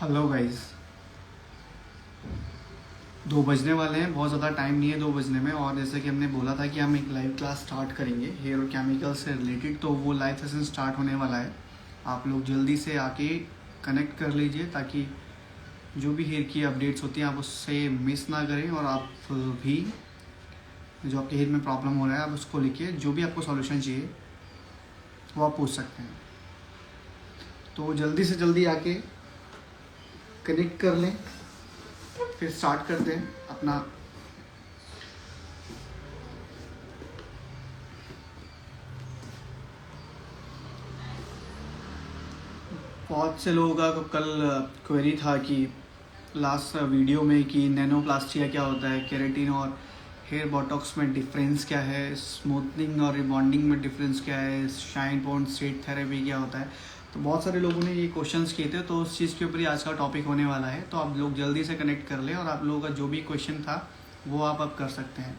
Hello guys. 2 बजने वाले हैं, बहुत ज़्यादा टाइम नहीं है 2 बजने में। और जैसे कि हमने बोला था कि हम एक लाइव क्लास स्टार्ट करेंगे हेयर और केमिकल से रिलेटेड, तो वो लाइव सेशन स्टार्ट होने वाला है। आप लोग जल्दी से आके कनेक्ट कर लीजिए ताकि जो भी हेयर की अपडेट्स होती हैं आप उससे मिस ना करें। और आप भी जो आपके हेयर में प्रॉब्लम हो रहा है आप उसको लेके जो भी आपको सॉल्यूशन चाहिए वो आप पूछ सकते हैं। तो जल्दी से जल्दी आके कनेक्ट कर लें, फिर स्टार्ट करते हैं अपना। बहुत से लोगों का कल क्वेरी था कि लास्ट वीडियो में कि नैनोप्लास्टिया क्या होता है, केराटिन और हेयर बोटॉक्स में डिफरेंस क्या है, स्मूथनिंग और रिबॉन्डिंग में डिफरेंस क्या है, शाइन बॉन्ड स्ट्रेट थेरेपी क्या होता है। तो बहुत सारे लोगों ने ये क्वेश्चंस किए थे, तो उस चीज़ के ऊपर ही आज का टॉपिक होने वाला है। तो आप लोग जल्दी से कनेक्ट कर लें और आप लोगों का जो भी क्वेश्चन था वो आप अब कर सकते हैं।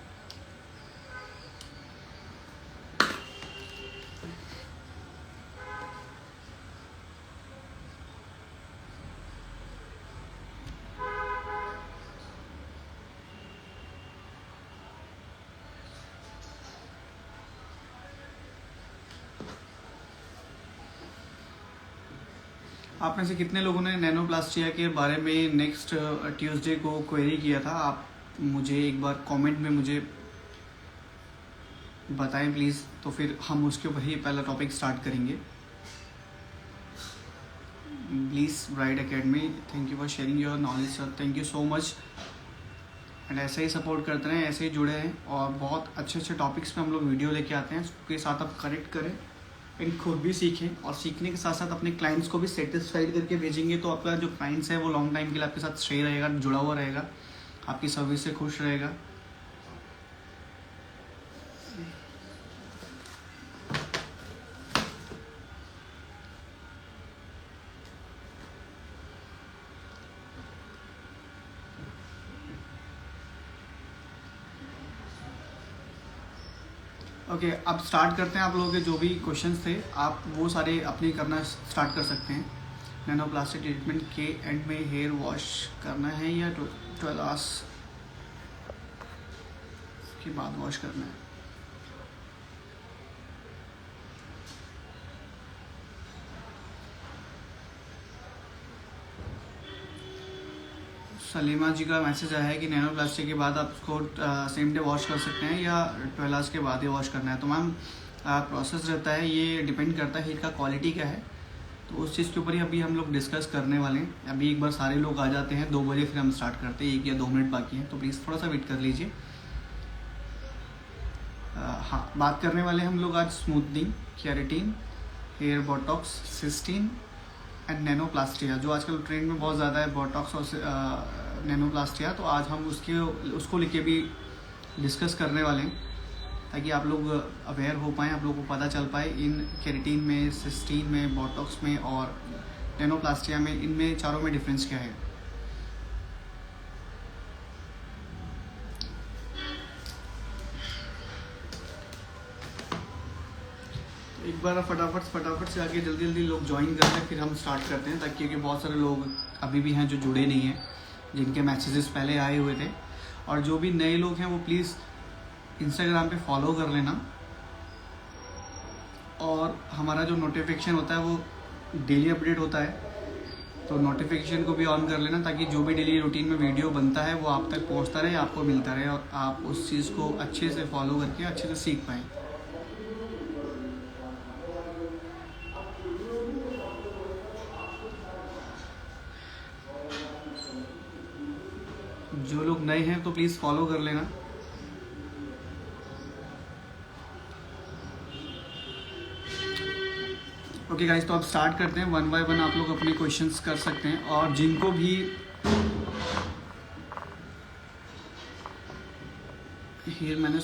आप में से कितने लोगों ने नैनोप्लास्टिया के बारे में नेक्स्ट ट्यूसडे को क्वेरी किया था? आप मुझे एक बार कमेंट में मुझे बताएं प्लीज़, तो फिर हम उसके ऊपर ही पहला टॉपिक स्टार्ट करेंगे। Please bright academy, thank you for sharing your knowledge sir, thank you so much. And ऐसे ही सपोर्ट करते रहें, ऐसे ही जुड़े हैं और बहुत अच्छे अच्छे टॉपिक्स पे हम लोग वीडियो लेके आते हैं। उसके साथ आप कनेक्ट करें एंड खुद भी सीखें, और सीखने के साथ साथ अपने क्लाइंट्स को भी सेटिस्फाइड करके भेजेंगे तो आपका जो क्लाइंट्स है वो लॉन्ग टाइम के लिए आपके साथ स्टे रहेगा, जुड़ा हुआ रहेगा, आपकी सर्विस से खुश रहेगा। ओके, अब स्टार्ट करते हैं। आप लोगों के जो भी क्वेश्चंस थे आप वो सारे अपने करना स्टार्ट कर सकते हैं। नैनोप्लास्टिक ट्रीटमेंट के एंड में हेयर वॉश करना है या 12 आवर्स के बाद वॉश करना है? सलीमा जी का मैसेज आया है कि नैनोप्लास्टिक के बाद आप उसको सेम डे वॉश कर सकते हैं या 12 आवर्स के बाद ही वॉश करना है। तो मैम प्रोसेस रहता है, ये डिपेंड करता है हेयर का क्वालिटी क्या है, तो उस चीज़ के ऊपर ही अभी हम लोग डिस्कस करने वाले हैं। अभी एक बार सारे लोग आ जाते हैं 2 बजे, फिर हम स्टार्ट करते हैं। 1 या 2 मिनट बाकी हैं, तो प्लीज़ थोड़ा सा वेट कर लीजिए। हाँ, बात करने वाले हम लोग आज smoothening, keratin, hair botox, cysteine and nanoplastia, जो आजकल ट्रेंड में बहुत ज़्यादा है, बोटॉक्स और नैनोप्लास्टिया। तो आज हम उसको लेके भी डिस्कस करने वाले हैं ताकि आप लोग अवेयर हो पाएँ, आप लोगों को पता चल पाए इन केराटिन में, सिस्टीन में, बोटॉक्स में और नैनोप्लास्टिया में, इनमें चारों में डिफरेंस क्या है। एक बार फटाफट से आके जल्दी जल्दी लोग ज्वाइन करते हैं, फिर हम स्टार्ट करते हैं, ताकि क्योंकि बहुत सारे लोग अभी भी हैं जो जुड़े नहीं हैं, जिनके मैसेजेस पहले आए हुए थे। और जो भी नए लोग हैं वो प्लीज़ इंस्टाग्राम पे फॉलो कर लेना, और हमारा जो नोटिफिकेशन होता है वो डेली अपडेट होता है, तो नोटिफिकेशन को भी ऑन कर लेना ताकि जो भी डेली रूटीन में वीडियो बनता है वो आप तक पहुंचता रहे, आपको मिलता रहे और आप उस चीज़ को अच्छे से फॉलो करके अच्छे से सीख पाएँ। जो लोग नए हैं तो प्लीज़ फॉलो कर लेना। ओके गाइस, तो अब स्टार्ट करते हैं। 1 बाय 1 आप लोग अपने क्वेश्चंस कर सकते हैं, और जिनको भी हेयर मैंने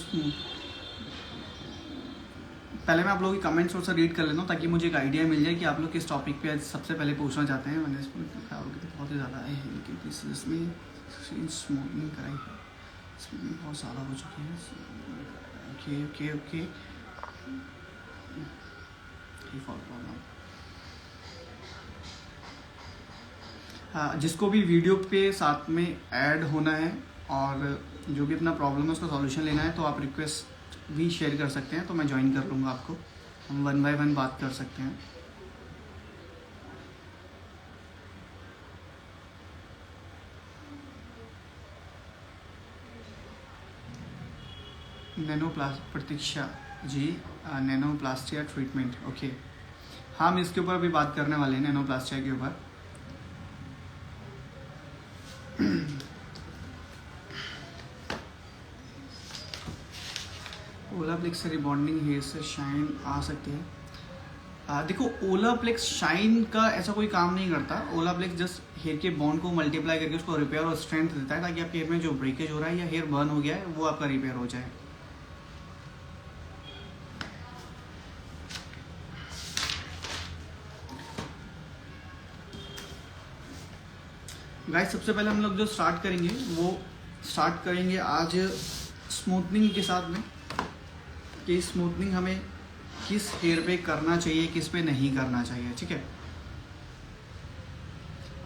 पहले मैं आप लोगों की कमेंट्स थोड़ा सा रीड कर लेता हूँ ताकि मुझे एक आइडिया मिल जाए कि आप लोग किस टॉपिक पे सबसे पहले पूछना चाहते हैं। मैंने बहुत ही ज़्यादा है लेकिन इसमें स्मोकिंग कराई है, इसमें बहुत ज़्यादा हो चुकी है। Okay okay okay, for problem. जिसको भी वीडियो पे साथ में ऐड होना है और जो भी अपना प्रॉब्लम है उसका सॉल्यूशन लेना है तो आप रिक्वेस्ट भी शेयर कर सकते हैं, तो मैं ज्वाइन कर लूँगा आपको, हम 1 बाय 1 बात कर सकते हैं। प्रतीक्षा जी, नैनोप्लास्टिया ट्रीटमेंट, ओके। हाँ, हम इसके ऊपर भी बात करने वाले हैं, नैनोप्लास्टिया के ऊपर। ओलाप्लेक्स से रिबॉन्डिंग हेयर से शाइन आ सकती है। देखो, ओलाप्लेक्स शाइन का ऐसा कोई काम नहीं करता। ओलाप्लेक्स जस्ट हेयर के बॉन्ड को मल्टीप्लाई करके उसको रिपेयर और स्ट्रेंथ देता है ताकि आपके हेयर में जो ब्रेकेज हो रहा है या हेयर बर्न हो गया है वो आपका रिपेयर हो जाए। गाइस, सबसे पहले हम लोग जो स्टार्ट करेंगे वो स्टार्ट करेंगे आज स्मूथनिंग के साथ में, कि स्मूथनिंग हमें किस हेयर पे करना चाहिए, किस पे नहीं करना चाहिए। ठीक है,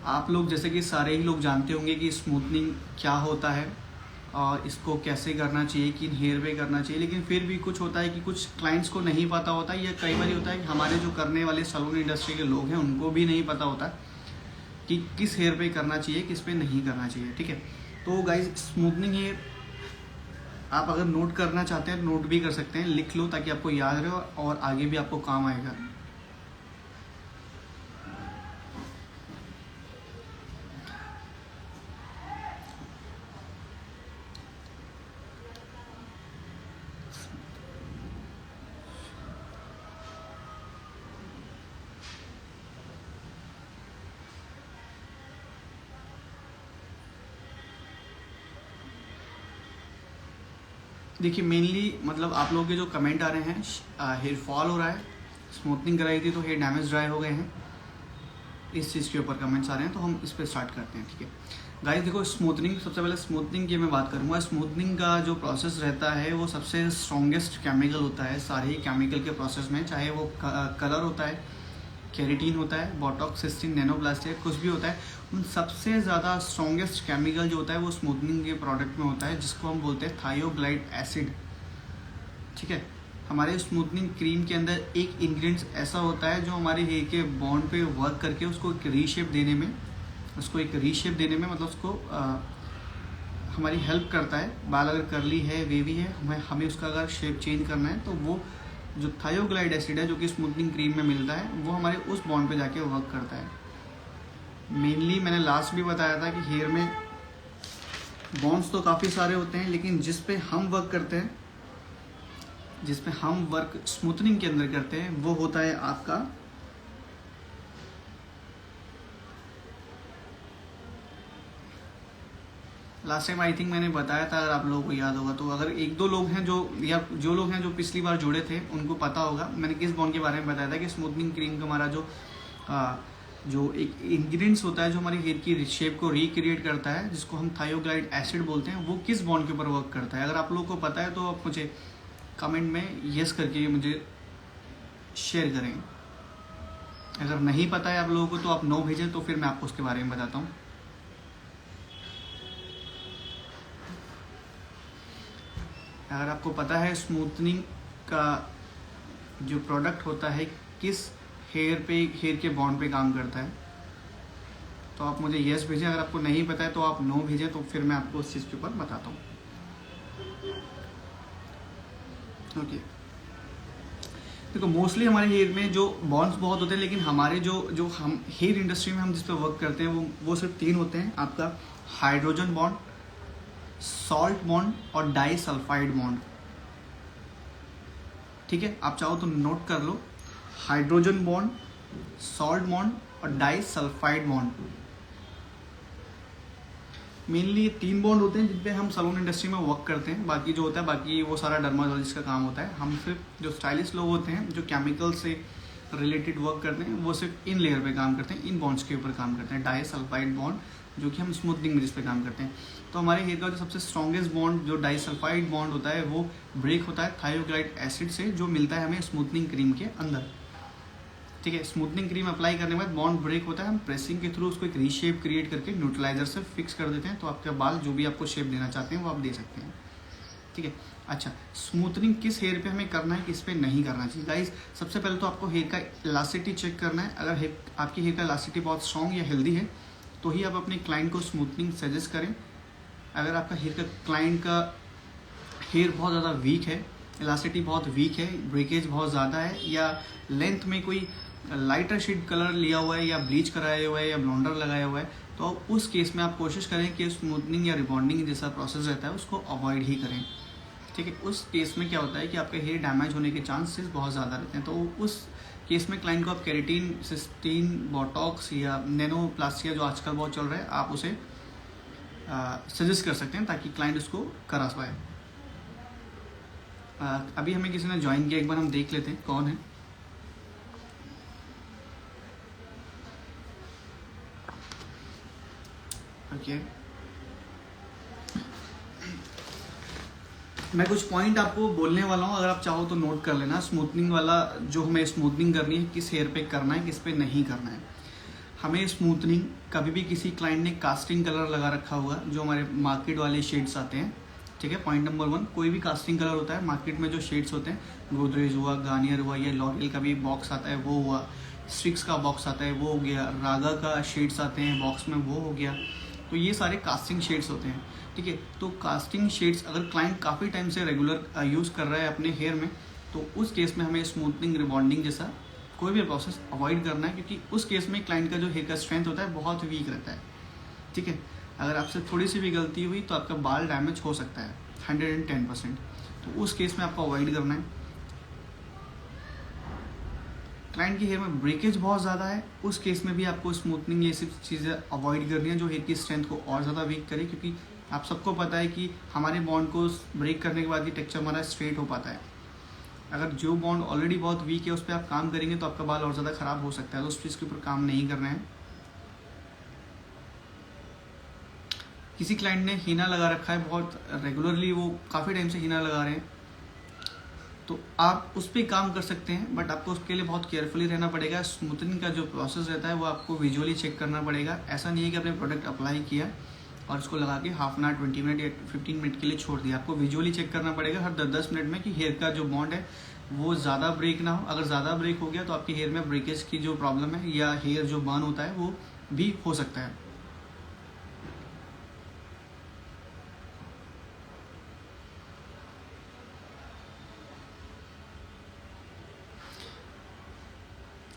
आप लोग जैसे कि सारे ही लोग जानते होंगे कि स्मूथनिंग क्या होता है और इसको कैसे करना चाहिए, किन हेयर पे करना चाहिए, लेकिन फिर भी कुछ होता है कि कुछ क्लाइंट्स को नहीं पता होता, या कई बार होता है कि हमारे जो करने वाले सैलून इंडस्ट्री के लोग हैं उनको भी नहीं पता होता कि किस हेयर पे करना चाहिए, किस पे नहीं करना चाहिए। ठीक है, तो गाइज स्मूथनिंग हेयर आप अगर नोट करना चाहते हैं नोट भी कर सकते हैं, लिख लो ताकि आपको याद रहे और आगे भी आपको काम आएगा। देखिए, मेनली मतलब आप लोगों के जो कमेंट आ रहे हैं, हेयर फॉल हो रहा है, स्मूथनिंग कराई थी तो हेयर डैमेज ड्राई हो गए हैं, इस चीज़ के ऊपर कमेंट्स आ रहे हैं, तो हम इस पर स्टार्ट करते हैं। ठीक है गाइस, देखो स्मूथनिंग, सबसे पहले स्मूथनिंग की मैं बात करूँगा। स्मूथनिंग का जो प्रोसेस रहता है वो सबसे स्ट्रॉन्गेस्ट केमिकल होता है सारे ही केमिकल के प्रोसेस में, चाहे वो कलर होता है, केराटिन होता है, बोटॉक्स, सिस्टीन, नैनोप्लास्टिक, कुछ भी होता है, उन सबसे ज़्यादा स्ट्रॉन्गेस्ट केमिकल जो होता है वो स्मूथनिंग के प्रोडक्ट में होता है, जिसको हम बोलते हैं थायोग्लाइड एसिड। ठीक है, हमारे स्मूथनिंग क्रीम के अंदर एक इंग्रेडिएंट्स ऐसा होता है जो हमारे हेयर के बॉन्ड पे वर्क करके उसको एक रीशेप देने में मतलब उसको हमारी हेल्प करता है। बाल अगर करली है, वेवी है, हमें उसका अगर शेप चेंज करना है तो वो जो थायोग्लाइड एसिड है जो कि स्मूथनिंग क्रीम में मिलता है वो हमारे उस बॉन्ड पे जाके वर्क करता है। मेनली मैंने लास्ट भी बताया था कि हेयर में बॉन्ड्स तो काफ़ी सारे होते हैं, लेकिन जिस पे हम वर्क स्मूथनिंग के अंदर करते हैं वो होता है आपका लास्ट टाइम आई थिंक मैंने बताया था, अगर आप लोगों को याद होगा तो। अगर एक दो लोग हैं जो लोग हैं जो पिछली बार जुड़े थे उनको पता होगा मैंने किस बॉन्ड के बारे में बताया था कि स्मूथनिंग क्रीम का हमारा जो एक इंग्रेडिएंट्स होता है जो हमारी हेयर की शेप को रिक्रिएट करता है, जिसको हम थायोग्लाइड एसिड बोलते हैं, वो किस बॉन्ड के ऊपर वर्क करता है। अगर आप लोगों को पता है तो आप मुझे कमेंट में यस करके मुझे शेयर करें। अगर नहीं पता है आप लोगों को तो आप नो भेजें, तो फिर मैं आपको उसके बारे में बताता हूँ। अगर आपको पता है स्मूथनिंग का जो प्रोडक्ट होता है किस हेयर के बॉन्ड पे काम करता है, तो आप मुझे यस भेजें। अगर आपको नहीं पता है तो आप नो भेजें, तो फिर मैं आपको उस चीज़ के ऊपर बताता हूँ। ओके, देखो मोस्टली हमारे हेयर में जो बॉन्ड्स बहुत होते हैं, लेकिन हमारे जो हम हेयर इंडस्ट्री में हम जिस पे वर्क करते हैं वो सिर्फ 3 होते हैं। आपका हाइड्रोजन बॉन्ड, सॉल्ट बॉन्ड और डाई सल्फाइड बॉन्ड। ठीक है, आप चाहो तो नोट कर लो, हाइड्रोजन बॉन्ड, सॉल्ट बॉन्ड और disulphide bond. Mainly 3 bond होते हैं जिन पे हम सैलून इंडस्ट्री में वर्क करते हैं। बाकी जो होता है बाकी वो सारा डर्माटोलॉजिस्ट का काम होता है। हम सिर्फ जो स्टाइलिस्ट लोग होते हैं जो केमिकल से रिलेटेड वर्क करते हैं वो सिर्फ इन लेयर पे काम करते हैं, इन बॉन्ड्स के ऊपर काम करते हैं। डाई सल्फाइड बॉन्ड जो कि हम स्मूथनिंग में जिस पे काम करते हैं। तो हमारे हेयर का जो सबसे स्ट्रॉन्गेस्ट बॉन्ड जो डाई सल्फाइड बॉन्ड होता है वो ब्रेक होता है थायोग्लाइड एसिड से, जो मिलता है हमें स्मूथनिंग क्रीम के अंदर। ठीक है। स्मूथनिंग क्रीम अप्लाई करने के बाद बॉन्ड ब्रेक होता है, हम प्रेसिंग के थ्रू उसको एक रीशेप क्रिएट करके न्यूट्रलाइजर से फिक्स कर देते हैं, तो आपके बाल जो भी आपको शेप देना चाहते हैं वो आप दे सकते हैं। ठीक है। अच्छा, स्मूथनिंग किस हेयर पे हमें करना है, किस पे नहीं करना चाहिए गाइस। सबसे पहले तो आपको हेयर का इलास्टिसिटी चेक करना है। अगर आपकी हेयर का इलास्टिसिटी बहुत स्ट्रॉन्ग या हेल्दी है तो ही आप अपने क्लाइंट को स्मूथनिंग सजेस्ट करें। अगर आपका क्लाइंट का हेयर बहुत ज़्यादा वीक है, इलास्टिसिटी बहुत वीक है, ब्रेकेज बहुत ज़्यादा है, या लेंथ में कोई लाइटर शेड कलर लिया हुआ है, या ब्लीच कराया हुआ है, या ब्लॉन्डर लगाया हुआ है, तो उस केस में आप कोशिश करें कि स्मूथनिंग या रिबॉन्डिंग जैसा प्रोसेस रहता है उसको अवॉइड ही करें। ठीक है। उस केस में क्या होता है कि आपका हेयर डैमेज होने के चांसेस बहुत ज़्यादा रहते हैं, तो उस केस में क्लाइंट को आप केराटिन, सिस्टीन, बोटॉक्स या नैनोप्लास्टिया जो आजकल बहुत चल रहा है, आप उसे सजेस्ट कर सकते हैं ताकि क्लाइंट उसको करा पाए। अभी हमें किसी ने ज्वाइन किया, एक बार हम देख लेते हैं कौन है। ओके, मैं कुछ पॉइंट आपको बोलने वाला हूँ, अगर आप चाहो तो नोट कर लेना। स्मूथनिंग वाला जो हमें स्मूथनिंग करनी है, किस हेयर पे करना है, किस पे नहीं करना है। हमें स्मूथनिंग कभी भी किसी क्लाइंट ने कास्टिंग कलर लगा रखा हुआ जो हमारे मार्केट वाले शेड्स आते हैं, ठीक है, पॉइंट नंबर 1, कोई भी कास्टिंग कलर होता है मार्केट में जो शेड्स होते हैं, गोदरेज हुआ, गार्नियर हुआ, या लॉरियल का भी बॉक्स आता है वो हुआ, स्ट्रिक्स का बॉक्स आता है वो हो गया, रागा का शेड्स आते हैं बॉक्स में वो हो गया, तो ये सारे कास्टिंग शेड्स होते हैं। ठीक है। तो कास्टिंग शेड्स अगर क्लाइंट काफ़ी टाइम से रेगुलर यूज़ कर रहा है अपने हेयर में, तो उस केस में हमें स्मूथनिंग, रिबॉन्डिंग जैसा कोई भी प्रोसेस अवॉइड करना है, क्योंकि उस केस में क्लाइंट का जो हेयर का स्ट्रेंथ होता है बहुत वीक रहता है। ठीक है। अगर आपसे थोड़ी सी भी गलती हुई तो आपका बाल डैमेज हो सकता है 110%, तो उस केस में आपको अवॉइड करना है। क्लाइंट के हेयर में ब्रेकेज बहुत ज़्यादा है, उस केस में भी आपको स्मूथनिंग ये सब चीज़ें अवॉइड करनी है जो हेयर की स्ट्रेंथ को और ज़्यादा वीक करे, क्योंकि आप सबको पता है कि हमारे बॉन्ड को ब्रेक करने के बाद ही टेक्सचर हमारा स्ट्रेट हो पाता है। अगर जो बॉन्ड ऑलरेडी बहुत वीक है उस पर आप काम करेंगे तो आपका बाल और ज़्यादा ख़राब हो सकता है, तो उस चीज़ के ऊपर काम नहीं करना है। किसी क्लाइंट ने हीना लगा रखा है बहुत रेगुलरली, वो काफ़ी टाइम से हीना लगा रहे हैं, तो आप उस पर काम कर सकते हैं, बट आपको उसके लिए बहुत केयरफुली रहना पड़ेगा। स्मूथनिंग का जो प्रोसेस रहता है वो आपको विजुअली चेक करना पड़ेगा। ऐसा नहीं है कि आपने प्रोडक्ट अप्लाई किया और उसको लगा के हाफ एन आवर, 20 मिनट या 15 मिनट के लिए छोड़ दिया। आपको विजुअली चेक करना पड़ेगा हर 10-10 मिनट में कि हेयर का जो बॉन्ड है वो ज़्यादा ब्रेक ना हो। अगर ज़्यादा ब्रेक हो गया तो आपके हेयर में ब्रेकेज की जो प्रॉब्लम है या हेयर जो बर्न होता है वो भी हो सकता है।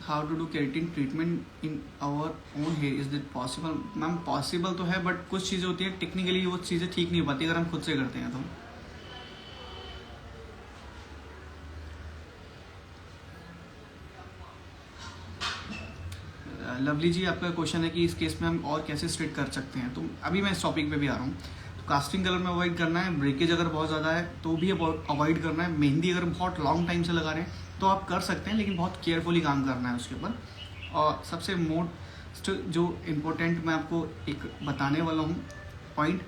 How to do keratin treatment in our own hair, is it possible. Ma'am possible तो है, बट कुछ चीज़ें होती है टेक्निकली वो चीज़ें ठीक नहीं हो पाती अगर हम खुद से करते हैं तो। लवली जी, आपका क्वेश्चन है कि इस केस में हम और कैसे स्ट्रेट कर सकते हैं, तो अभी मैं इस टॉपिक पे भी आ रहा हूँ। तो कास्टिंग कलर में अवॉइड करना है, ब्रेकेज अगर बहुत ज़्यादा है तो भी अवॉइड करना है, मेहंदी अगर बहुत लॉन्ग टाइम से लगा रहे हैं तो आप कर सकते हैं, लेकिन बहुत केयरफुली काम करना है उसके ऊपर। और सबसे मोस्ट जो इम्पोर्टेंट मैं आपको एक बताने वाला हूँ पॉइंट,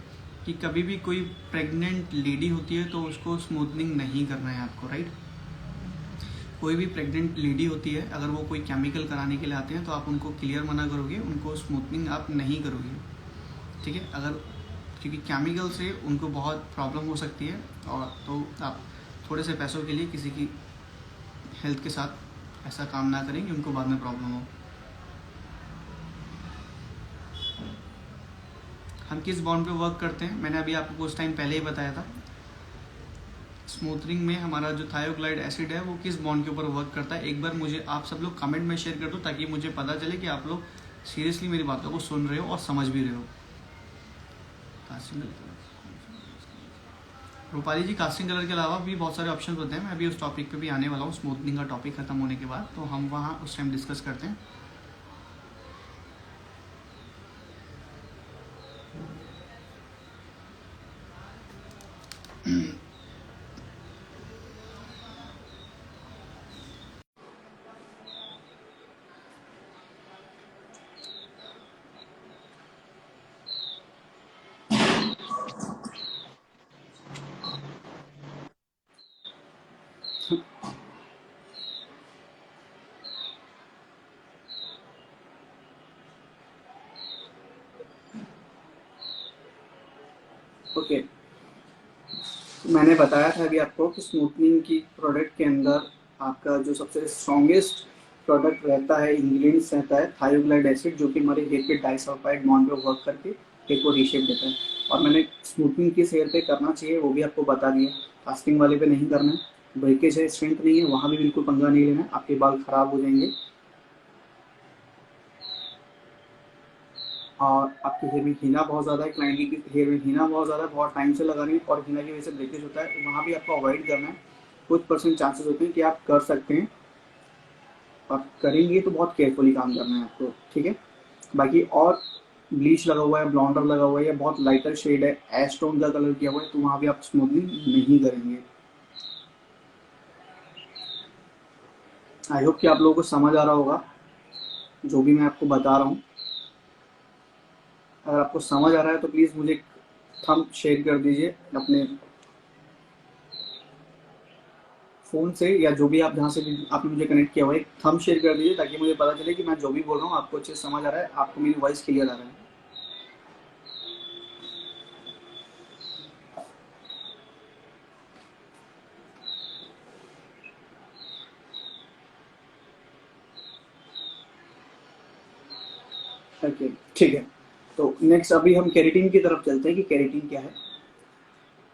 कि कभी भी कोई प्रेग्नेंट लेडी होती है तो उसको स्मूथनिंग नहीं करना है आपको, राइट। कोई भी प्रेग्नेंट लेडी होती है, अगर वो कोई केमिकल कराने के लिए आते हैं तो आप उनको क्लियर मना करोगे, उनको स्मूथनिंग आप नहीं करोगे। ठीक है। अगर क्योंकि केमिकल से उनको बहुत प्रॉब्लम हो सकती है, और तो आप थोड़े से पैसों के लिए किसी की हेल्थ के साथ ऐसा काम ना करें कि उनको बाद में प्रॉब्लम हो। हम किस बॉन्ड पे वर्क करते हैं, मैंने अभी आपको कुछ टाइम पहले ही बताया था। स्मूथनिंग में हमारा जो थायोक्लाइड एसिड है वो किस बॉन्ड के ऊपर वर्क करता है, एक बार मुझे आप सब लोग कमेंट में शेयर कर दो ताकि मुझे पता चले कि आप लोग सीरियसली मेरी बातों को सुन रहे हो और समझ भी रहे हो। रूपाली जी, कास्टिंग कलर के अलावा भी बहुत सारे ऑप्शन होते हैं, मैं अभी उस टॉपिक पे भी आने वाला हूँ। स्मूथनिंग का टॉपिक खत्म होने के बाद तो हम वहाँ उस टाइम डिस्कस करते हैं। ओके, मैंने बताया था अभी आपको कि स्मूथनिंग की प्रोडक्ट के अंदर आपका जो सबसे स्ट्रॉन्गेस्ट प्रोडक्ट रहता है, इंग्रेडिएंट्स रहता है थायोग्लाइड एसिड, जो कि हमारे हेयर पे डाइसल्फाइड बॉन्ड पे वर्क करके हेयर को रीशेप देता है। और मैंने स्मूथनिंग किस हेयर पे करना चाहिए वो भी आपको बता दिया। फास्टिंग वाले पे नहीं करना है, ब्रेकेज है, स्ट्रेंथ नहीं है, वहाँ भी बिल्कुल पंगा नहीं लेना है, आपके बाल खराब हो जाएंगे और आपके हेयर में हीना बहुत ज़्यादा है, क्लाइंट की हेयर में हीना बहुत ज़्यादा है, बहुत टाइम से लगा रही है और हीना की वजह से ब्रेकेज होता है, वहाँ भी आपको अवॉइड करना है। कुछ परसेंट चांसेस होते हैं कि आप कर सकते हैं, और करेंगे तो बहुत केयरफुली काम करना है आपको, ठीक है। बाकी और ब्लीच लगा हुआ है, ब्लॉन्डर लगा हुआ है या बहुत लाइटर शेड है, एश टोन का कलर किया हुआ है, तो वहाँ भी आप स्मूथनिंग नहीं करेंगे। आई होप कि आप लोगों को समझ आ रहा होगा जो भी मैं आपको बता रहा हूँ। अगर आपको समझ आ रहा है तो प्लीज़ मुझे थंब शेयर कर दीजिए अपने फ़ोन से, या जो भी आप जहाँ से भी आपने मुझे कनेक्ट किया हुआ है, एक थंब शेयर कर दीजिए ताकि मुझे पता चले कि मैं जो भी बोल रहा हूँ आपको अच्छे से समझ आ रहा है, आपको मेरी वॉइस क्लियर आ रहा है। ओके, ठीक है। तो नेक्स्ट अभी हम केराटिन की तरफ चलते हैं कि केराटिन क्या है।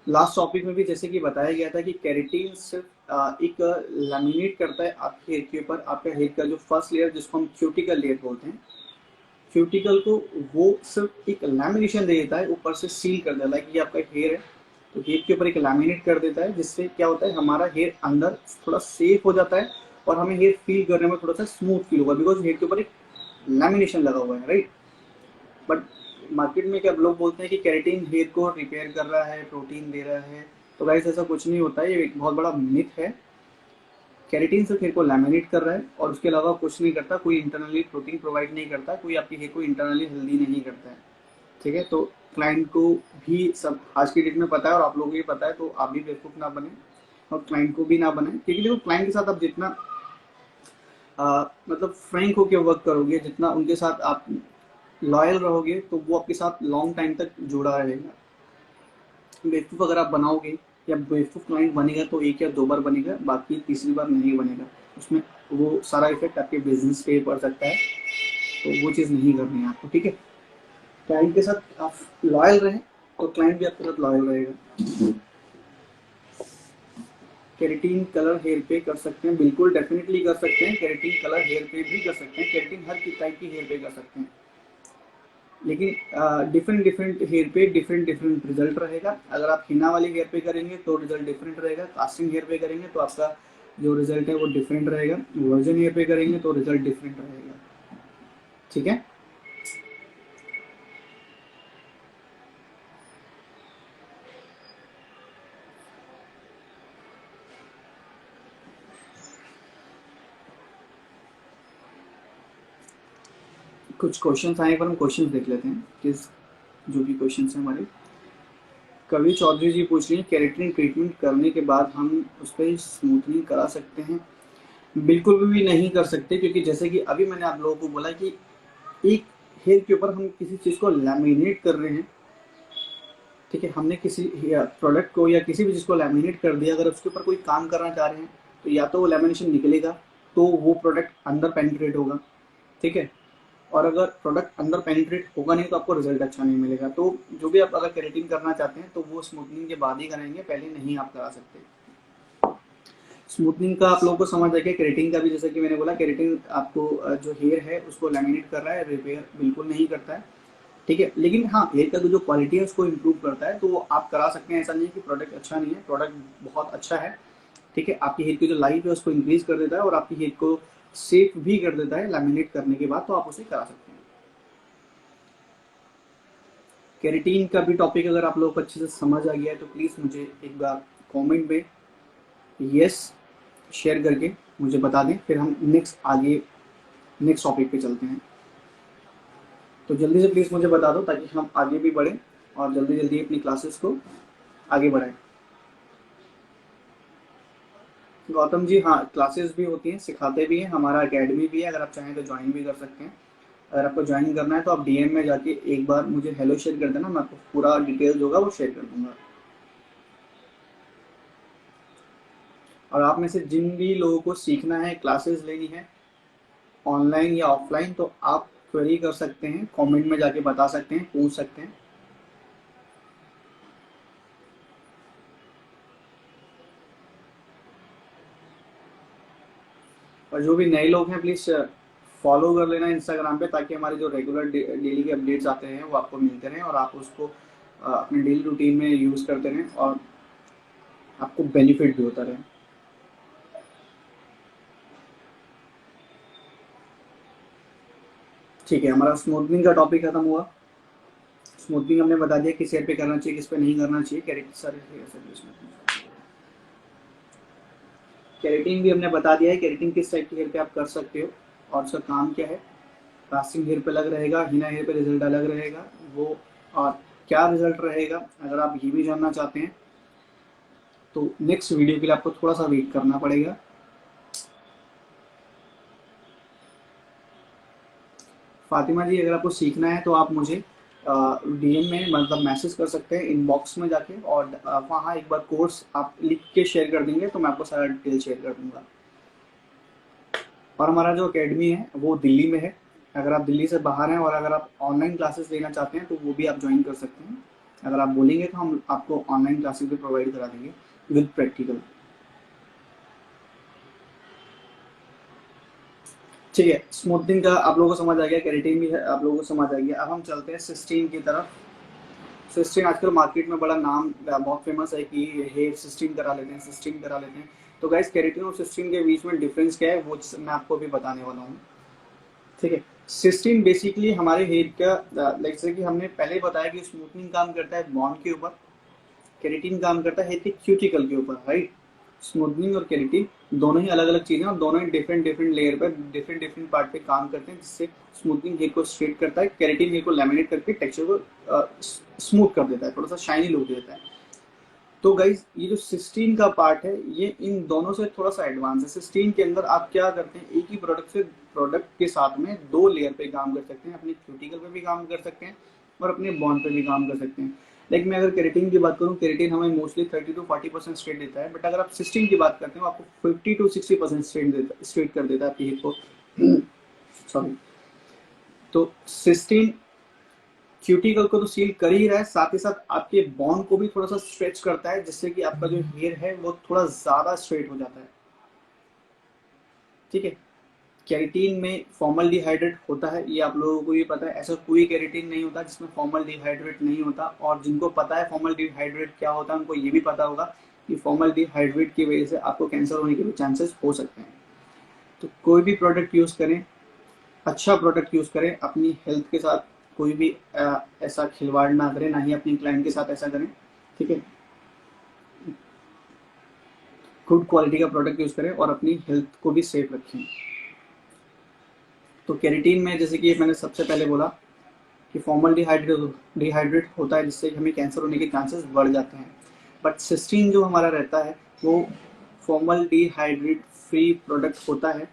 लास्ट टॉपिक में भी जैसे कि बताया गया था कि केराटिन सिर्फ एक लैमिनेट करता है आपके हेयर के ऊपर, आपका हेयर का जो फर्स्ट लेयर जिसको हम क्यूटिकल लेयर बोलते हैं, क्यूटिकल को वो सिर्फ एक लैमिनेशन दे देता है, ऊपर से सील कर देता है कि ये आपका हेयर है, तो हेयर के ऊपर एक लैमिनेट कर देता है, जिससे क्या होता है हमारा हेयर अंदर थोड़ा सेफ हो जाता है और हमें हेयर फील करने में थोड़ा सा स्मूथ फील होगा, बिकॉज हेयर के ऊपर एक लैमिनेशन लगा हुआ है, राइट। बट मार्केट में क्या लोग बोलते हैं कि केराटिन हेयर को रिपेयर कर रहा है, प्रोटीन दे रहा है, तो गाइस ऐसा कुछ नहीं होता है, ये एक बहुत बड़ा मिथ है। केराटिन सिर्फ हेयर को लैमिनेट कर रहा है और उसके अलावा कुछ नहीं करता, कोई इंटरनली प्रोटीन प्रोवाइड नहीं करता, कोई आपकी हेयर को इंटरनली हेल्दी नहीं करता है, ठीक है। तो क्लाइंट को भी सब आज की डेट में पता है और आप लोगों को भी पता है, तो आप भी बेवकूफ़ ना बने और क्लाइंट को भी ना बनाए, क्योंकि देखो क्लाइंट के साथ आप जितना मतलब फ्रैंक होकर वर्क करोगे, जितना उनके साथ आप लॉयल रहोगे, तो वो आपके साथ लॉन्ग टाइम तक जुड़ा रहेगा। बेवकूफ़ अगर आप बनाओगे या बेवकूफ़ क्लाइंट बनेगा तो एक या दो बार बनेगा, बाकी तीसरी बार नहीं बनेगा, उसमें वो सारा इफेक्ट आपके बिजनेस पे पड़ सकता है, तो वो चीज़ नहीं करनी है आपको, ठीक है। क्लाइंट के साथ आप लॉयल रहें तो क्लाइंट भी आपके साथ लॉयल रहेगा। केराटिन कलर हेयर पे कर सकते हैं, बिल्कुल डेफिनेटली कर सकते हैं, केराटिन कलर हेयर पे भी कर सकते हैं, केराटिन हर टाइप की हेयर पे कर सकते हैं, लेकिन डिफरेंट डिफरेंट हेयर पे डिफरेंट डिफरेंट रिजल्ट रहेगा। अगर आप हिना वाले हेयर पे करेंगे तो रिजल्ट डिफरेंट रहेगा, कास्टिंग हेयर पे करेंगे तो आपका जो रिजल्ट है वो डिफरेंट रहेगा, वर्जन हेयर पे करेंगे तो रिजल्ट डिफरेंट रहेगा, ठीक है। कुछ क्वेश्चंस आए पर हम क्वेश्चंस देख लेते हैं, किस जो भी क्वेश्चंस हैं हमारे। कवि चौधरी जी पूछ रही हैं केराटिन ट्रीटमेंट करने के बाद हम उस पर स्मूथनिंग करा सकते हैं? बिल्कुल भी नहीं कर सकते, क्योंकि जैसे कि अभी मैंने आप लोगों को बोला कि एक हेयर के ऊपर हम किसी चीज़ को लैमिनेट कर रहे हैं, ठीक है, हमने किसी प्रोडक्ट को या किसी भी चीज़ को लैमिनेट कर दिया, अगर उसके ऊपर कोई काम करना चाह रहे हैं तो या तो वो लैमिनेशन निकलेगा तो वो प्रोडक्ट अंदर पेनिट्रेट होगा, ठीक है, और अगर प्रोडक्ट अंदर पेनिट्रेट होगा नहीं तो आपको रिजल्ट अच्छा नहीं मिलेगा। तो जो भी आप अगर केराटिन करना चाहते हैं तो वो स्मूथनिंग के बाद ही करेंगे, पहले नहीं आप करा सकते। स्मूथनिंग का आप लोगों को समझ आ गया, केराटिन का भी जैसे कि मैंने बोला, केराटिन आपको जो हेयर है उसको लैमिनेट कर रहा है, रिपेयर बिल्कुल नहीं करता है, ठीक है। लेकिन हाँ, हेयर का जो क्वालिटी है उसको इम्प्रूव करता है, तो वो आप करा सकते हैं, ऐसा नहीं है कि प्रोडक्ट अच्छा नहीं है, प्रोडक्ट बहुत अच्छा है, ठीक है। आपकी हेयर की जो लाइफ है उसको इंक्रीज कर देता है और आपकी हेयर को सेफ भी कर देता है लैमिनेट करने के बाद, तो आप उसे करा सकते हैं। केराटिन का भी टॉपिक अगर आप लोगों को अच्छे से समझ आ गया है तो प्लीज़ मुझे एक बार कमेंट में यस शेयर करके मुझे बता दें, फिर हम नेक्स्ट टॉपिक पे चलते हैं। तो जल्दी से प्लीज़ मुझे बता दो ताकि हम आगे भी बढ़ें और जल्दी जल्दी अपनी क्लासेस को आगे बढ़ाएं। गौतम जी, हाँ क्लासेस भी होती हैं, सिखाते भी हैं, हमारा एकेडमी भी है, अगर आप चाहें तो ज्वाइन भी कर सकते हैं। अगर आपको ज्वाइन करना है तो आप DM में जाके एक बार मुझे हेलो शेयर कर देना, मैं आपको पूरा डिटेल्स होगा वो शेयर कर दूंगा। और आप में से जिन भी लोगों को सीखना है, क्लासेस लेनी है ऑनलाइन या ऑफलाइन, तो आप क्वेरी कर सकते हैं, कमेंट में जाके बता सकते हैं, पूछ सकते हैं। और जो भी नए लोग हैं प्लीज़ फॉलो कर लेना इंस्टाग्राम पे, ताकि हमारे जो रेगुलर डेली के अपडेट्स आते हैं वो आपको मिलते रहें और आप उसको अपने डेली रूटीन में यूज़ करते रहें और आपको बेनिफिट भी होता रहे। ठीक है, हमारा स्मूथनिंग का टॉपिक खत्म हुआ। स्मूथनिंग हमने बता दिया किस हेयर पे करना चाहिए, किस पे नहीं करना चाहिए। केराटिन भी हमने बता दिया है, केराटिन किस टाइप के हेयर पे आप कर सकते हो और उसका काम क्या है। कास्टिंग हेयर पे अलग रहेगा, हिना हेयर पे रिजल्ट अलग रहेगा वो, और क्या रिजल्ट रहेगा अगर आप ये भी जानना चाहते हैं तो नेक्स्ट वीडियो के लिए आपको थोड़ा सा वेट करना पड़ेगा। फातिमा जी, अगर आपको सीखना है तो आप मुझे DM में मतलब मैसेज कर सकते हैं इनबॉक्स में जाके, और वहाँ एक बार कोर्स आप लिख के शेयर कर देंगे तो मैं आपको सारा डिटेल शेयर कर दूंगा। और हमारा जो अकेडमी है वो दिल्ली में है। अगर आप दिल्ली से बाहर हैं और अगर आप ऑनलाइन क्लासेस लेना चाहते हैं तो वो भी आप ज्वाइन कर सकते हैं। अगर आप बोलेंगे तो हम आपको ऑनलाइन क्लासेस भी प्रोवाइड करा देंगे विद प्रैक्टिकल। ठीक है, स्मूथनिंग का आप लोगों को समझ आ गया, केराटिन भी है आप लोगों को समझ आ गया। अब हम चलते हैं सिस्टीन की तरफ। सिस्टीन आजकल मार्केट में बड़ा नाम बहुत फेमस है कि हेयर सिस्टीन करा लेते हैं, सिस्टीन करा लेते हैं। तो गाइस, केराटिन और सिस्टीन के बीच में डिफरेंस क्या है वो मैं आपको अभी बताने वाला हूँ। ठीक है, सिस्टीन बेसिकली हमारे हेयर का लाइक जैसे कि हमने पहले बताया कि स्मूथनिंग काम करता है बॉन के ऊपर, केराटिन काम करता है हेयर के क्यूटिकल के ऊपर, राइट। स्मूथनिंग और केराटिन दोनों ही अलग अलग चीजें और दोनों ही डिफरेंट डिफरेंट लेयर पर डिफरेंट डिफरेंट पार्ट पे काम करते हैं, जिससे स्मूथनिंग हेयर को स्ट्रेट करता है, केराटिन हेयर को लैमिनेट करके टेक्सचर को स्मूथ कर देता है, थोड़ा सा शाइनी लुक देता है। तो गाइज, ये जो सिस्टीन का पार्ट है ये इन दोनों से थोड़ा सा एडवांस है। सिस्टीन के अंदर आप क्या करते हैं, एक ही प्रोडक्ट के साथ में दो लेयर पे काम कर सकते हैं, अपने क्यूटिकल पे भी काम कर सकते हैं और अपने बॉन्ड पे भी काम कर सकते हैं। लाइक मैं अगर केराटिन की बात करूँ, केराटिन हमें मोस्टली 30 to 40% स्ट्रेट देता है, बट अगर आप सिस्टीन की बात करते हैं आपको 50 to 60% स्ट्रेट कर देता है आपकी हेयर को। सॉरी। तो सिस्टीन क्यूटिकल को तो सील कर ही रहा है, साथ ही साथ आपके बॉन्ड को भी थोड़ा सा स्ट्रेच करता है, जिससे कि आपका जो हेयर है वो थोड़ा ज्यादा स्ट्रेट हो जाता है। ठीक है, केराटिन में फॉर्मल्डिहाइड्रेट होता है, ये आप लोगों को भी पता है। ऐसा कोई केराटिन नहीं होता जिसमें फॉर्मल्डिहाइड्रेट नहीं होता, और जिनको पता है फॉर्मल्डिहाइड्रेट क्या होता है उनको ये भी पता होगा कि फॉर्मल्डिहाइड्रेट की वजह से आपको कैंसर होने के भी चांसेस हो सकते हैं। तो कोई भी प्रोडक्ट यूज करें, अच्छा प्रोडक्ट यूज करें, अपनी हेल्थ के साथ कोई भी ऐसा खिलवाड़ ना करें, ना ही अपनी क्लाइंट के साथ ऐसा करें। ठीक है, गुड क्वालिटी का प्रोडक्ट यूज करें और अपनी हेल्थ को भी सेफ रखें। तो केराटिन में जैसे कि मैंने सबसे पहले बोला कि डिहाइड्रेट होता है, जिससे हमें कैंसर होने के चांसेस बढ़ जाते हैं। बट सिस्टीन जो हमारा रहता है वो फॉर्मल्डिहाइड्रेट फ्री प्रोडक्ट होता है।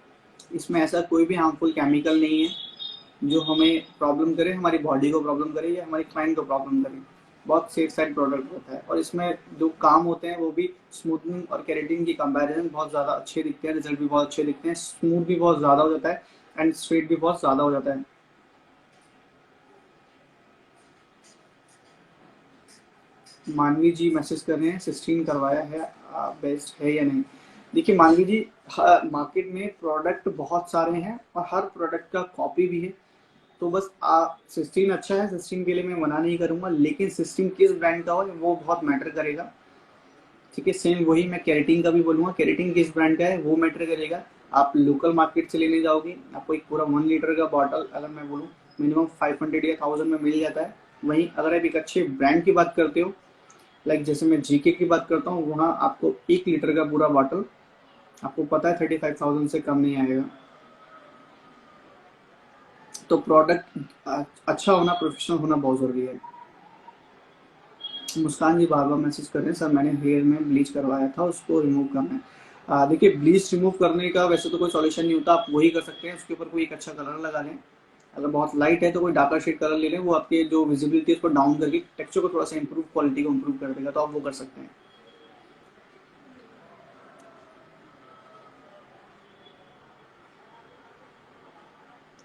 इसमें ऐसा कोई भी हार्मफुल केमिकल नहीं है जो हमें प्रॉब्लम करे, हमारी बॉडी को प्रॉब्लम करे या हमारी क्लाइंट को प्रॉब्लम करे। बहुत सेफ साइड प्रोडक्ट होता है और इसमें जो काम होते हैं वो भी स्मूथनिंग और केराटिन की कंपैरिजन बहुत ज़्यादा अच्छे दिखते हैं, रिजल्ट भी बहुत अच्छे दिखते हैं, स्मूथ भी बहुत ज़्यादा हो जाता है एंड स्ट्रेट भी बहुत ज़्यादा हो जाता है। मानवी जी मैसेज कर रहे हैं सिस्टीन करवाया है बेस्ट है या नहीं। देखिए मानवी जी, मार्केट में प्रोडक्ट बहुत सारे हैं और हर प्रोडक्ट का कॉपी भी है। तो बस सिस्टीन अच्छा है, सिस्टीन के लिए मैं मना नहीं करूंगा, लेकिन सिस्टीन किस ब्रांड का हो वो बहुत मैटर करेगा। ठीक है, सेम वही मैं केराटिन का भी बोलूंगा, केराटिन किस ब्रांड का है वो मैटर करेगा। आप लोकल मार्केट से लेने जाओगे, आपको एक पूरा 1 लीटर का बॉटल अगर मैं बोलूँ मिनिमम 500 या 1000 में मिल जाता है। वहीं अगर आप एक अच्छे ब्रांड की बात करते हो, लाइक जैसे मैं जीके की बात करता हूँ, वहाँ आपको 1 लीटर का पूरा बॉटल आपको पता है 35,000 से कम नहीं आएगा। तो प्रोडक्ट अच्छा होना, प्रोफेशनल होना बहुत ज़रूरी है। मुस्कान जी बार बार मैसेज कर रहे हैं सर मैंने हेयर में ब्लीच करवाया था उसको रिमूव करना है। देखिए ब्लीच रिमूव करने का वैसे तो कोई सॉल्यूशन नहीं होता, आप वही कर सकते हैं, उसके ऊपर कोई एक अच्छा कलर लगा लें। अगर बहुत लाइट है तो कोई डार्कर शेड कलर ले लें, वो आपके जो विजिबिलिटी है उसको डाउन करके टेक्सचर को थोड़ा सा इंप्रूव, क्वालिटी को इंप्रूव कर देगा, तो आप वो कर सकते हैं।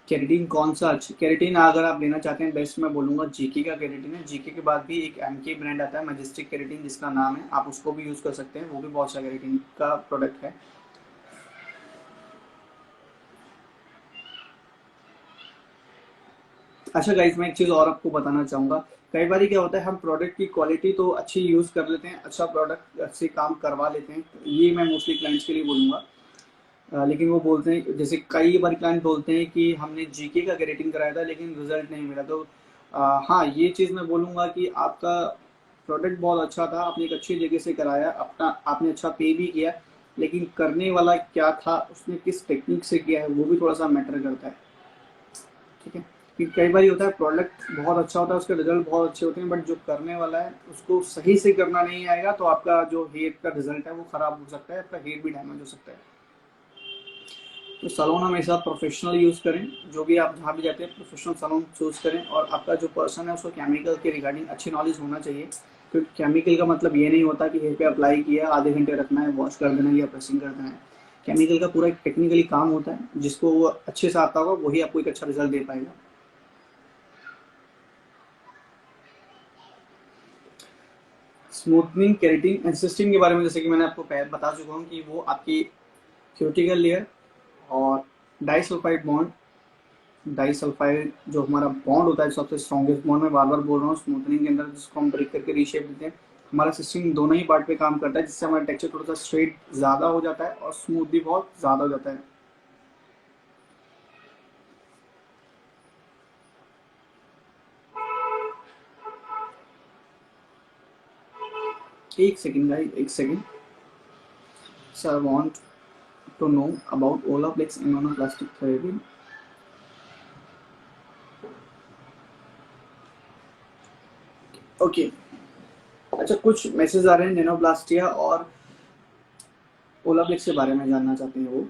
केरेटिन कौन सा अच्छा, केरेटिन अगर आप लेना चाहते हैं बेस्ट मैं बोलूँगा जीके का केरेटिन है। जीके के बाद भी एक एमके ब्रांड आता है मैजेस्टिक केरेटिन जिसका नाम है, आप उसको भी यूज़ कर सकते हैं, वो भी बहुत अच्छा केरेटिन का प्रोडक्ट है। अच्छा गाइस, मैं एक चीज़ और आपको बताना चाहूँगा, कई बार क्या होता है हम प्रोडक्ट की क्वालिटी तो अच्छी यूज़ कर लेते हैं, अच्छा प्रोडक्ट अच्छे काम करवा लेते हैं, ये मैं मोस्टली क्लाइंट्स के लिए बोलूँगा। लेकिन वो बोलते हैं, जैसे कई बार क्लाइंट बोलते हैं कि हमने जीके का रेटिंग कराया था लेकिन रिजल्ट नहीं मिला, तो हाँ ये चीज़ मैं बोलूँगा कि आपका प्रोडक्ट बहुत अच्छा था, आपने एक अच्छी जगह से कराया, अपना आपने अच्छा पे भी किया, लेकिन करने वाला क्या था, उसने किस टेक्निक से किया है, वो भी थोड़ा सा मैटर करता है। ठीक है, कि कई बार होता है प्रोडक्ट बहुत अच्छा होता है, उसके रिजल्ट बहुत अच्छे होते हैं, बट जो करने वाला है उसको सही से करना नहीं आएगा, तो आपका जो हेयर का रिजल्ट है वो खराब हो सकता है, आपका हेयर भी डैमेज हो सकता है। तो सलोन हमेशा प्रोफेशनल यूज़ करें, जो भी आप जहाँ भी जाते हैं प्रोफेशनल सलोन चूज़ करें, और आपका जो पर्सन है उसको केमिकल के रिगार्डिंग अच्छी नॉलेज होना चाहिए, क्योंकि केमिकल का मतलब ये नहीं होता कि हेयर पे अप्लाई किया आधे घंटे रखना है, वॉश कर देना है या प्रेसिंग कर देना है। केमिकल का पूरा एक टेक्निकली काम होता है, जिसको वो अच्छे से आता होगा वही आपको एक अच्छा रिजल्ट दे पाएगा। स्मूथनिंग, केराटिन, इंसिस्टिंग के बारे में जैसे कि मैंने आपको पहले बता चुका हूँ कि वो आपकी क्यूटिकल लेयर और डाइसल्फाइड बॉन्ड, डाइसल्फाइड जो हमारा बॉन्ड होता है सबसे स्ट्रॉन्गेस्ट बॉन्ड, मैं बार बार बोल रहा हूँ स्मूथनिंग के अंदर, जिसको हम ब्रेक करके रीशेप देते हैं, हमारा सिस्टम दोनों ही पार्ट पे काम करता है, जिससे हमारा टेक्सचर थोड़ा सा स्ट्रेट ज़्यादा हो जाता है और स्मूथ भी बहुत ज़्यादा हो जाता है। एक सेकेंड भाई, एक second sir, want to know about Olaplex immunoplastic therapy. Okay, अच्छा कुछ मैसेज आ रहे हैं, नैनोप्लास्टिया और ओलाप्लेक्स के बारे में जानना चाहते हैं वो।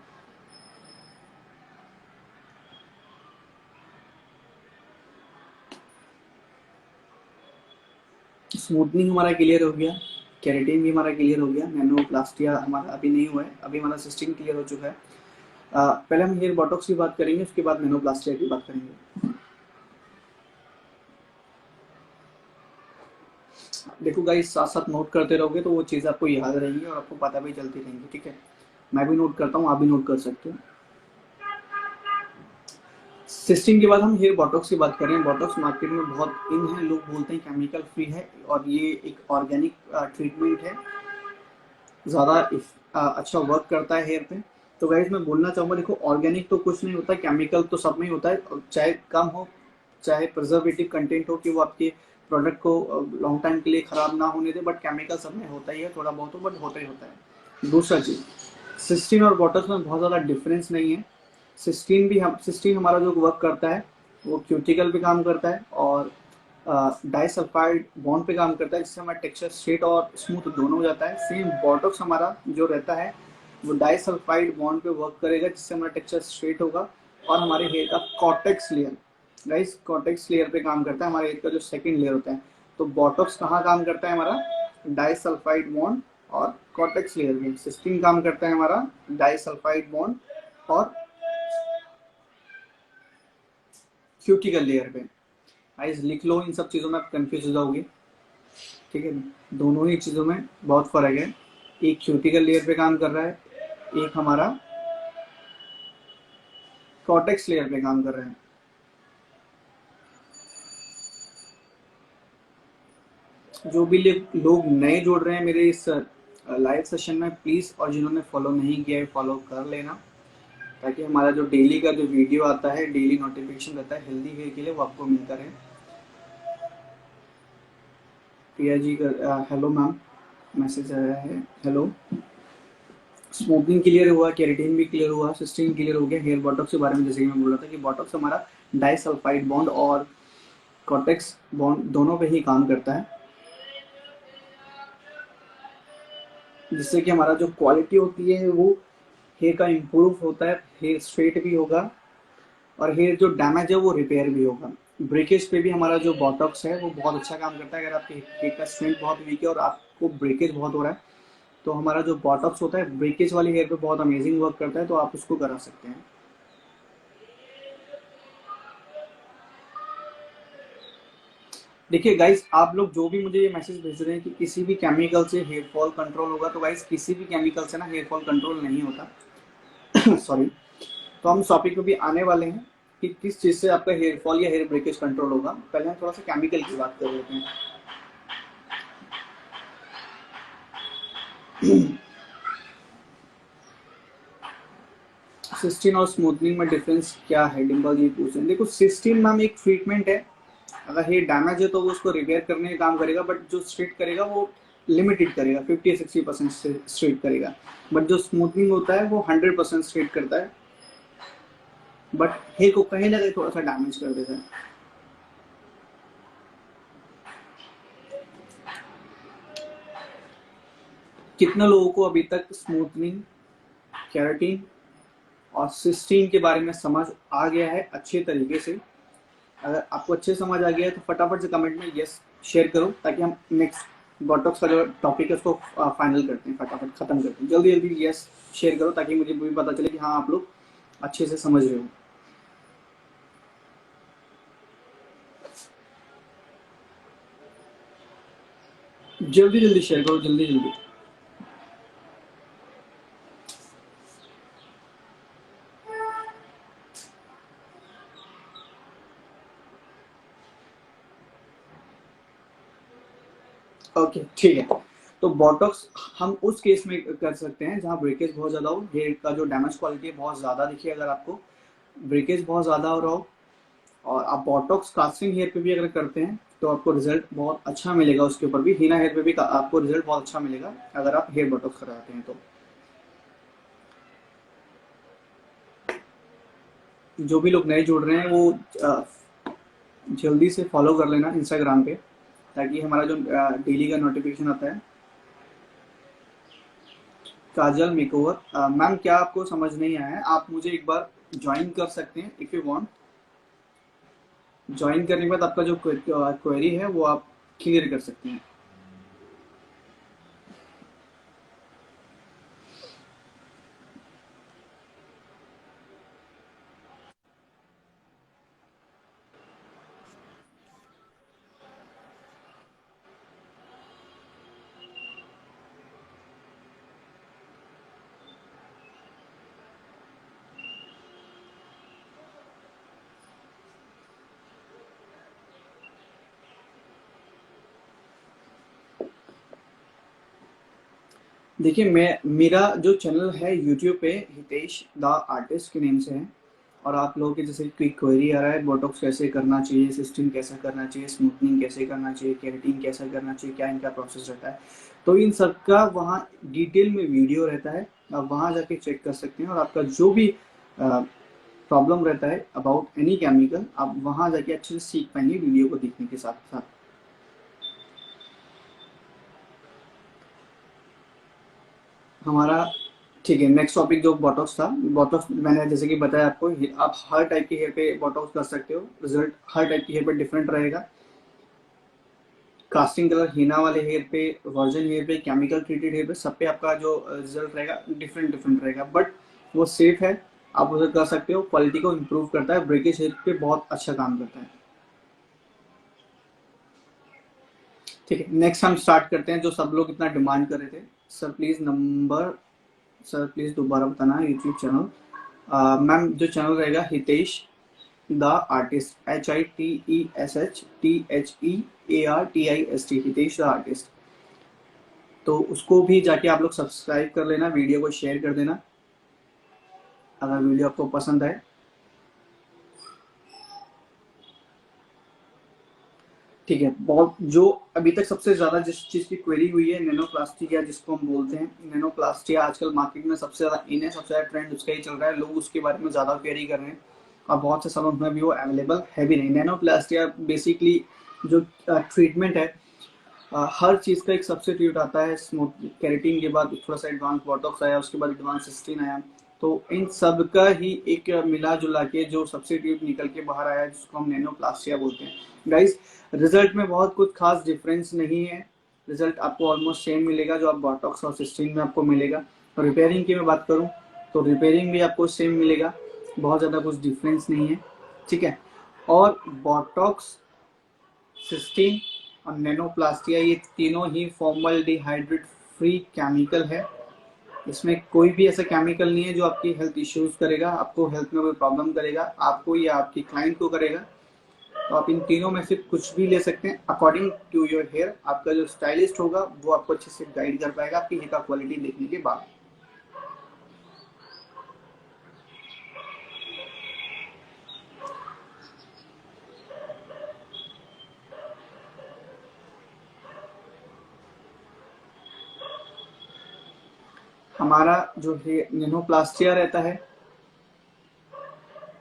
स्मूथनिंग हमारा क्लियर हो गया, केराटिन भी हमारा क्लियर हो गया, नैनोप्लास्टिया हमारा अभी नहीं हुआ है, अभी हमारा सिस्टम क्लियर हो चुका है। पहले हम हेयर बोटॉक्स की बात करेंगे, उसके बाद नैनोप्लास्टिया की बात करेंगे। देखो गाइस, साथ साथ नोट करते रहोगे तो वो चीज़ आपको याद रहेगी और आपको पता भी चलती रहेंगी। ठीक है, मैं भी नोट करता हूँ, आप भी नोट कर सकते हो। सिस्टम के बाद हम हेयर बोटॉक्स की बात करें। बोटॉक्स मार्केट में बहुत इन है, लोग बोलते हैं केमिकल फ्री है और ये एक ऑर्गेनिक ट्रीटमेंट है, ज़्यादा अच्छा वर्क करता है हेयर पे। तो गाइस मैं बोलना चाहूँगा, देखो ऑर्गेनिक तो कुछ नहीं होता, केमिकल तो सब में ही होता है, चाहे कम हो चाहे प्रिजर्वेटिव कंटेंट हो, कि वो आपके प्रोडक्ट को लॉन्ग टाइम के लिए ख़राब ना होने दे, बट केमिकल सब में होता ही है, थोड़ा बहुत हो बट होता ही होता है। दूसरा चीज़, सिस्टीन और बॉटल्स में बहुत ज़्यादा डिफरेंस नहीं है। सिस्टीन हमारा जो वर्क करता है वो क्यूटिकल पे काम करता है और डाइसल्फाइड बॉन्ड पे काम करता है, जिससे हमारा टेक्सचर स्ट्रेट और स्मूथ दोनों हो जाता है। सेम बॉटॉक्स हमारा जो रहता है वो डाइसल्फाइड बॉन्ड पे वर्क करेगा, जिससे हमारा टेक्सचर स्ट्रेट होगा और हमारे हेयर का cortex layer, guys cortex layer पे काम करता है, हमारे हेयर का जो सेकंड लेयर होता है। तो बॉटॉक्स कहाँ काम करता है हमारा, डाइसल्फाइड बॉन्ड और कॉर्टेक्स लेयर में। सिस्टीन काम करता है हमारा डाइसल्फाइड बॉन्ड और क्यूटिकल लेयर पे। गाइस लिख लो, इन सब चीज़ों में आप कंफ्यूज हो जाओगे। ठीक है, दोनों ही चीज़ों में बहुत फर्क है, एक क्यूटिकल लेयर पे काम कर रहा है, एक हमारा कॉर्टेक्स लेयर पे काम कर रहा है। जो भी लोग नए जुड़ रहे हैं मेरे इस लाइव सेशन में, प्लीज़, और जिन्होंने फॉलो नहीं किया है फॉलो कर लेना, ताकि हमारा जो डेली का जो वीडियो आता है, डेली नोटिफिकेशन रहता है हेल्दी हेयर के लिए, वो आपको मिलता रहे। प्रिया जी का हेलो मैम, मैसेज आया है, हेलो। स्मोकिंग क्लियर हुआ, केराटिन भी क्लियर हुआ, सिस्टीन क्लियर हो गया। हेयर बॉटॉक्स के बारे में जैसे कि मैं बोल रहा था कि बॉटॉक्स हमारा डाइसल्फाइड बॉन्ड और कॉर्टेक्स बॉन्ड दोनों पे ही काम करता है, जिससे कि हमारा जो क्वालिटी होती है वो हेयर का इम्प्रूव होता है, हेयर स्ट्रेट भी होगा और हेयर जो डैमेज है वो रिपेयर भी होगा। ब्रेकेज पे भी हमारा जो बॉटॉक्स है वो बहुत अच्छा काम करता है। अगर आपके हेयर का स्ट्रेंथ बहुत वीक है और आपको ब्रेकेज बहुत हो रहा है, तो हमारा जो बॉटॉक्स होता है ब्रेकेज वाली हेयर पे बहुत अमेजिंग वर्क करता है, तो आप उसको करा सकते हैं। देखिए गाइस, आप लोग जो भी मुझे ये मैसेज भेज रहे हैं कि किसी भी केमिकल से हेयर फॉल कंट्रोल होगा, तो गाइस किसी भी केमिकल से ना हेयर फॉल कंट्रोल नहीं होता। सॉरी। तो हम इस टॉपिक पे भी आने वाले हैं कि किस चीज़ से आपका हेयर फॉल या हेयर ब्रेकेज कंट्रोल होगा। पहले हम थोड़ा सा केमिकल की बात कर लेते हैं। सिस्टीन और स्मूथनिंग में डिफरेंस क्या है, डिम्पल जी पूछ रहे हैं। देखो, सिस्टीन मैम एक ट्रीटमेंट है। अगर हेयर डैमेज है तो वो उसको रिपेयर करने का काम करेगा, बट जो स्ट्रेट करेगा वो लिमिटेड करेगा, 50-60% स्ट्रेट करेगा। बट जो स्मूथनिंग होता है वो 100% स्ट्रेट करता है, बट हेयर को कहीं ना कहीं थोड़ा सा डैमेज कर देता है। कितने लोगों को अभी तक स्मूथनिंग, केराटिन और सिस्टीन के बारे में समझ आ गया है अच्छे तरीके से? अगर आपको अच्छे समझ आ गया है तो फटाफट से कमेंट में यस शेयर करो, ताकि हम नेक्स्ट बॉटॉक्स का जो टॉपिक है उसको फाइनल करते हैं, फटाफट खत्म करते हैं। जल्दी जल्दी यस शेयर करो, ताकि मुझे भी पता चले कि हाँ आप लोग अच्छे से समझ रहे हो। जल्दी जल्दी शेयर करो, जल्दी जल्दी। ओके ठीक है। तो बॉटॉक्स हम उस केस में कर सकते हैं जहाँ ब्रेकेज बहुत ज़्यादा हो, हेयर का जो डैमेज क्वालिटी है बहुत ज़्यादा दिखे। अगर आपको ब्रेकेज बहुत ज़्यादा हो रहा हो और आप बॉटॉक्स कास्टिंग हेयर पे भी अगर करते हैं, तो आपको रिजल्ट बहुत अच्छा मिलेगा। उसके ऊपर भी हीना हेयर पे भी आपको रिजल्ट बहुत अच्छा मिलेगा अगर आप हेयर बॉटॉक्स कराते हैं तो। जो भी लोग नए जुड़ रहे हैं वो जल्दी से फॉलो कर लेना इंस्टाग्राम पे, ताकि हमारा जो डेली का नोटिफिकेशन आता है। काजल मेकओवर मैम, क्या आपको समझ नहीं आया है? आप मुझे एक बार ज्वाइन कर सकते हैं इफ़ यू वांट। ज्वाइन करने के बाद आपका जो क्वेरी है वो आप क्लियर कर सकते हैं। देखिए, मेरा जो चैनल है यूट्यूब पे हितेश द आर्टिस्ट के नेम से है, और आप लोगों के जैसे कोई क्वेरी आ रहा है बोटॉक्स कैसे करना चाहिए, सिस्टीन कैसा करना चाहिए, स्मूथनिंग कैसे करना चाहिए, केराटिन कैसा करना चाहिए, क्या इनका प्रोसेस रहता है, तो इन सब का वहाँ डिटेल में वीडियो रहता है। आप वहाँ जाके चेक कर सकते हैं, और आपका जो भी प्रॉब्लम रहता है अबाउट एनी केमिकल, आप वहाँ जाके अच्छे से सीख पाएंगे वीडियो को देखने के साथ साथ। हमारा ठीक है। नेक्स्ट टॉपिक जो बॉटॉक्स था, बॉटॉक्स मैंने जैसे कि बताया आपको, आप हर टाइप के हेयर पे बॉटॉक्स कर सकते हो। रिजल्ट हर टाइप के हेयर पे डिफरेंट रहेगा। कास्टिंग कलर हीना वाले हेयर पे, वर्जन हेयर पे, केमिकल ट्रीटेड हेयर पे, सब पे आपका जो रिजल्ट रहेगा डिफरेंट डिफरेंट रहेगा, बट वो सेफ है। आप उसे कर सकते हो। क्वालिटी को इम्प्रूव करता है, ब्रेकेज हेयर पे बहुत अच्छा काम करता है। ठीक है, नेक्स्ट हम स्टार्ट करते हैं जो सब लोग इतना डिमांड कर रहे थे। Sir please number, sir please दोबारा बताना यूट्यूब चैनल। मैम जो चैनल रहेगा Hitesh the artist, HITESHTHEARTIST, Hitesh the artist. तो उसको भी जाके आप लोग सब्सक्राइब कर लेना, वीडियो को शेयर कर देना अगर वीडियो आपको पसंद आए। ठीक है। बहुत जो अभी तक सबसे ज्यादा जिस चीज की क्वेरी हुई है, नैनोप्लास्टिक या जिसको हम बोलते हैं नैनोप्लास्टिक, आजकल मार्केट में सबसे ज्यादा इन है, सबसे ज्यादा ट्रेंड उसका ही चल रहा है। लोग उसके बारे में ज्यादा क्वेरी कर रहे हैं, और बहुत से सलोन में भी वो अवेलेबल है भी नहीं। नैनोप्लास्टिक बेसिकली जो ट्रीटमेंट है, हर चीज़ का एक सब्सिट्यूट आता है। स्मूथ केराटिन के बाद थोड़ा सा एडवांस बोटॉक्स आया, उसके बाद एडवांस सिस्टीन आया, तो इन सब का ही एक मिला जुला के जो सब्स्टिट्यूट निकल के बाहर आया जिसको हम नैनोप्लास्टिया बोलते हैं। गाइस रिजल्ट में बहुत कुछ खास डिफरेंस नहीं है, रिजल्ट आपको ऑलमोस्ट सेम मिलेगा जो आप बोटॉक्स और सिस्टीन में आपको मिलेगा। और रिपेयरिंग की मैं बात करूं तो रिपेयरिंग भी आपको सेम मिलेगा, बहुत ज़्यादा कुछ डिफरेंस नहीं है, ठीक है। और बोटॉक्स, सिस्टीन और नैनोप्लास्टिया ये तीनों ही फॉर्मल्डिहाइड फ्री केमिकल है। इसमें कोई भी ऐसा केमिकल नहीं है जो आपकी हेल्थ इश्यूज करेगा, आपको हेल्थ में कोई प्रॉब्लम करेगा, आपको या आपकी क्लाइंट को करेगा। तो आप इन तीनों में से कुछ भी ले सकते हैं अकॉर्डिंग टू योर हेयर। आपका जो स्टाइलिस्ट होगा वो आपको अच्छे से गाइड कर पाएगा आपकी हेयर का क्वालिटी देखने के बाद। हमारा जो है नैनोप्लास्टिया रहता है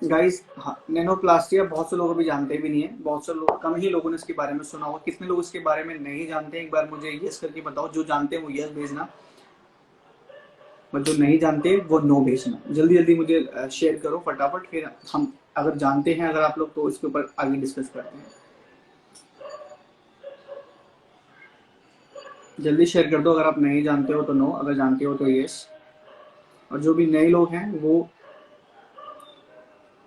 गाइस, नैनोप्लास्टिया बहुत से लोग भी जानते भी नहीं है, बहुत से लोग, कम ही लोगों ने इसके बारे में सुना होगा। कितने लोग इसके बारे में नहीं जानते हैं, एक बार मुझे यस करके बताओ। जो जानते हैं वो यस भेजना, और जो नहीं जानते वो नो भेजना। जल्दी जल्दी मुझे शेयर करो फटाफट, फिर हम अगर जानते हैं अगर आप लोग तो इसके ऊपर आगे डिस्कस करते हैं। जल्दी शेयर कर दो, अगर आप नहीं जानते हो तो नो, अगर जानते हो तो यस। और जो भी नए लोग हैं वो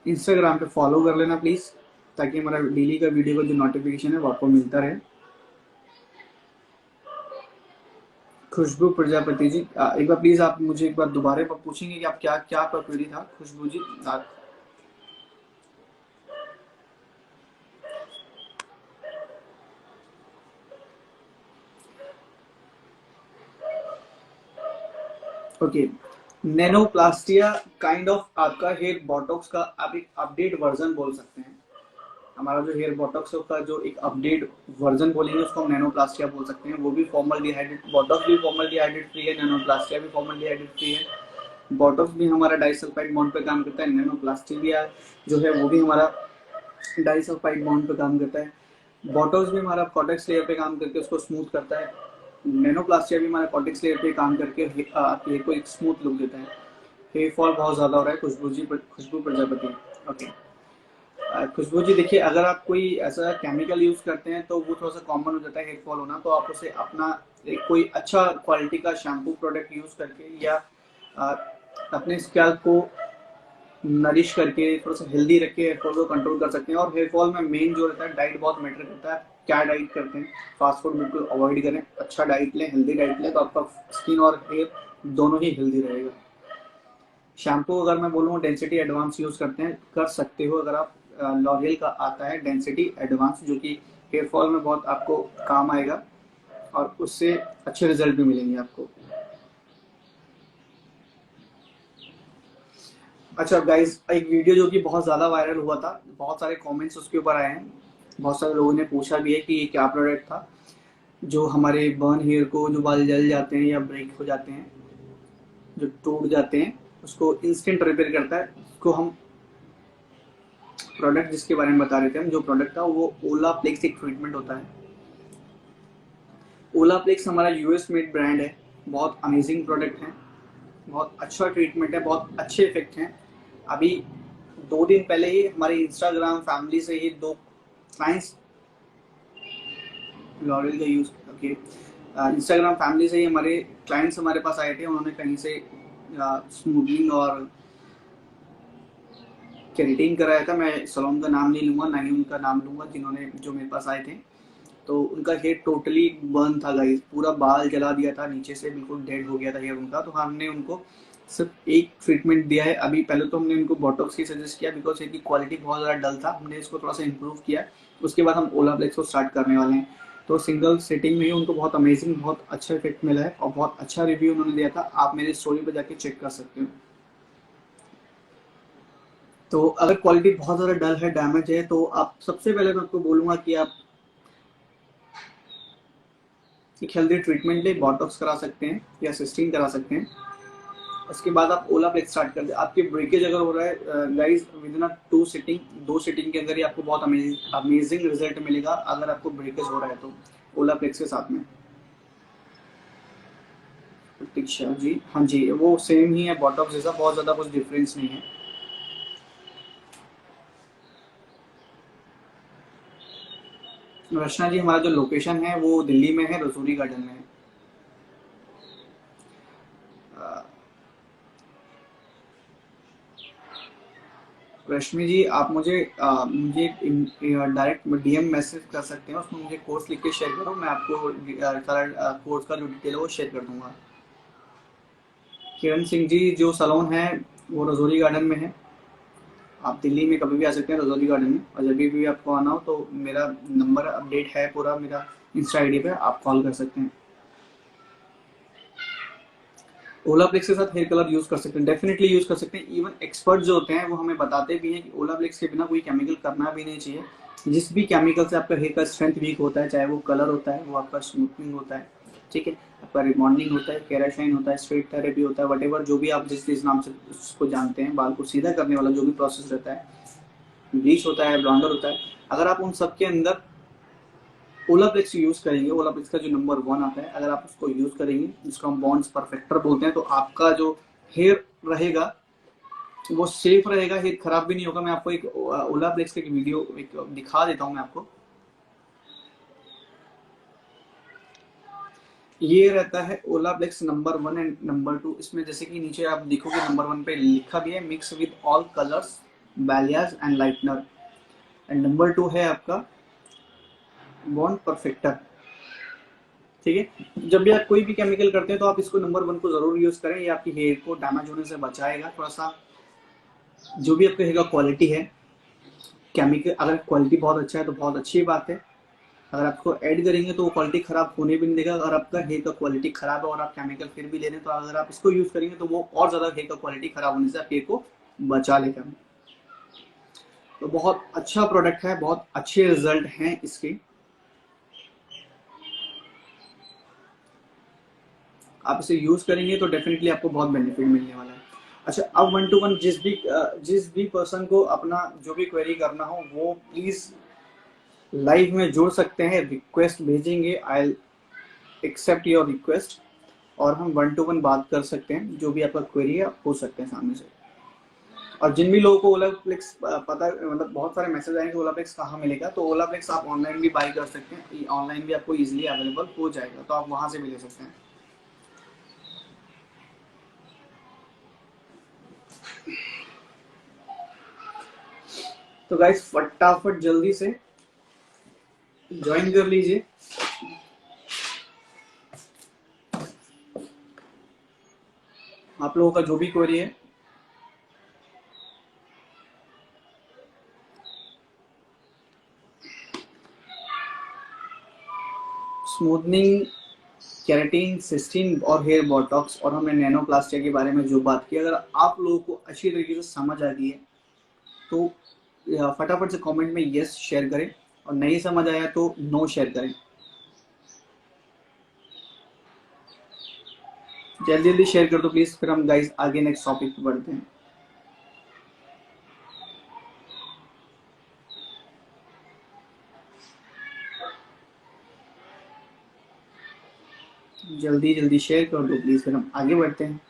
इंस्टाग्राम पे फॉलो कर लेना प्लीज़, ताकि हमारा डेली का वीडियो का जो नोटिफिकेशन है वो आपको मिलता रहे। खुशबू प्रजापति जी, एक बार प्लीज़ आप मुझे एक बार दोबारा पूछेंगे कि आप क्या क्या आपका क्वेरी था खुशबू जी। ओके, नैनोप्लास्टिया काइंड ऑफ आपका हेयर बोटॉक्स का आप एक अपडेट वर्जन बोल सकते हैं। हमारा जो हेयर बोटॉक्स का जो एक अपडेट वर्जन बोलेंगे उसको हम नैनोप्लास्टिया बोल सकते हैं। वो भी फॉर्मल्डिहाइड, बोटॉक्स भी फॉर्मल्डिहाइड फ्री है, नैनोप्लास्टिया भी फॉर्मल्डिहाइड फ्री है। बोटॉक्स भी हमारा डाइसल्फाइड बॉन्ड पे काम करता है, नैनोप्लास्टिया जो है वो भी हमारा डाइसल्फाइड बॉन्ड पे काम करता है। बोटॉक्स भी हमारा कॉर्टेक्स लेयर पे काम करके उसको स्मूथ करता है, नैनोप्लास्टिया भी हमारा कॉर्टेक्स लेयर पे काम करके आपके हेयर को एक स्मूथ लुक देता है। हेयर फॉल बहुत ज़्यादा हो रहा है खुशबू प्रजापति। ओके खुशबू जी, देखिए अगर आप कोई ऐसा केमिकल यूज करते हैं तो वो थोड़ा सा कॉमन हो जाता है हेयर फॉल होना, तो आप उसे अपना एक कोई अच्छा क्वालिटी का शैम्पू प्रोडक्ट यूज करके या अपने स्कैल्प को नरिश करके थोड़ा सा हेल्दी रख के हेयर फॉल को कंट्रोल कर सकते हैं। और हेयर फॉल में मेन जो रहता है डाइट बहुत मैटर करता है। क्या डाइट करते हैं, फास्ट फूड बिल्कुल अवॉइड करें, अच्छा डाइट लें, हेल्दी डाइट लें, तो आपका स्किन और हेयर दोनों ही हेल्दी रहेगा। शैम्पू अगर मैं बोलूँ डेंसिटी एडवांस यूज करते हैं, कर सकते हो अगर आप, लॉरियल का आता है डेंसिटी एडवांस जो कि हेयर फॉल में बहुत आपको काम आएगा और उससे अच्छे रिजल्ट भी मिलेंगे आपको। अच्छा गाइस, एक वीडियो जो कि बहुत ज़्यादा वायरल हुआ था, बहुत सारे कमेंट्स उसके ऊपर आए हैं, बहुत सारे लोगों ने पूछा भी है कि ये क्या प्रोडक्ट था जो हमारे बर्न हेयर को, जो बाल जल जाते हैं या ब्रेक हो जाते हैं, जो टूट जाते हैं, उसको इंस्टेंट रिपेयर करता है। उसको हम प्रोडक्ट जिसके बारे में बता रहे थे, हम जो प्रोडक्ट था वो ओलाप्लेक्स एक ट्रीटमेंट होता है। ओलाप्लेक्स हमारा यूएस मेड ब्रांड है, बहुत अमेजिंग प्रोडक्ट है, बहुत अच्छा ट्रीटमेंट है, बहुत अच्छे इफेक्ट हैं। अभी 2 दिन पहले ही हमारे इंस्टाग्राम फैमिली से ही 2 क्लाइंट्स लॉरियल का यूज, ओके, इंस्टाग्राम फैमिली से ही हमारे क्लाइंट्स हमारे पास आए थे। उन्होंने कहीं से स्मूथनिंग और केराटिन कराया था। मैं सलोन का नाम नहीं लूंगा, ना ही उनका नाम लूंगा जिन्होंने, जो मेरे पास आए थे। तो उनका हेयर टोटली बर्न था गाइस, पूरा बाल जला दिया था, नीचे से बिल्कुल डेड हो गया था हेयर उनका। तो हमने उनको सिर्फ एक ट्रीटमेंट दिया है अभी। पहले तो हमने उनको बोटॉक्स की सजेस्ट किया बिकॉज इसकी क्वालिटी बहुत ज़्यादा डल था, हमने इसको थोड़ा सा इंप्रूव किया। उसके बाद हम ओलाप्लेक्स को स्टार्ट करने वाले हैं। तो सिंगल सेटिंग में ही उनको बहुत अमेजिंग, बहुत अच्छा इफेक्ट मिला है और बहुत अच्छा रिव्यू उन्होंने दिया था। आप मेरे स्टोरी पर जाके चेक कर सकते हो। तो अगर क्वालिटी बहुत ज़्यादा डल है, डैमेज है, तो आप सबसे पहले मैं आपको बोलूँगा कि आप एक हेल्दी ट्रीटमेंट ले, बोटॉक्स करा सकते हैं या सिस्टीन करा सकते हैं। उसके बाद आप ओलाप्लेक्स स्टार्ट कर दे। आपके ब्रेकेज अगर हो रहा है गाइस विद इन 2 सिटिंग के अंदर ही आपको बहुत अमेजिंग रिजल्ट मिलेगा अगर आपको ब्रेकेज हो रहा है तो ओलाप्लेक्स के साथ में। प्रतीक्षा जी, हाँ जी, वो सेम ही है बॉटॉक्स जैसा, बहुत ज़्यादा कुछ डिफरेंस नहीं है। रचना जी, हमारा जो लोकेशन है वो दिल्ली में है, रसूरी गार्डन में है। रश्मि जी, आप मुझे डायरेक्ट डीएम मैसेज कर सकते हैं, उसमें मुझे कोर्स लिख के शेयर करो, मैं आपको सारा कोर्स का जो डिटेल है वो शेयर कर दूंगा। किरण सिंह जी, जो सलोन है वो रजौरी गार्डन में है। आप दिल्ली में कभी भी आ सकते हैं रजौरी गार्डन में, और जब भी आपको आना हो तो मेरा नंबर अपडेट है पूरा मेरा इंस्टा आईडी पे, आप कॉल कर सकते हैं। ओलाप्लेक्स के साथ हेयर कलर यूज कर सकते हैं, डेफिनेटली यूज कर सकते हैं। इवन एक्सपर्ट जो होते हैं वो हमें बताते भी हैं कि ओलाप्लेक्स के बिना कोई केमिकल करना भी नहीं चाहिए। जिस भी केमिकल से आपका हेयर का स्ट्रेंथ वीक होता है, चाहे वो कलर होता है, वो आपका स्मूथनिंग होता है, ठीक है, आपका रिबॉन्डिंग होता है, केराशाइन होता है, स्ट्रेट थेरेपी होता है, वट जो भी आप जिस नाम से उसको जानते हैं, बाल को सीधा करने वाला जो भी प्रोसेस रहता है, ब्लीच होता है, ब्लॉन्डर होता है, अगर आप उन सब के अंदर ओलाप्लेक्स यूज करेंगे, ओलाप्लेक्स का जो नंबर 1 आता है, अगर आप उसको यूज करेंगे, जिसको हम बॉन्ड्स परफेक्टर बोलते हैं, तो आपका जो हेयर रहेगा वो सेफ रहेगा, हेयर खराब भी नहीं होगा। मैं आपको एक ओलाप्लेक्स का एक वीडियो एक दिखा देता हूं मैं आपको। ये रहता है ओलाप्लेक्स नंबर 1 एंड नंबर 2। इसमें जैसे कि नीचे आप देखोगे नंबर 1 पे लिखा भी है mix with all colours, balayage and lightener, and number 2 है आपका बॉन्ड परफेक्टर, ठीक है। जब भी आप कोई भी केमिकल करते हैं तो आप इसको नंबर 1 को जरूर यूज करें, ये आपकी हेयर को डैमेज होने से बचाएगा। थोड़ा सा जो भी आपके हेयर का क्वालिटी है, केमिकल अगर क्वालिटी बहुत अच्छा है तो बहुत अच्छी बात है, अगर आपको ऐड करेंगे तो वो क्वालिटी खराब होने भी नहीं देगा। अगर आपका हेयर का क्वालिटी खराब है और आप केमिकल फिर भी ले रहे हैं, तो अगर आप इसको यूज करेंगे तो वो और ज्यादा हेयर का क्वालिटी खराब होने से आप हेयर को बचा लेगा। तो बहुत अच्छा प्रोडक्ट है, बहुत अच्छे रिजल्ट हैं इसके। आप इसे यूज करेंगे तो डेफिनेटली आपको बहुत बेनिफिट मिलने वाला है। अच्छा, अब 1 to 1 जिस भी पर्सन को अपना जो भी क्वेरी करना हो वो प्लीज लाइव में जुड़ सकते हैं, रिक्वेस्ट भेजेंगे, आई एक्सेप्ट योर रिक्वेस्ट, और हम 1 to 1 बात कर सकते हैं, जो भी आपका क्वेरी है हो सकते हैं सामने से। और जिन भी लोगों को ओलाप्लेक्स पता, मतलब बहुत सारे मैसेज आएंगे ओलाप्लेक्स कहाँ मिलेगा, तो ओलाप्लेक्स आप ऑनलाइन भी बाई कर सकते हैं, ऑनलाइन भी आपको इजीली अवेलेबल हो जाएगा, तो आप वहां से भी ले सकते हैं। तो गाइस फटाफट जल्दी से ज्वाइन कर लीजिए। आप लोगों का जो भी क्वेरी है, स्मूथनिंग, केराटिन, सिस्टीन और हेयर बोटॉक्स, और हमने नैनोप्लास्टिया के बारे में जो बात की, अगर आप लोगों को अच्छी तरीके से समझ आ गई है तो फटाफट से कमेंट में यस शेयर करें, और नहीं समझ आया तो नो शेयर करें। जल्दी जल्दी शेयर कर दो प्लीज, फिर हम गाइस आगे नेक्स्ट टॉपिक पे बढ़ते हैं। जल्दी जल्दी शेयर कर दो प्लीज, फिर हम आगे बढ़ते हैं।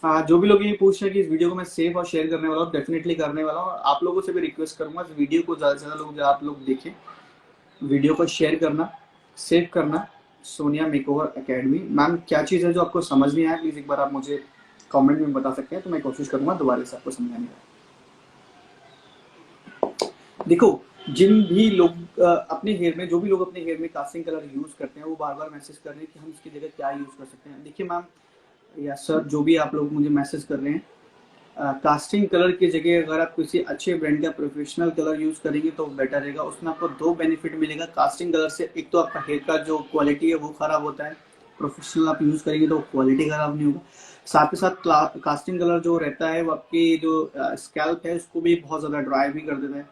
हाँ, जो भी लोग ये पूछ रहे हैं कि इस वीडियो को मैं सेव और शेयर करने वाला हूँ, डेफिनेटली करने वाला हूँ, और आप लोगों से भी रिक्वेस्ट करूंगा इस वीडियो को ज़्यादा से ज़्यादा लोग आप लोग देखें, वीडियो को शेयर करना, सेव करना। सोनिया मेकओवर एकेडमी मैम, क्या चीज़ है जो आपको समझ नहीं आया, प्लीज़ एक बार आप मुझे कमेंट में बता सकते हैं, तो मैं कोशिश करूंगा दोबारा से आपको समझाने का। देखो, जिन भी लोग अपने हेयर में, जो भी लोग अपने हेयर में कास्टिंग कलर यूज करते हैं, वो बार बार मैसेज कर रहे हैं कि हम इसकी जगह क्या यूज कर सकते हैं। देखिए मैम या सर, जो भी आप लोग मुझे मैसेज कर रहे हैं, कास्टिंग कलर की जगह अगर आप किसी अच्छे ब्रांड का प्रोफेशनल कलर यूज करेंगे तो बेटर रहेगा। उसमें आपको 2 बेनिफिट मिलेगा कास्टिंग कलर से। एक तो आपका हेयर का जो क्वालिटी है वो खराब होता है, प्रोफेशनल आप यूज करेंगे तो क्वालिटी खराब नहीं होगा। साथ ही साथ कास्टिंग कलर जो रहता है वो आपकी जो स्कैल्प है उसको भी बहुत ज़्यादा ड्राई भी कर देता है।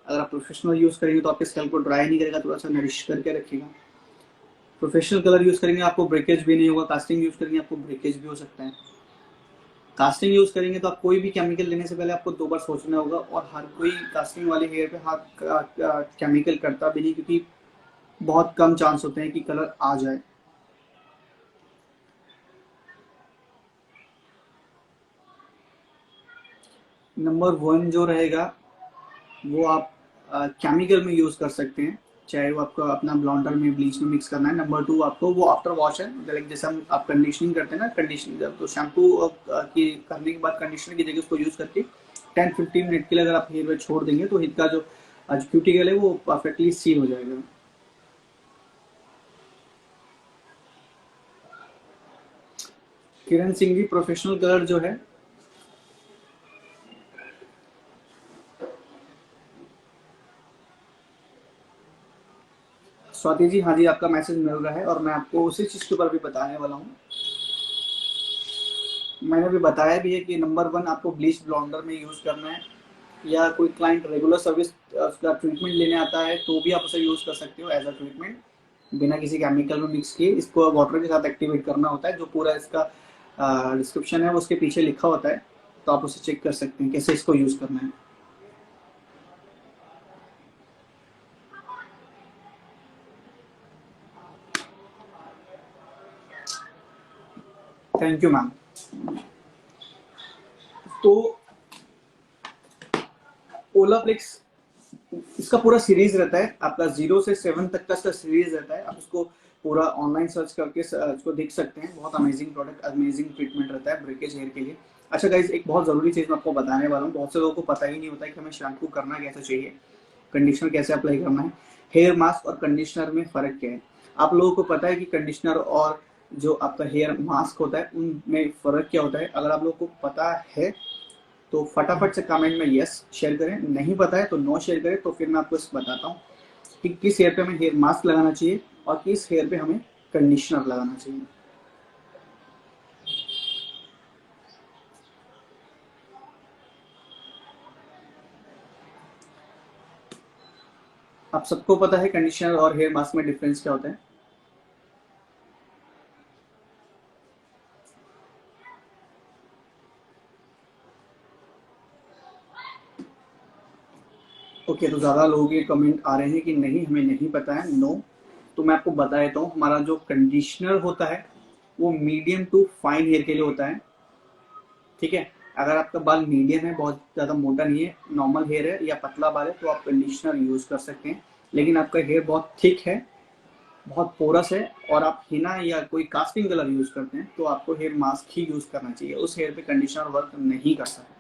अगर आप प्रोफेशनल यूज करेंगे तो आपके स्कैल्प को ड्राई नहीं करेगा, थोड़ा सा नरिश करके रखेगा। प्रोफेशनल कलर यूज करेंगे आपको ब्रेकेज भी नहीं होगा, कास्टिंग यूज करेंगे आपको ब्रेकेज भी हो सकता है। कास्टिंग यूज करेंगे तो आप कोई भी केमिकल लेने से पहले आपको 2 बार सोचना होगा, और हर कोई कास्टिंग वाले हेयर पे हाथ केमिकल करता भी नहीं, क्योंकि बहुत कम चांस होते हैं कि कलर आ जाए। नंबर 1 जो रहेगा वो आप केमिकल में यूज कर सकते हैं, चाहे वो आपका अपना ब्लॉन्डर में ब्लीच में मिक्स करना है। नंबर 2 आपको वो आफ्टर वॉश है, लाइक जैसे हम आप कंडीशनिंग करते हैं ना, कंडीशनिंग तो शैम्पू की करने के बाद कंडीशनर की जगह उसको यूज करके 10-15 मिनट के लिए अगर आप हेयर में छोड़ देंगे तो हेयर का जो क्यूटिकल है वो परफेक्टली सील हो जाएगा। किरण सिंह जी, प्रोफेशनल कलर जो है, स्वाति जी, हाँ जी, आपका मैसेज मिल रहा है और मैं आपको उसी चीज के ऊपर भी बताने वाला हूँ। मैंने भी बताया भी है कि नंबर 1 आपको ब्लीच ब्लॉन्डर में यूज करना है, या कोई क्लाइंट रेगुलर सर्विस उसका ट्रीटमेंट लेने आता है तो भी आप उसे यूज कर सकते हो एज अ ट्रीटमेंट, बिना किसी केमिकल में मिक्स किए। इसको वाटर के साथ एक्टिवेट करना होता है, जो पूरा इसका डिस्क्रिप्शन है वो उसके पीछे लिखा होता है, तो आप उसे चेक कर सकते हैं कैसे इसको यूज करना है। Thank you ma'am. तो ओलाप्लेक्स, इसका पूरा सीरीज रहता है आपका, 0 से 7 तक का इसका सीरीज रहता है। आप उसको पूरा ऑनलाइन सर्च करके इसको देख सकते हैं। बहुत अमेजिंग प्रोडक्ट, अमेजिंग ट्रीटमेंट रहता है ब्रेकेज हेयर के लिए। अच्छा गाइज, एक बहुत ज़रूरी चीज़ मैं आपको बताने वाला हूँ, बहुत से लोगों को पता ही नहीं होता है कि हमें शैम्पू करना कैसे चाहिए, कंडीशनर कैसे अप्लाई करना है, हेयर मास्क और कंडीशनर में फ़र्क क्या है। आप लोगों को पता है कि कंडीशनर और जो आपका हेयर मास्क होता है उनमें फ़र्क क्या होता है? अगर आप लोगों को पता है तो फटाफट से कमेंट में यस शेयर करें, नहीं पता है तो नो शेयर करें। तो फिर मैं आपको बताता हूँ कि किस हेयर पे हमें हेयर मास्क लगाना चाहिए और किस हेयर पे हमें कंडीशनर लगाना चाहिए। आप सबको पता है कंडीशनर और हेयर मास्क में डिफरेंस क्या होता है? ओके, तो ज़्यादा लोगों के कमेंट आ रहे हैं कि नहीं हमें नहीं पता है, नो। तो मैं आपको बता देता हूँ, हमारा जो कंडीशनर होता है वो मीडियम टू फाइन हेयर के लिए होता है, ठीक है। अगर आपका बाल मीडियम है, बहुत ज़्यादा मोटा नहीं है, नॉर्मल हेयर है या पतला बाल है, तो आप कंडीशनर यूज़ कर सकते हैं। लेकिन आपका हेयर बहुत थिक है, बहुत पोरस है, और आप हिना या कोई कास्टिंग कलर यूज़ करते हैं, तो आपको हेयर मास्क ही यूज़ करना चाहिए। उस हेयर पे कंडीशनर वर्क नहीं कर सकता,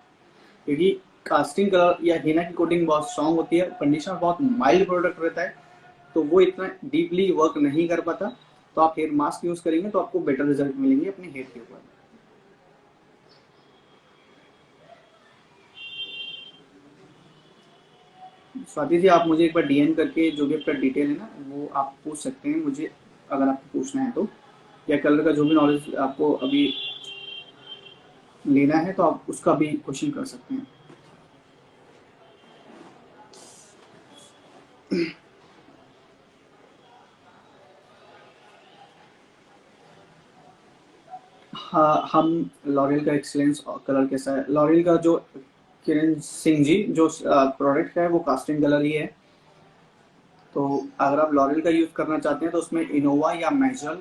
क्योंकि कास्टिंग कलर या हिना की कोटिंग बहुत स्ट्रांग होती है, कंडीशनर बहुत माइल्ड प्रोडक्ट रहता है, तो वो इतना डीपली वर्क नहीं कर पाता। तो आप हेयर मास्क यूज़ करेंगे तो आपको बेटर रिजल्ट मिलेंगे अपने हेयर के ऊपर। स्वाति जी, आप मुझे एक बार डीएम करके जो भी आपका डिटेल है ना वो आप पूछ सकते हैं मुझे, अगर आपको पूछना है तो, या कलर का जो भी नॉलेज आपको अभी लेना है तो आप उसका भी क्वेश्चन कर सकते हैं। हाँ, हम लॉरियल का एक्सीलेंस कलर कैसा है, लॉरियल का जो किरण सिंह जी जो प्रोडक्ट है वो कास्टिंग कलर ही है। तो अगर आप लॉरियल का यूज़ करना चाहते हैं तो उसमें इनोवा या मेजल,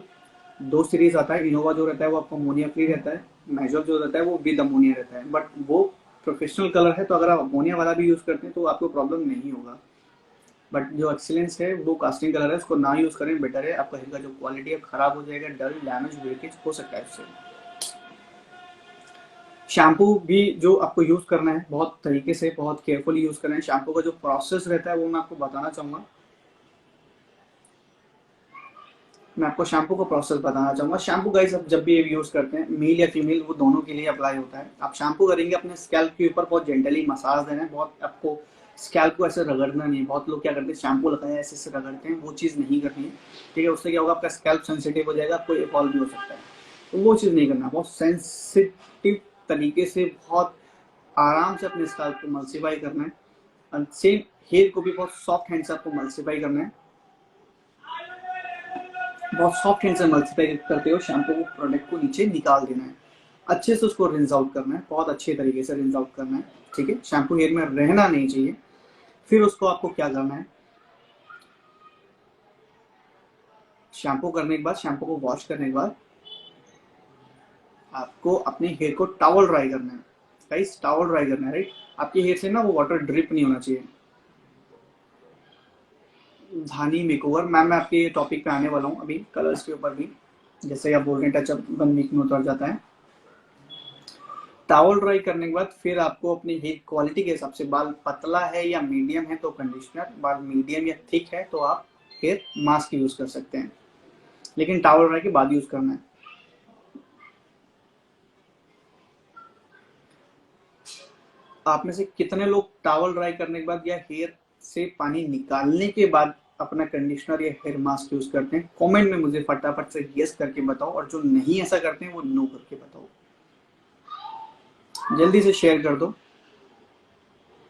2 सीरीज आता है। इनोवा जो रहता है वो आपको अमोनिया फ्री रहता है, मेजल जो रहता है वो विद अमोनिया रहता है, बट वो प्रोफेशनल कलर है, तो अगर आप अमोनिया वाला भी यूज़ करते हैं तो आपको प्रॉब्लम नहीं होगा। बट जो एक्सीलेंस है वो कास्टिंग कलर है, उसको ना यूज़ करें बेटर है। आपका हेयर का जो क्वालिटी है खराब हो जाएगा, डल डैमेज ब्रेकेज हो सकता है उससे। शैम्पू भी जो आपको यूज़ करना है बहुत तरीके से, बहुत केयरफुली यूज़ करना है। शैम्पू का जो प्रोसेस रहता है वो मैं आपको बताना चाहूँगा। मैं आपको शैम्पू का प्रोसेस बताना चाहूँगा। शैम्पू गाइस आप जब भी यूज़ करते हैं, मेल या फीमेल वो दोनों के लिए अप्लाई होता है। आप शैम्पू करेंगे अपने स्कैल्प के ऊपर, बहुत जेंटली मसाज देना है, बहुत आपको स्कैल्प को ऐसे रगड़ना नहीं है। बहुत लोग क्या करते हैं, शैम्पू लगाया ऐसे ऐसे रगड़ते हैं, वो चीज़ नहीं करनी है, ठीक है। उससे क्या होगा, आपका स्कैल्प सेंसिटिव हो जाएगा, आपको एक फॉल भी हो सकता है, तो वो चीज़ नहीं करना। बहुत सेंसिटिव तरीके से, बहुत आराम से अपने स्कैल्प को मल्सीफाई करना है, और सेम हेयर को भी बहुत सॉफ्ट हैंड से आपको मल्सीफाई करना है। बहुत सॉफ्ट हैंड से मल्टीप्लाई करते हो, शैम्पू को प्रोडक्ट को नीचे निकाल देना है। अच्छे से उसको रिंस आउट करना है, बहुत अच्छे तरीके से रिंस आउट करना है, ठीक है। शैम्पू हेयर में रहना नहीं चाहिए। फिर उसको आपको क्या करना है, शैम्पू करने के बाद, शैम्पू को वॉश करने के बाद आपको अपने हेयर को टॉवल ड्राई करना है। गाइस टॉवल ड्राई करना है, राइट। आपके हेयर से ना वो वाटर ड्रिप नहीं होना चाहिए। धानी मेकओवर मैम, मैं आपके टॉपिक पे आने वाला हूँ अभी, कलर्स के ऊपर भी। जैसे आप बोल रहे हैं टचअप 1 वीक में उतर जाता है। टॉवल ड्राई करने के बाद फिर आपको अपनी हेयर क्वालिटी के हिसाब से, बाल पतला है या मीडियम है तो कंडीशनर, बाल मीडियम या थिक है तो आप हेयर मास्क यूज कर सकते हैं, लेकिन टॉवल ड्राई के बाद यूज करना है। आप में से कितने लोग टॉवल ड्राई करने के बाद या हेयर से पानी निकालने के बाद अपना कंडीशनर या हेयर मास्क यूज करते हैं? कमेंट में मुझे फटाफट से यस करके बताओ, और जो नहीं ऐसा करते हैं वो नो करके बताओ। जल्दी से शेयर कर दो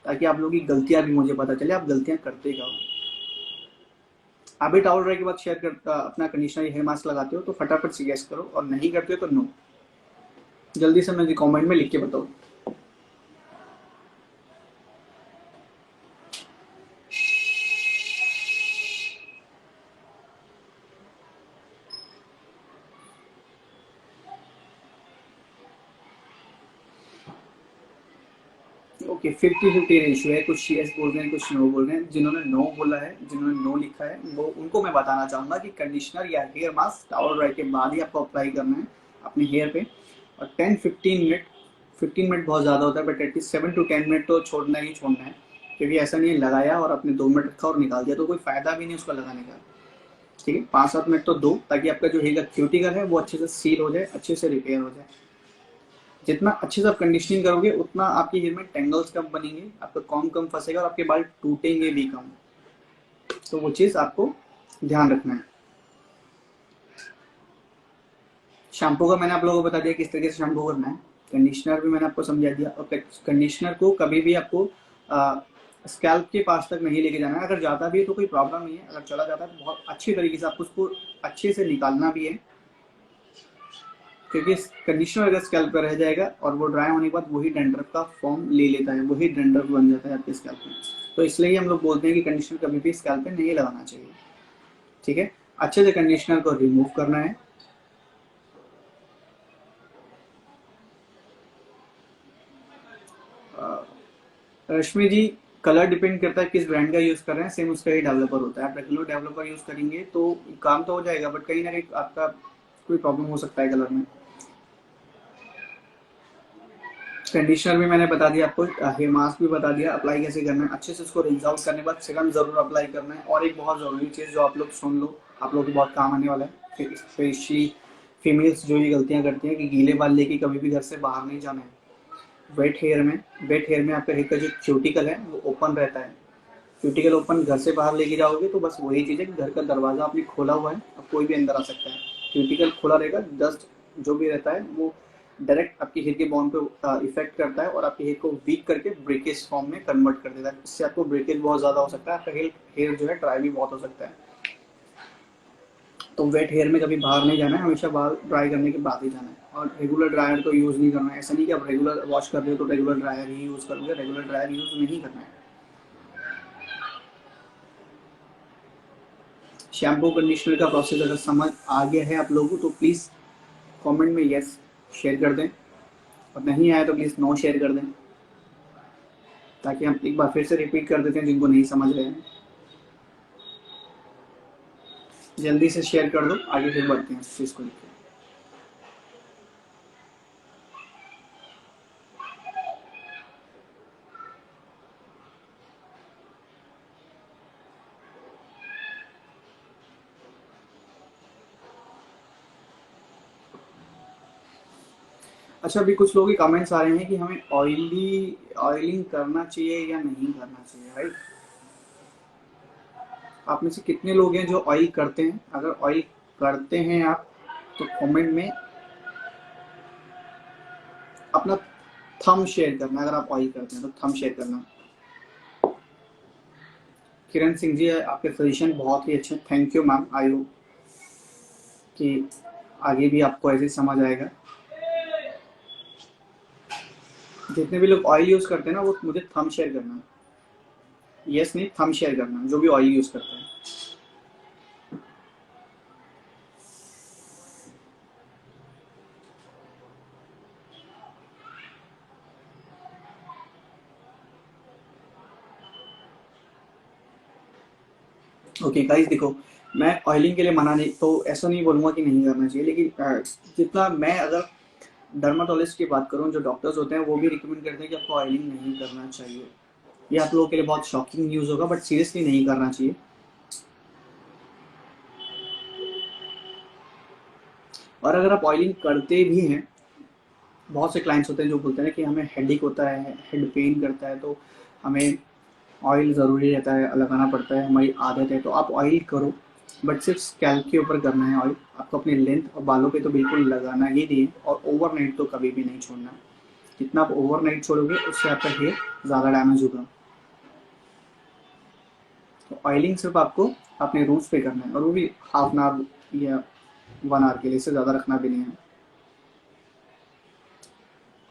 ताकि आप लोगों की गलतियां भी मुझे पता चले, आप गलतियां करते क्या हो। आप भी टॉवल ड्राई के बाद शेयर कर अपना कंडीशनर या हेयर मास्क लगाते हो तो फटाफट से यस करो, और नहीं करते हो तो नो। जल्दी से मुझे कमेंट में लिख के बताओ। ओके, 50-50 रेशियो है, कुछ यस बोल रहे हैं कुछ नो बोल रहे हैं। जिन्होंने नो बोला है, जिन्होंने नो लिखा है, वो उनको मैं बताना चाहूंगा कि कंडीशनर या हेयर मास्क टॉवल ड्राई के बाद ही आपको अप्लाई करना है अपने हेयर पे। और 10-15 मिनट, 15 मिनट बहुत ज़्यादा होता है, बट एटलीस्ट 7 to 10 मिनट तो छोड़ना ही छोड़ना है। क्योंकि ऐसा नहीं है लगाया और आपने 2 मिनट रखा और निकाल दिया तो कोई फायदा भी नहीं उसका लगाने का, ठीक है। 5-7 मिनट तो दो, ताकि आपका जो हेयर का क्यूटिकल है वो अच्छे से सील हो जाए, अच्छे से रिपेयर हो जाए। जितना अच्छे से आप कंडीशनिंग करोगे उतना आपके हेयर में टेंगल्स कम बनेंगे, आपका कॉम कम फंसेगा और आपके बाल टूटेंगे भी कम। तो वो चीज़ आपको ध्यान रखना है। शैम्पू का मैंने आप लोगों को बता दिया किस तरीके से शैम्पू करना है। कंडीशनर भी मैंने आपको समझा दिया। और कंडीशनर को कभी भी आपको स्कैल्प के पास तक नहीं लेके जाना है। अगर जाता भी है तो कोई प्रॉब्लम नहीं है, अगर चला जाता है तो बहुत अच्छी तरीके से आपको उसको अच्छे से निकालना भी है, क्योंकि कंडीशनर अगर स्कैल्प पर रह जाएगा और वो ड्राई होने के बाद वही डैंड्रफ का फॉर्म ले लेता है, वही डैंड्रफ बन जाता है आपके स्कैल्प में। तो इसलिए हम लोग बोलते हैं कि कंडीशनर कभी भी स्कैल्प पे नहीं लगाना चाहिए, ठीक है। अच्छे से कंडीशनर को रिमूव करना है। रश्मि जी, कलर डिपेंड करता है किस ब्रांड का यूज कर रहे हैं, सेम उसका ही डेवलपर होता है। आप रेगुलर डेवलपर यूज करेंगे तो काम तो हो जाएगा, बट कहीं ना कहीं आपका कोई प्रॉब्लम हो सकता है कलर में। कंडीशनर भी मैंने बता दिया आपको, हेयर मास्क भी बता दिया, अप्लाई कैसे करना है। अच्छे से उसको रिंस आउट करने के बाद सिरम जरूर अप्लाई करना है। और एक बहुत ज़रूरी चीज़ जो आप लोग सुन लो, आप लोग को बहुत काम आने वाला है, स्पेशली फीमेल्स जो ये गलतियाँ करती हैं कि गीले बाल लेके कभी भी घर से बाहर नहीं जाना है। वेट हेयर में, वेट हेयर में आपका हेयर का जो क्यूटिकल है वो ओपन रहता है। क्यूटिकल ओपन घर से बाहर लेके जाओगे तो बस वही चीज़ है कि घर का दरवाज़ा आपने खोला हुआ है, अब कोई भी अंदर आ सकता है। क्यूटिकल खुला रहेगा, डस्ट जो भी रहता है वो डायरेक्ट आपके हेयर के बॉन पे इफेक्ट करता है और आपके हेयर को वीक करके ब्रेकेज फॉर्म में कन्वर्ट कर देता है। इससे आपको ब्रेकेज बहुत ज़्यादा हो सकता है, आपका हेयर जो है ड्राई भी बहुत हो सकता है। तो वेट हेयर में कभी बाहर नहीं जाना है, हमेशा बाल ड्राई करने के बाद ही जाना है। और रेगुलर ड्रायर तो यूज़ नहीं करना है। ऐसा नहीं कि आप रेगुलर वॉश कर रहे हो तो रेगुलर ड्रायर ही यूज़ करोगे, रेगुलर ड्रायर यूज़ नहीं करना है। शैम्पू कंडीशनर का प्रोसेस अगर समझ आ गया है आप लोगों को तो प्लीज़ कमेंट में यस शेयर कर दें, और नहीं आया तो प्लीज़ नो शेयर कर दें, ताकि हम एक बार फिर से रिपीट कर देते हैं जिनको नहीं समझ रहे हैं। जल्दी से शेयर कर दो, आगे फिर बढ़ते हैं इस चीज़ को लेकर। अच्छा, अभी कुछ लोगों के कमेंट्स आ रहे हैं कि हमें ऑयलिंग करना चाहिए या नहीं करना चाहिए, राइट। आप में से कितने लोग हैं जो ऑयल करते हैं? अगर ऑयल करते हैं आप तो कमेंट में अपना थंब शेयर करना। अगर आप ऑयल करते हैं तो थंब शेयर करना। किरण सिंह जी, आपके सजेशन बहुत ही अच्छे, thank you ma'am. I hope कि आगे भी आपको ऐसे समझ आएगा। जितने भी लोग ऑयल यूज करते हैं ना वो मुझे थंब शेयर करना, यस नहीं थंब शेयर करना, जो भी ऑयल यूज करते हैं। ओके गाइस देखो, मैं ऑयलिंग के लिए मना नहीं, तो ऐसा नहीं बोलूंगा कि नहीं करना चाहिए, लेकिन जितना मैं अगर डर्माटोलॉजिस्ट की बात करूं, जो डॉक्टर्स होते हैं वो भी रिकमेंड करते हैं कि आपको ऑयलिंग नहीं करना चाहिए। ये आप लोगों के लिए बहुत शॉकिंग न्यूज़ होगा, बट सीरियसली नहीं करना चाहिए। और अगर आप ऑयलिंग करते भी हैं, बहुत से क्लाइंट्स होते हैं जो बोलते हैं कि हमें हेडेक होता है, हेड पेन करता है, तो हमें ऑयल ज़रूरी रहता है, लगाना पड़ता है, हमारी आदत है, तो आप ऑयल करो, बट सिर्फ स्कैल्प के ऊपर करना है ऑयल। आपको अपने लेंथ और बालों पे तो बिल्कुल लगाना ही नहीं है, और ओवरनाइट तो कभी भी नहीं छोड़ना। जितना आप ओवरनाइट छोड़ोगे उससे आपका हेयर ज़्यादा डैमेज होगा। तो ऑयलिंग सिर्फ आपको अपने रूट्स पे करना है, और वो भी हाफ एन आवर या 1 आवर के लिए, इससे ज़्यादा रखना भी नहीं है।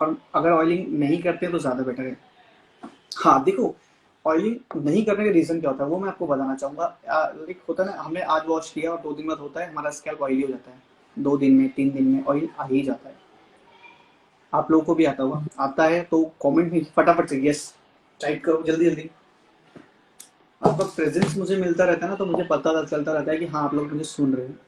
और अगर ऑयलिंग नहीं करते हैं तो ज़्यादा बेटर है। हाँ देखो, ऑयलिंग नहीं करने का रीज़न क्या होता है वो मैं आपको बताना चाहूँगा। लाइक होता है ना, हमने आज वॉश किया और 2 दिन बाद होता है हमारा स्कैल्प ऑयली हो जाता है, 2 दिन में 3 दिन में ऑयल आ ही जाता है। आप लोगों को भी आता होगा, आता है तो कमेंट में फटाफट से यस टाइप करो जल्दी जल्दी। आपका प्रेजेंस मुझे मिलता रहता है ना, तो मुझे पता चलता रहता है कि हाँ आप लोग मुझे सुन रहे हैं।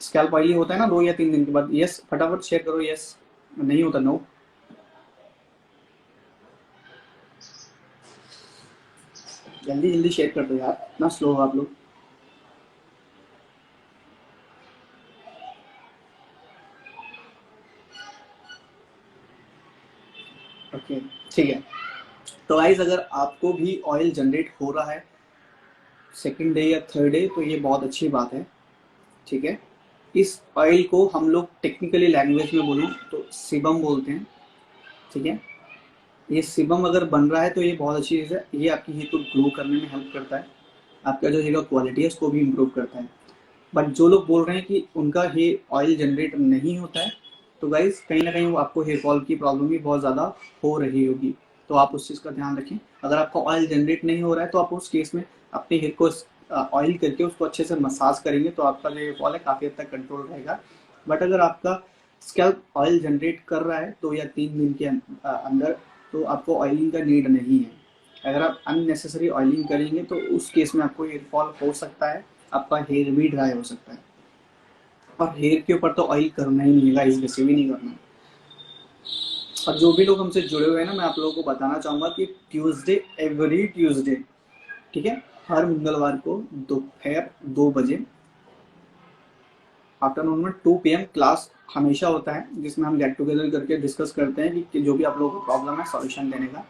स्कैल्प ऑयली होता है ना 2 या 3 दिन के बाद, यस फटाफट शेयर करो यस, नहीं होता नो। जल्दी जल्दी शेयर कर दो यार, इतना स्लो हो आप लोग। ओके ठीक है। तो गाइस अगर आपको भी ऑयल जनरेट हो रहा है सेकंड डे या थर्ड डे, तो ये बहुत अच्छी बात है। ठीक है, इस ऑयल को हम लोग टेक्निकली लैंग्वेज में बोलूँ तो सिबम बोलते हैं। ठीक है, ये सिबम अगर बन रहा है तो ये बहुत अच्छी चीज़ है, ये आपकी हेयर को ग्रो करने में हेल्प करता है, आपका जो हेयर का क्वालिटी है उसको भी इम्प्रूव करता है। बट जो लोग बोल रहे हैं कि उनका हेयर ऑयल जनरेट नहीं होता है, तो गाइज कहीं ना कहीं वो आपको हेयर फॉल की प्रॉब्लम भी बहुत ज़्यादा हो रही होगी, तो आप उस चीज़ का ध्यान रखें। अगर आपका ऑयल जनरेट नहीं हो रहा है तो आप उस केस में अपने हेयर को ऑयल करके उसको अच्छे से मसाज करेंगे तो आपका जो हेयर फॉल है काफ़ी हद तक कंट्रोल रहेगा। बट अगर आपका स्कैल्प ऑयल जनरेट कर रहा है 2 या 3 दिन के अंदर, तो आपको ऑयलिंग का नीड नहीं है। अगर आप अननेसेसरी ऑयलिंग करेंगे तो उस केस में आपको हेयर फॉल हो सकता है, आपका हेयर भी ड्राई हो सकता है। और हेयर के ऊपर तो ऑयल करना ही नहीं है गाइस, वैसे भी नहीं करना। और जो भी लोग हमसे जुड़े हुए हैं ना, मैं आप लोगों को बताना चाहूँगा कि ट्यूसडे, एवरी ट्यूसडे, ठीक है, हर मंगलवार को दोपहर 2 बजे आफ्टरनून में 2 PM क्लास हमेशा होता है, जिसमें हम गेट टुगेदर करके डिस्कस करते हैं कि जो भी आप लोगों को प्रॉब्लम है सॉल्यूशन देने का।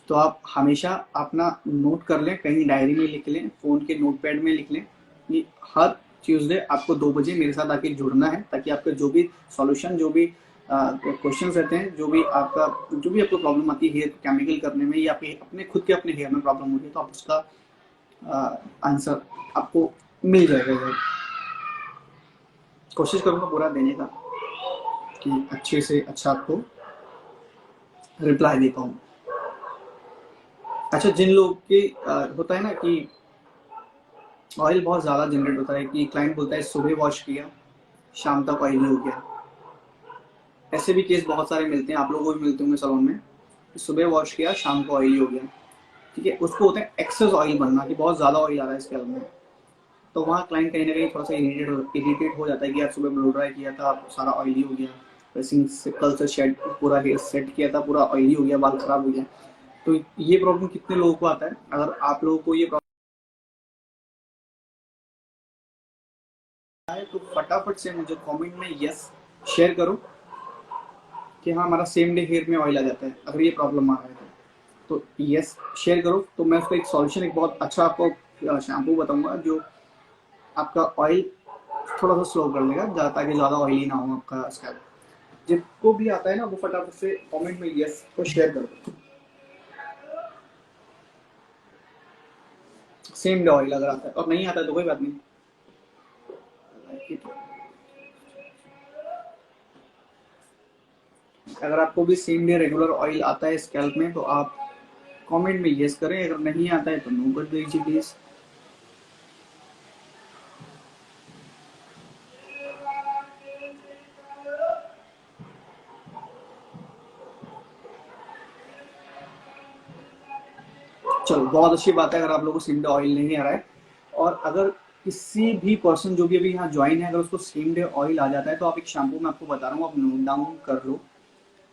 तो आप हमेशा अपना नोट कर लें, कहीं डायरी में लिख लें, फ़ोन के नोटपैड में लिख लें कि हर ट्यूसडे आपको 2 बजे मेरे साथ आके जुड़ना है, ताकि आपका जो भी सॉल्यूशन, जो भी क्वेश्चंस रहते हैं, जो भी आपको प्रॉब्लम आती है हेयर केमिकल करने में, या आपके अपने खुद के अपने हेयर में प्रॉब्लम होती है, तो आप उसका आंसर आपको मिल जाएगा। कोशिश करूँगा पूरा देने का कि अच्छे से अच्छा आपको रिप्लाई दे पाऊँ। अच्छा, जिन लोग के होता है ना कि ऑयल बहुत ज़्यादा जनरेट होता है, कि क्लाइंट बोलता है सुबह वॉश किया शाम तक ऑयली हो गया, ऐसे भी केस बहुत सारे मिलते हैं, आप लोगों को भी मिलते होंगे सैलून में, सुबह वॉश किया शाम को ऑयली हो गया। ठीक है, उसको होता है एक्सेस ऑयल बनना, कि बहुत ज़्यादा ऑयल आ रहा है स्कैल्प में। तो वहाँ क्लाइंट कहीं ना कहीं थोड़ा सा इरिटेट हो जाता है कि यार सुबह ब्लो ड्राई किया था सारा ऑयली हो गया, वैसे से कल से शेड पूरा हेयर सेट किया था पूरा ऑयली हो गया, बाल खराब हो गया। तो ये प्रॉब्लम कितने लोगों को आता है? अगर आप लोगों को ये प्रॉब्लम आए तो फटाफट से मुझे कमेंट में यस शेयर करो कि हाँ हमारा सेम डे हेयर में ऑयल आ जाता है, अगर ये प्रॉब्लम आ रहा है तो यस शेयर करो। तो मैं उसका एक सॉल्यूशन, एक बहुत अच्छा आपको शैम्पू बताऊंगा जो आपका ऑयल थोड़ा सा स्लो कर देगा, ताकि ज़्यादा ऑयली ना हो आपका स्कैल्प। जिसको भी आता है ना वो फटाफट से कमेंट में यस को शेयर करो। सेम डे ऑयल अगर आता है, और नहीं आता है तो कोई बात नहीं। अगर आपको भी सेम डे रेगुलर ऑयल आता है स्कैल्प में तो आप कमेंट में यस करें, अगर नहीं आता है तो नो कर दीजिए प्लीज। चलो बहुत अच्छी बात है अगर आप लोगों को सेम डे ऑयल नहीं आ रहा है। और अगर किसी भी पर्सन जो भी अभी यहाँ ज्वाइन है अगर उसको सेम डे ऑयल आ जाता है तो आप एक शैम्पू मैं आपको बता रहा हूँ, आप नोट डाउन कर लो,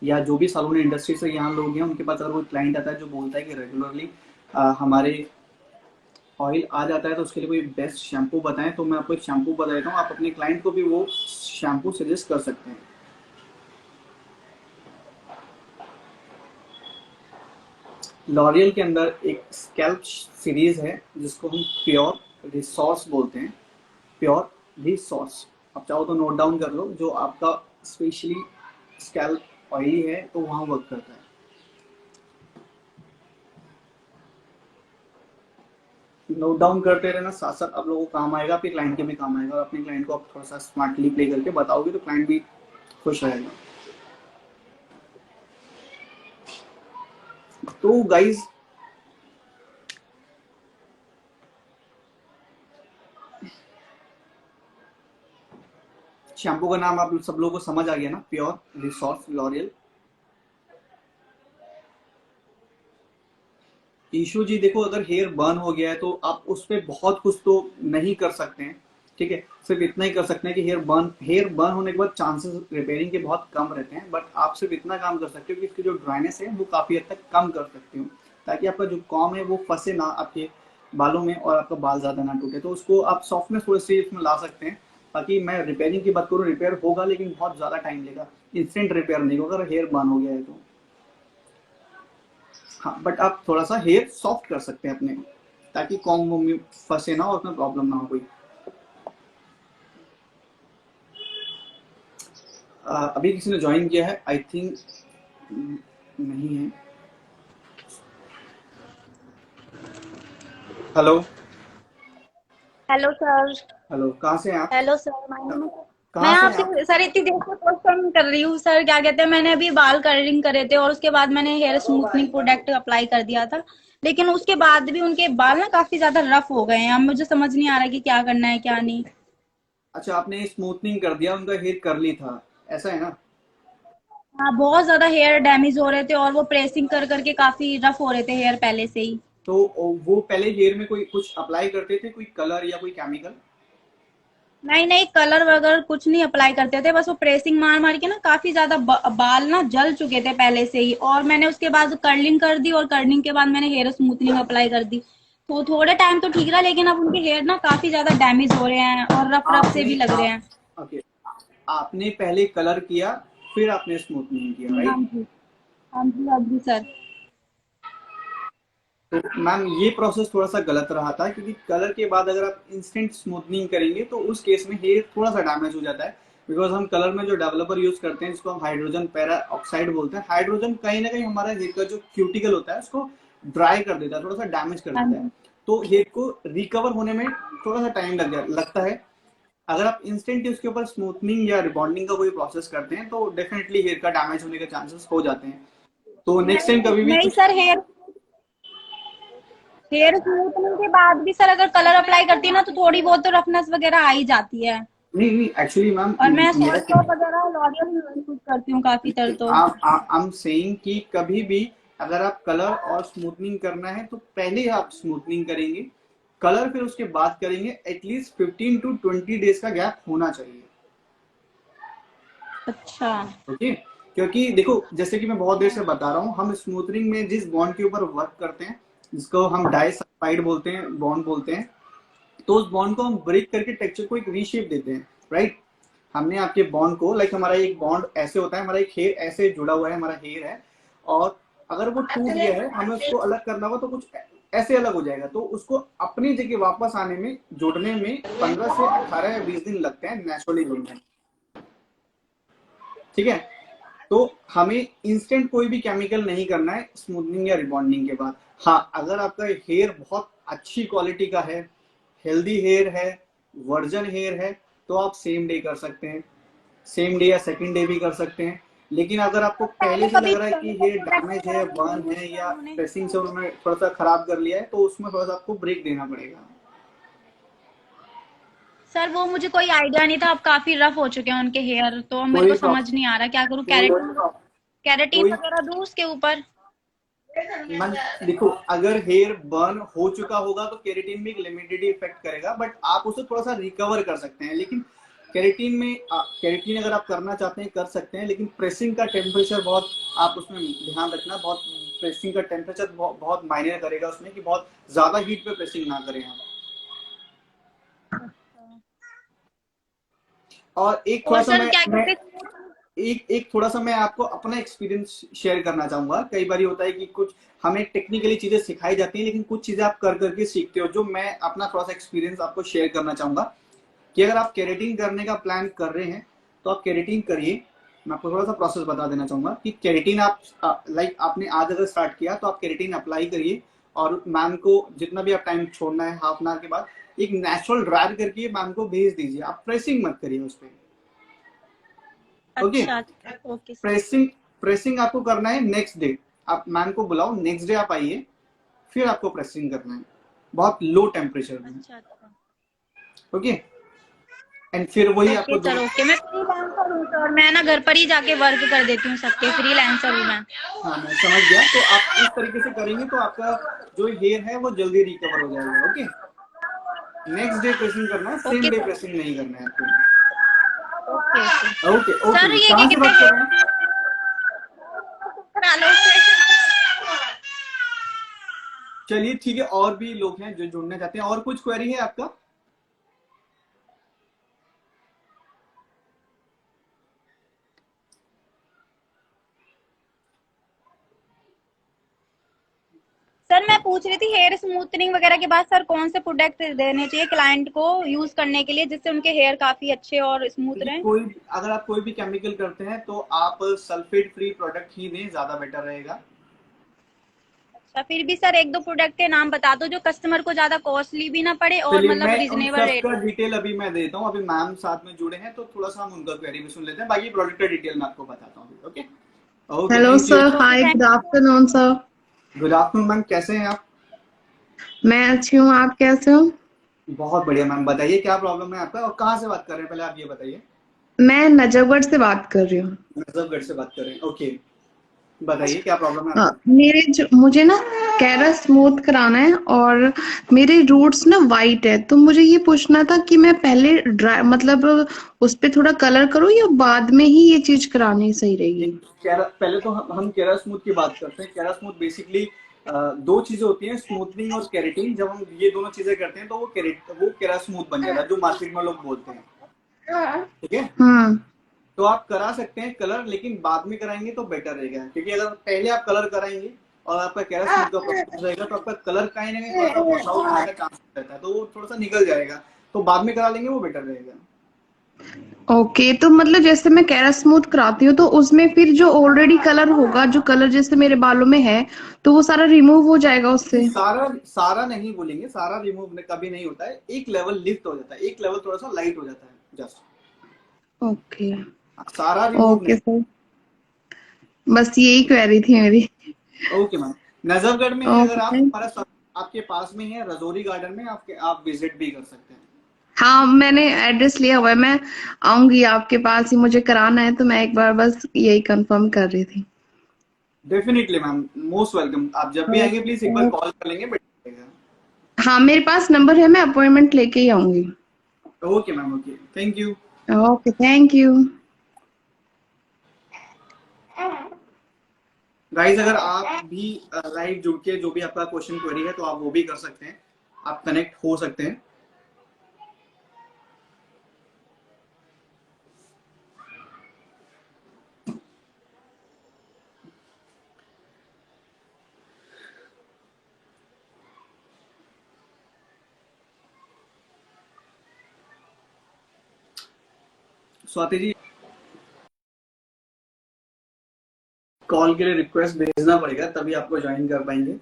या जो भी सैलून इंडस्ट्री से यहाँ लोग हैं उनके पास अगर कोई क्लाइंट आता है जो बोलता है कि रेगुलरली हमारे ऑयल आ जाता है तो उसके लिए कोई बेस्ट शैम्पू बताएं, तो मैं आपको एक शैम्पू बता देता हूँ, आप अपने क्लाइंट को भी वो शैम्पू सजेस्ट कर सकते हैं। लॉरियल के अंदर एक स्कैल्प सीरीज है जिसको हम प्योर रिसोर्स बोलते हैं, प्योर रिसोर्स। आप चाहो तो नोट डाउन कर लो, जो आपका स्पेशली स्कैल्प ऑयली है तो वहाँ वर्क करता है। नोट डाउन करते रहना, साथ साथ आप लोगों को काम आएगा, आपके क्लाइंट के भी काम आएगा। और अपने क्लाइंट को आप थोड़ा सा स्मार्टली प्ले करके बताओगे तो क्लाइंट भी खुश रहेगा। तो गाइज शैम्पू का नाम आप सब लोगों को समझ आ गया ना, प्योर रिसोर्स लॉरियल। इशू जी देखो, अगर हेयर बर्न हो गया है तो आप उस पर बहुत कुछ तो नहीं कर सकते हैं, ठीक है। सिर्फ इतना ही कर सकते हैं कि हेयर बर्न होने के बाद चांसेस रिपेयरिंग के बहुत कम रहते हैं, बट आप सिर्फ इतना काम कर सकते हो कि इसकी जो ड्राइनेस है वो काफी हद तक कम कर सकते हो, ताकि आपका जो कॉम है वो फंसे ना आपके बालों में और आपका बाल ज्यादा ना टूटे। तो उसको आप सॉफ्टनेस थोड़ी सी इसमें ला सकते हैं। बाकी मैं रिपेयरिंग की बात करूँ, रिपेयर होगा लेकिन बहुत ज्यादा टाइम लेगा, इंस्टेंट रिपेयर नहीं होगा अगर हेयर बर्न हो गया है तो। हाँ, बट आप थोड़ा सा हेयर सॉफ्ट कर सकते हैं अपने, ताकि कॉम्ब में फंसे ना और उसमें प्रॉब्लम ना हो कोई। अभी किसी ने ज्वाइन किया है आई थिंक, नहीं है। हेलो। Hello sir. हेलो, कहाँ से हैं आप? हेलो सर, मैं कहाँ से हैं आप? आपसे सर इतनी देर से क्वेश्चन कर रही हूँ सर। क्या कहते हैं, मैंने अभी बाल कलरिंग करे थे और उसके बाद मैंने हेयर स्मूथनिंग प्रोडक्ट अप्लाई कर दिया था, लेकिन उसके बाद भी उनके बाल ना काफी ज्यादा रफ हो गए हैं। अब मुझे समझ नहीं आ रहा कि क्या करना है क्या नहीं। अच्छा, आपने स्मूथनिंग कर दिया, उनका हेयर कर्ली था, ऐसा है ना? हाँ, बहुत ज्यादा हेयर डैमेज हो रहे थे और वो प्रेसिंग कर करके काफी रफ हो रहे थे हेयर पहले से ही। तो वो पहले हेयर में कोई कुछ अप्लाई करते थे, कोई कलर या कोई केमिकल? नहीं नहीं, कलर वगैरह कुछ नहीं अप्लाई करते थे, बस वो प्रेसिंग मार मार के ना काफी ज्यादा बाल ना जल चुके थे पहले से ही। और मैंने उसके बाद कर्लिंग कर दी और कर्लिंग के बाद मैंने हेयर स्मूथनिंग अप्लाई कर दी, तो थोड़े टाइम तो ठीक रहा, लेकिन अब उनके हेयर ना काफी ज्यादा डैमेज हो रहे हैं और रफ रफ से भी आपने लग रहे आप हैं। ओके, आपने पहले कलर किया फिर आपने स्मूथनिंग किया, हाँ राइट? जी, हाँ जी, हाँ जी सर। तो मैम ये प्रोसेस थोड़ा सा गलत रहा था, क्योंकि कलर के बाद अगर आप इंस्टेंट स्मूथनिंग करेंगे तो उस केस में हेयर थोड़ा सा डैमेज हो जाता है। बिकॉज हम कलर में जो डेवलपर यूज करते हैं जिसको हम हाइड्रोजन पेरा ऑक्साइड बोलते हैं, हाइड्रोजन कहीं ना कहीं हमारा हेयर का जो क्यूटिकल होता है उसको ड्राई कर देता है, थोड़ा सा डैमेज कर हाँ देता है। जी। तो हेयर को रिकवर होने में थोड़ा सा टाइम लगता है। अगर आप इंस्टेंट उसके ऊपर स्मूथनिंग या रिबॉन्डिंग का कोई प्रोसेस करते हैं तो डेफिनेटली हेयर का डैमेज होने के चांसेस हो जाते हैं। तो नेक्स्ट टाइम नहीं कभी भी नहीं कुछ, सर, हेयर हेयर स्मूथनिंग के बाद भी सर अगर कलर अप्लाई करती है ना तो थोड़ी बहुत तो रफनेस वगैरह आ ही जाती है। नहीं नहीं एक्चुअली मैम, और मैं मेरा सॉल्ट वगैरह लॉरियल यूज करती हूँ काफी तर तो। I'm saying कि कभी भी अगर आप कलर और स्मूथनिंग करना है तो पहले आप स्मूथनिंग करेंगे, कलर फिर उसके बाद करेंगे। एटलीस्ट 15 to 20 डेज का गैप होना चाहिए। अच्छा। ओके, क्योंकि देखो जैसे कि मैं बहुत देर से बता रहा हूँ, हम स्मूथनिंग में जिस बॉन्ड के ऊपर वर्क करते हैं जिसको हम डाइसल्फाइड बोलते हैं, बॉन्ड बोलते हैं, तो उस बॉन्ड को हम ब्रेक करके टेक्सचर को एक रीशेप देते हैं, राइट? हमने आपके बॉन्ड को, लाइक हमारा एक बॉन्ड ऐसे होता है, हमारा एक हेयर ऐसे जुड़ा हुआ है, हमारा हेयर है, और अगर वो टूट गया है हमें उसको अलग करना होगा तो कुछ ऐसे अलग हो जाएगा। तो उसको अपनी जगह वापस आने में, जुड़ने में 15 से 18 या 20 दिन लगते हैं नेचुरली वे में, ठीक है। तो हमें इंस्टेंट कोई भी केमिकल नहीं करना है स्मूथनिंग या रिबॉन्डिंग के बाद। हाँ, अगर आपका हेयर बहुत अच्छी क्वालिटी का है, हेल्दी हेयर है, वर्जन हेयर है, तो आप सेम डे कर सकते हैं, सेम डे या सेकंड डे भी कर सकते हैं। लेकिन अगर आपको पहले पहले से लग कभी रहा है कि केमिकल हेयर प्रोडक्ट डैमेज वगैरह है, भी यूज बर्न नहीं है, किया या उन्होंने। प्रेसिंग से उन्होंने थोड़ा सा खराब कर लिया है, तो उसमें थोड़ा सा आपको ब्रेक देना पड़ेगा। सर वो मुझे कोई आइडिया नहीं था, अब काफी रफ हो चुके हैं उनके हेयर, तो अब मेरे कोई को समझ प्रॉब्लम नहीं आ रहा क्या करूँ। कोई कैरेटीन कोई वगैरह दूँ उसके ऊपर? मन देखो, अगर हेयर बर्न हो चुका होगा तो केराटिन में एक लिमिटेड इफेक्ट करेगा, बट आप उसे थोड़ा सा रिकवर कर सकते हैं। लेकिन केराटिन अगर आप करना चाहते हैं कर सकते हैं, लेकिन प्रेसिंग का टेम्परेचर बहुत, आप उसमें ध्यान रखना, बहुत प्रेसिंग का टेम्परेचर बहुत मायने करेगा उसमें, कि बहुत ज्यादा हीट पे प्रेसिंग ना करें आप। और एक थोड़ा और सा सर क्या मैं कहते हैं, एक एक थोड़ा सा मैं आपको अपना एक्सपीरियंस शेयर करना चाहूंगा। कई बार होता है कि कुछ हमें टेक्निकली चीजें सिखाई जाती हैं, लेकिन कुछ चीजें आप कर करके सीखते हो, जो मैं अपना थोड़ा सा एक्सपीरियंस आपको शेयर करना चाहूंगा। कि अगर आप केरेटिन करने का प्लान कर रहे हैं तो आप केरेटिन करिए। मैं आपको थोड़ा सा प्रोसेस बता देना चाहूंगा कि केरेटिन आप लाइक आपने आज अगर स्टार्ट किया तो आप केरेटिन अप्लाई करिए, और मैम को जितना भी आप टाइम छोड़ना है, हाफ एन आवर के बाद एक नेचुरल ड्रायर करके मैम को भेज दीजिए। आप प्रेसिंग मत करिए उस पर। ओके। अच्छा ओके सर। प्रेसिंग प्रेसिंग आपको करना है नेक्स्ट डे। आप मैम को बुलाओ, नेक्स्ट डे आप आइए, फिर आपको प्रेसिंग करना है बहुत लो टेम्परेचर में। अच्छा अच्छा। ओके। एंड फिर वही ओके आपको दो। सर ओके, मैं फ्रीलांसर हूँ सर, मैं ना घर पर ही जाके वर्क कर देती हूँ सबके, फ्रीलांसर हूँ मैं। हाँ, मैं समझ गया। तो आप इस तरीके से करेंगे तो आपका जो हेयर है वो जल्दी रिकवर हो जाएगा। ओके। नेक्स्ट डे प्रेसिंग करना है, same okay day sir. Pressing नहीं करना है ओके ओके। आपको। ओके ओके सर जी, ये क्या कहाँ से कहते बात कर रहे हैं? हैं, करा लो चलिए ठीक है, और भी लोग हैं जो जुड़ना चाहते हैं। और कुछ क्वेरी है आपका? सर मैं पूछ रही थी हेयर स्मूथनिंग वगैरह के बाद सर कौन से प्रोडक्ट देने चाहिए क्लाइंट को यूज करने के लिए, जिससे उनके हेयर काफी अच्छे और स्मूथ देखिए, रहें? कोई अगर आप कोई भी केमिकल करते हैं तो आप सल्फेट फ्री प्रोडक्ट ही दें, ज्यादा बेटर रहेगा। अच्छा फिर भी सर एक दो प्रोडक्ट के नाम बता दो जो कस्टमर को ज्यादा कॉस्टली भी ना पड़े और चलिए, मतलब मैं उन रिजनेबल सब रेट का में। डिटेल अभी मैं देता हूँ। अभी मैम साथ में जुड़े हैं तो थोड़ा सा हम उनका क्वेरी भी सुन लेते हैं, बाकी प्रोडक्ट का डिटेल मैं आपको बताता हूँ। Okay. Okay, hello thank you. Sir, okay hi, thank good you sir. Afternoon sir. Good afternoon ma'am, कैसे हैं आप? मैं अच्छी हूँ, आप कैसे हो? बहुत बढ़िया मैम। बताइए क्या प्रॉब्लम है आपका, और कहाँ से बात कर रहे हैं, पहले आप ये बताइए। मैं नजफगढ़ से बात कर रही हूँ। नजफगढ़ से बात कर रहे हैं, ओके। बताइए क्या प्रॉब्लम है आपका। मुझे ना कैरा स्मूथ कराना है और मेरे रूट्स ना वाइट है, तो मुझे ये पूछना था कि मैं पहले ड्राई मतलब उस पे थोड़ा कलर करूँ या बाद में ही ये चीज करानी सही रहेगी? पहले तो हम केरा स्मूथ की बात करते हैं। केरा स्मूथ बेसिकली दो चीजें होती हैं, स्मूथनिंग और केराटिन। जब हम ये दोनों चीजें करते हैं तो वो केरा स्मूथ बन जाता है, जो मार्केट में लोग बोलते हैं। ठीक है। हम्म। तो आप करा सकते हैं कलर, लेकिन बाद में कराएंगे तो बेटर रहेगा, क्योंकि अगर पहले आप कलर कराएंगे और आपका केरा स्मूथ का प्रोसेस रहेगा तो आपका कलर कहीं ना कहीं थोड़ा सा वॉश आउट होने का चांस रहता है, तो वो थोड़ा सा निकल जाएगा। तो बाद में करा लेंगे वो बेटर रहेगा। ओके, तो मतलब जैसे मैं कैरा स्मूथ कराती हूँ तो उसमें फिर जो ऑलरेडी कलर होगा, जो कलर जैसे मेरे बालों में है, तो वो सारा रिमूव हो जाएगा नहीं, उससे? सारा सारा नहीं बोलेंगे, सारा रिमूव कभी नहीं होता है। एक लेवल लिफ्ट हो जाता है, एक लेवल थोड़ा सा लाइट हो जाता है, जस्ट। ओके। सारा रिमूव ओके नहीं। सर, बस यही क्वेरी थी मेरी। Okay ma'am. नजफगढ़ में है अगर ओके, आप, थैंक। हमारा आपके पास में है रजौरी गार्डन में, आप विजिट भी कर सकते हैं। हाँ, मैंने एड्रेस लिया हुआ है, मैं आऊंगी आपके पास ही, मुझे कराना है, तो मैं एक बार बस यही कंफर्म कर रही थी। Definitely ma'am, most welcome. आप जब भी आएंगे प्लीज एक बार कॉल कर लेंगे, बेटर रहेगा। हाँ, मेरे पास नंबर है, मैं अपॉइंटमेंट लेके ही आऊंगी। Okay ma'am, okay, thank you. Okay, thank you. Guys, अगर आप भी लाइव जुड़ के जो भी आपका क्वेश्चन क्वेरी है तो आप वो भी कर सकते हैं, आप कनेक्ट हो सकते हैं। स्वाति जी, कॉल के लिए रिक्वेस्ट भेजना पड़ेगा तभी आपको ज्वाइन कर पाएंगे।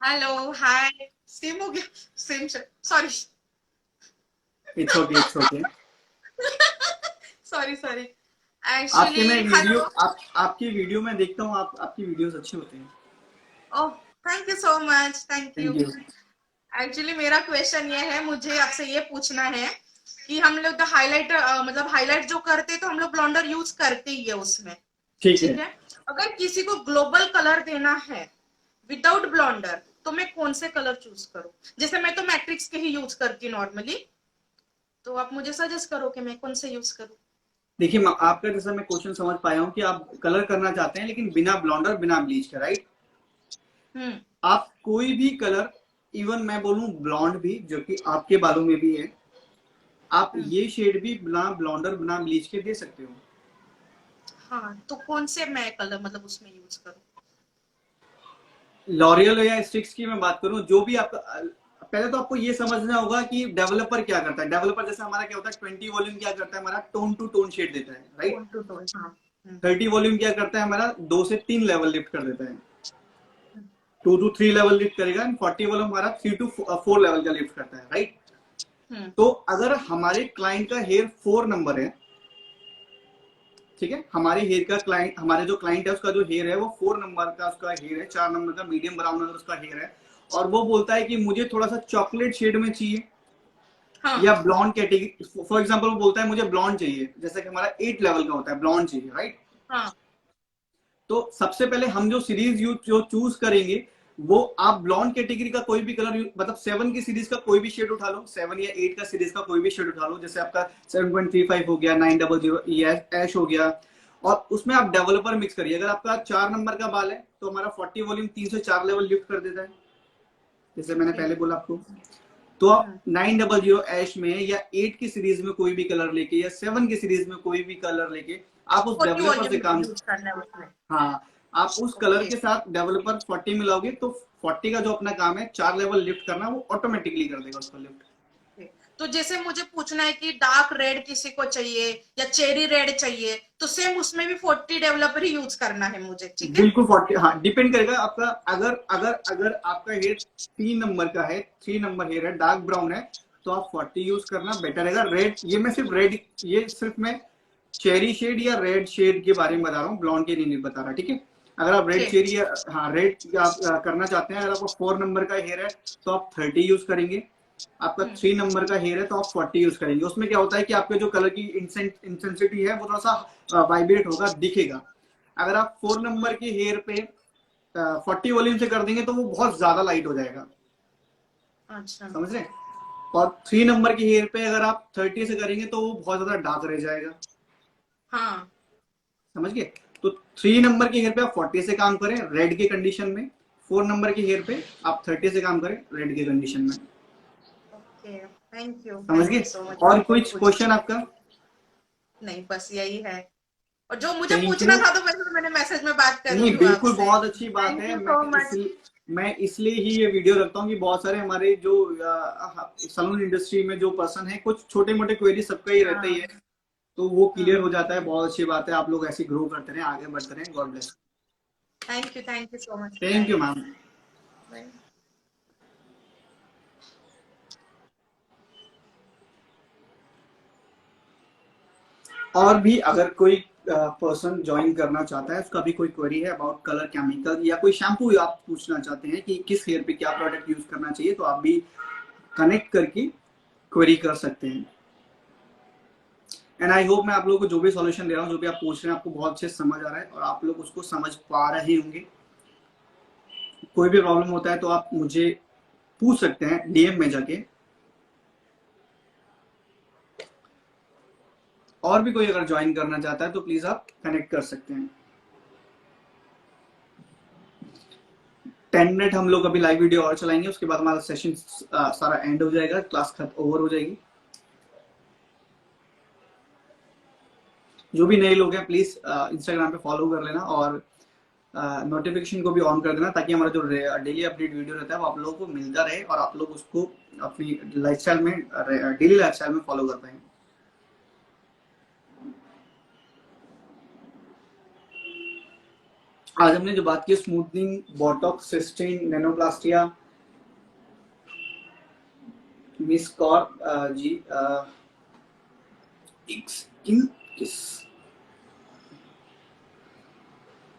Hello hi. सेम हो गया। Same sorry. It's okay, it's okay. Sorry sorry. आपके मैं एक्चुअली वीडियो हेलो। आपकी वीडियो में देखता हूँ, आपकी वीडियोस अच्छी होती हैं। Oh thank you so much, thank you. Thank you. Actually मेरा क्वेश्चन ये है, मुझे आपसे ये पूछना है कि हम लोग तो हाइलाइटर मतलब हाईलाइट जो करते हैं तो हम लोग ब्लॉन्डर यूज करते ही है उसमें। ठीक है। ठीक है। अगर किसी को ग्लोबल कलर देना है विदाउट ब्लॉन्डर तो मैं कौन से कलर चूज करूं? जैसे मैं तो मैट्रिक्स के ही यूज करती हूँ नॉर्मली, तो आप मुझे सजेस्ट करो कि मैं कौन से यूज करूं। देखिए आपका जैसा मैं क्वेश्चन समझ पाया हूँ कि आप कलर करना चाहते हैं लेकिन बिना ब्लॉन्डर बिना ब्लीच के, राइट? हम्म। आप कोई भी कलर, इवन मैं बोलूं ब्लॉन्ड भी जो कि आपके बालों में भी है, आप हम्म। ये शेड भी बिना ब्लॉन्डर बिना ब्लीच के दे सकते हो। हाँ तो कौन से मैं कलर मतलब उसमें यूज करूं? लॉरियल या स्टिक्स की मैं बात करूं, जो भी आपका, पहले तो आपको ये समझना होगा कि डेवलपर क्या करता है। डेवलपर जैसे हमारा क्या होता है, 20 वॉल्यूम क्या करता है, हमारा टोन टू टोन शेड देता है, राइट? टोन टू टोन, हाँ। 30 वॉल्यूम क्या करता है, हमारा 2 से 3 लेवल लिफ्ट कर देता है, हम्म। 2 to 3 लेवल लिफ्ट करेगा। एंड 40 वॉल्यूम हमारा 3 to 4 लेवल का लिफ्ट करता है, राइट? हम्म। तो अगर हमारे क्लाइंट का हेयर 4 नंबर है, ठीक है, हमारे हेयर का क्लाइंट, हमारे जो क्लाइंट है उसका जो हेयर है वो 4 नंबर का उसका हेयर है, 4 नंबर का मीडियम ब्राउन अगर उसका हेयर है, और वो बोलता है कि मुझे थोड़ा सा चॉकलेट शेड में चाहिए हाँ। या ब्लॉन्ड कैटेगरी, फॉर एग्जांपल वो बोलता है मुझे ब्लॉन्ड चाहिए, जैसे कि हमारा 8 लेवल का होता है, ब्लॉन्ड चाहिए, राइट? हाँ। तो सबसे पहले हम जो सीरीज जो चूज करेंगे, वो आप ब्लॉन्ड कैटेगरी का कोई भी कलर, मतलब 7 की सीरीज का कोई भी शेड उठा लो, 7 या 8 का सीरीज का कोई भी शेड उठा लो, जैसे आपका 7.35 हो गया, 900 ऐश हो गया, और उसमें आप डेवलपर मिक्स करिए। अगर आपका 4 नंबर का बाल है तो हमारा 40 वॉल्यूम 3 से 4 लेवल लिफ्ट कर देता है, जैसे मैंने ओके। पहले बोला आपको। तो आप 900 ऐश में या 8 की सीरीज में कोई भी कलर लेके या 7 की सीरीज में कोई भी कलर लेके आप उस 40 डेवलपर से वॉल्यूम काम, यूज करना है उसमें। हाँ, आप उस कलर ओके। के साथ डेवलपर 40 मिलाओगे तो 40 का जो अपना काम है 4 लेवल लिफ्ट करना, वो ऑटोमेटिकली कर देगा उसको लिफ्ट। तो जैसे मुझे पूछना है कि डार्क रेड किसी को चाहिए या चेरी रेड चाहिए, तो सेम उसमें भी 40 डेवलपर ही यूज करना है मुझे, ठीक है? बिल्कुल 40, हाँ, डिपेंड करेगा आपका। अगर अगर अगर आपका हेयर 3 नंबर का है, 3 नंबर हेयर है, डार्क ब्राउन है, तो आप 40 यूज करना बेटर रहेगा। रेड, ये मैं सिर्फ रेड, ये सिर्फ मैं चेरी शेड या रेड शेड के बारे में बता रहा हूँ, ब्लॉन्ड के नहीं बता रहा, ठीक है? अगर आप रेड ठीक। चेरी या, हाँ, रेड आप करना चाहते हैं, अगर आपका 4 नंबर का हेयर है तो आप 30 यूज करेंगे। आपका 3 नंबर का हेयर है तो आप 40 यूज करेंगे। उसमें क्या होता है कि आपके जो कलर की इंटेंसिटी है वो थोड़ा सा वाइब्रेट होगा, दिखेगा। अगर आप 4 नंबर के हेयर पे 40 वॉल्यूम से कर देंगे तो वो बहुत ज्यादा लाइट हो जाएगा, अच्छा। समझ रहे हैं? और 3 नंबर के हेयर पे अगर आप 30 से करेंगे तो वो बहुत ज्यादा डार्क रह जाएगा, हाँ। समझ गए? तो 3 नंबर के हेयर पे आप 40 से काम करें रेड के कंडीशन में, 4 नंबर के हेयर पे आप 30 से काम करें रेड के कंडीशन में। ओके। समझ थैंक गए? You so much. और कुछ क्वेश्चन आपका? नहीं बस यही है, और जो मुझे थैंक पूछना यू। था तो वैसे तो मैंने मैसेज में बात कर नहीं, ली हूँ बिल्कुल आपसे। बहुत अच्छी बात थैंक है। You so much. मैं इसलिए ही ये वीडियो रखता हूँ कि बहुत सारे हमारे जो सलून इंडस्ट्री में जो पर्सन है, कुछ छोटे मोटे क्वेरी सबका ही रहता ही हाँ। है, तो वो क्लियर हो हाँ। जाता है। बहुत अच्छी बात है, आप लोग ऐसे ग्रो करते रहे, आगे बढ़ते रहे। God bless. Thank you so much for thank you that. Ma'am. और भी अगर कोई पर्सन ज्वाइन करना चाहता है, उसका भी कोई क्वेरी है अबाउट कलर केमिकल, या कोई शैम्पू आप पूछना चाहते हैं कि किस हेयर पे क्या प्रोडक्ट यूज करना चाहिए, तो आप भी कनेक्ट करके क्वेरी कर सकते हैं। एंड आई होप मैं आप लोगों को जो भी सॉल्यूशन दे रहा हूँ, जो भी आप पूछ रहे हैं, आपको बहुत अच्छे से समझ आ रहा है और आप लोग उसको समझ पा रहे होंगे। कोई भी प्रॉब्लम होता है तो आप मुझे पूछ सकते हैं डीएम में जाके। और भी कोई अगर ज्वाइन करना चाहता है तो प्लीज आप कनेक्ट कर सकते हैं। 10 मिनट हम लोग अभी लाइव वीडियो और चलाएंगे, उसके बाद हमारा सेशन सारा एंड हो जाएगा, क्लास खत्म ओवर हो जाएगी। जो भी नए लोग हैं प्लीज इंस्टाग्राम पे फॉलो कर लेना और नोटिफिकेशन को भी ऑन कर देना, ताकि हमारा जो डेली अपडेट वीडियो रहता है वो आप लोगों को मिलता रहे और आप लोग उसको अपनी लाइफस्टाइल में, डेली लाइफस्टाइल में फॉलो कर पाएंगे। आज हमने जो बात की smoothening, Botox, cysteine, nanoplastia, Miss Kaur ji एक स्किन किस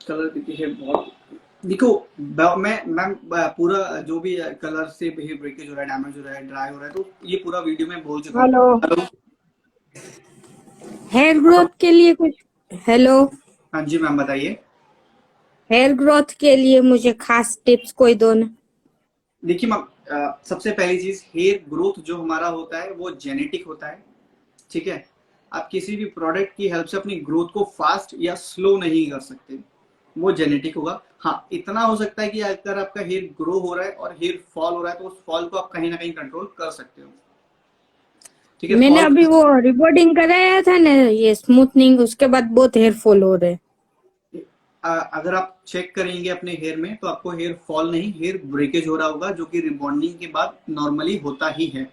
कलर की है बहुत। देखो मैं पूरा जो भी कलर से हेयर ब्रेकेज हो रहा है, डैमेज हो रहा है, ड्राई हो रहा है, तो ये पूरा वीडियो में बोल चुका हूँ। हेलो, हेलो, हेयर ग्रोथ के लिए कुछ। हेलो, हाँ जी मैम बताइए। हेयर ग्रोथ के लिए मुझे खास टिप्स कोई दो ना। देखिए मैम, सबसे पहली चीज, हेयर ग्रोथ जो हमारा होता है वो जेनेटिक होता है, ठीक है। आप किसी भी प्रोडक्ट की हेल्प से अपनी ग्रोथ को फास्ट या स्लो नहीं कर सकते, वो जेनेटिक होगा। हाँ, इतना हो सकता है कि अगर आपका हेयर ग्रो हो रहा है और हेयर फॉल हो रहा है तो उस फॉल को आप कहीं ना कहीं कंट्रोल कर सकते हो, ठीक है। मैंने फॉल अभी वो रिबॉन्डिंग कराया था ना, ये स्मूथनिंग, उसके बाद बहुत हेयर फॉल हो रहे हैं। अगर आप चेक करेंगे अपने हेयर में तो आपको हेयर फॉल नहीं, हेयर ब्रेकेज हो रहा होगा, जो कि रिबॉन्डिंग के बाद नॉर्मली होता ही है।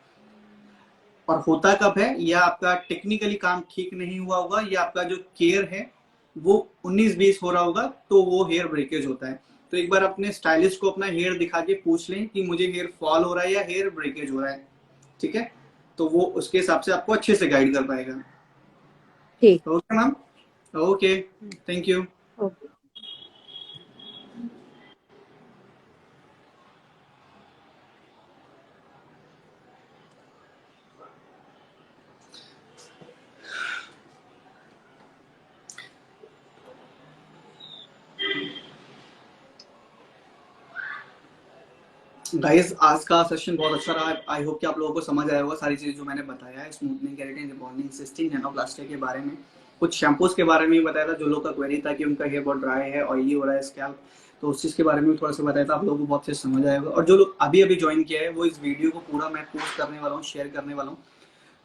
और होता कब है, या आपका टेक्निकली काम ठीक नहीं हुआ होगा, या आपका जो केयर है वो 19-20 हो रहा होगा, तो वो हेयर ब्रेकेज होता है। तो एक बार अपने स्टाइलिस्ट को अपना हेयर दिखा के पूछ लें कि मुझे हेयर फॉल हो रहा है या हेयर ब्रेकेज हो रहा है, ठीक है। तो वो उसके हिसाब से आपको अच्छे से गाइड कर पाएगा। ठीक, okay ma'am, okay, thank you. Okay. Guys, आज का सेशन बहुत अच्छा रहा। आई होप कि आप लोगों को समझ आया होगा सारी चीजें जो मैंने बताया है, स्मूथनिंग, केराटिन, रिबॉन्डिंग, सिस्टिंग, नैनोप्लास्टिक के बारे में। कुछ शैम्पूज के बारे में भी बताया था, जो लोग का क्वेरी था कि उनका हेयर बहुत ड्राई है, ऑयली हो रहा है स्कैल्प, तो उस चीज के बारे में भी थोड़ा सा बताया था। आप लोगों को बहुत अच्छे समझ आया होगा। और जो लोग अभी अभी ज्वाइन किया है, वो इस वीडियो को पूरा मैं पोस्ट करने वाला हूँ, शेयर करने वाला हूँ,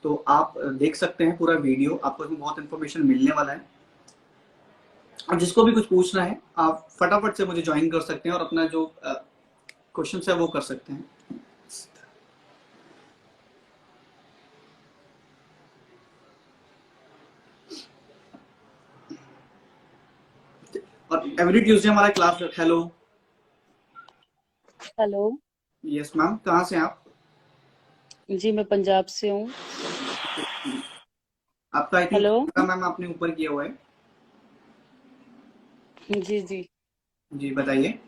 तो आप देख सकते हैं पूरा वीडियो, आपको इसमें बहुत इन्फॉर्मेशन मिलने वाला है। और जिसको भी कुछ पूछना है, आप फटाफट से मुझे ज्वाइन कर सकते हैं और अपना जो क्वेश्चन है वो कर सकते हैं। और एवरी ट्यूसडे हमारा class. Hello, hello yes ma'am, कहाँ से हैं आप? जी, मैं पंजाब से हूँ। आपका आई थिंक हेलो मैम आपने ऊपर किया हुआ है। जी जी। जी बताइए।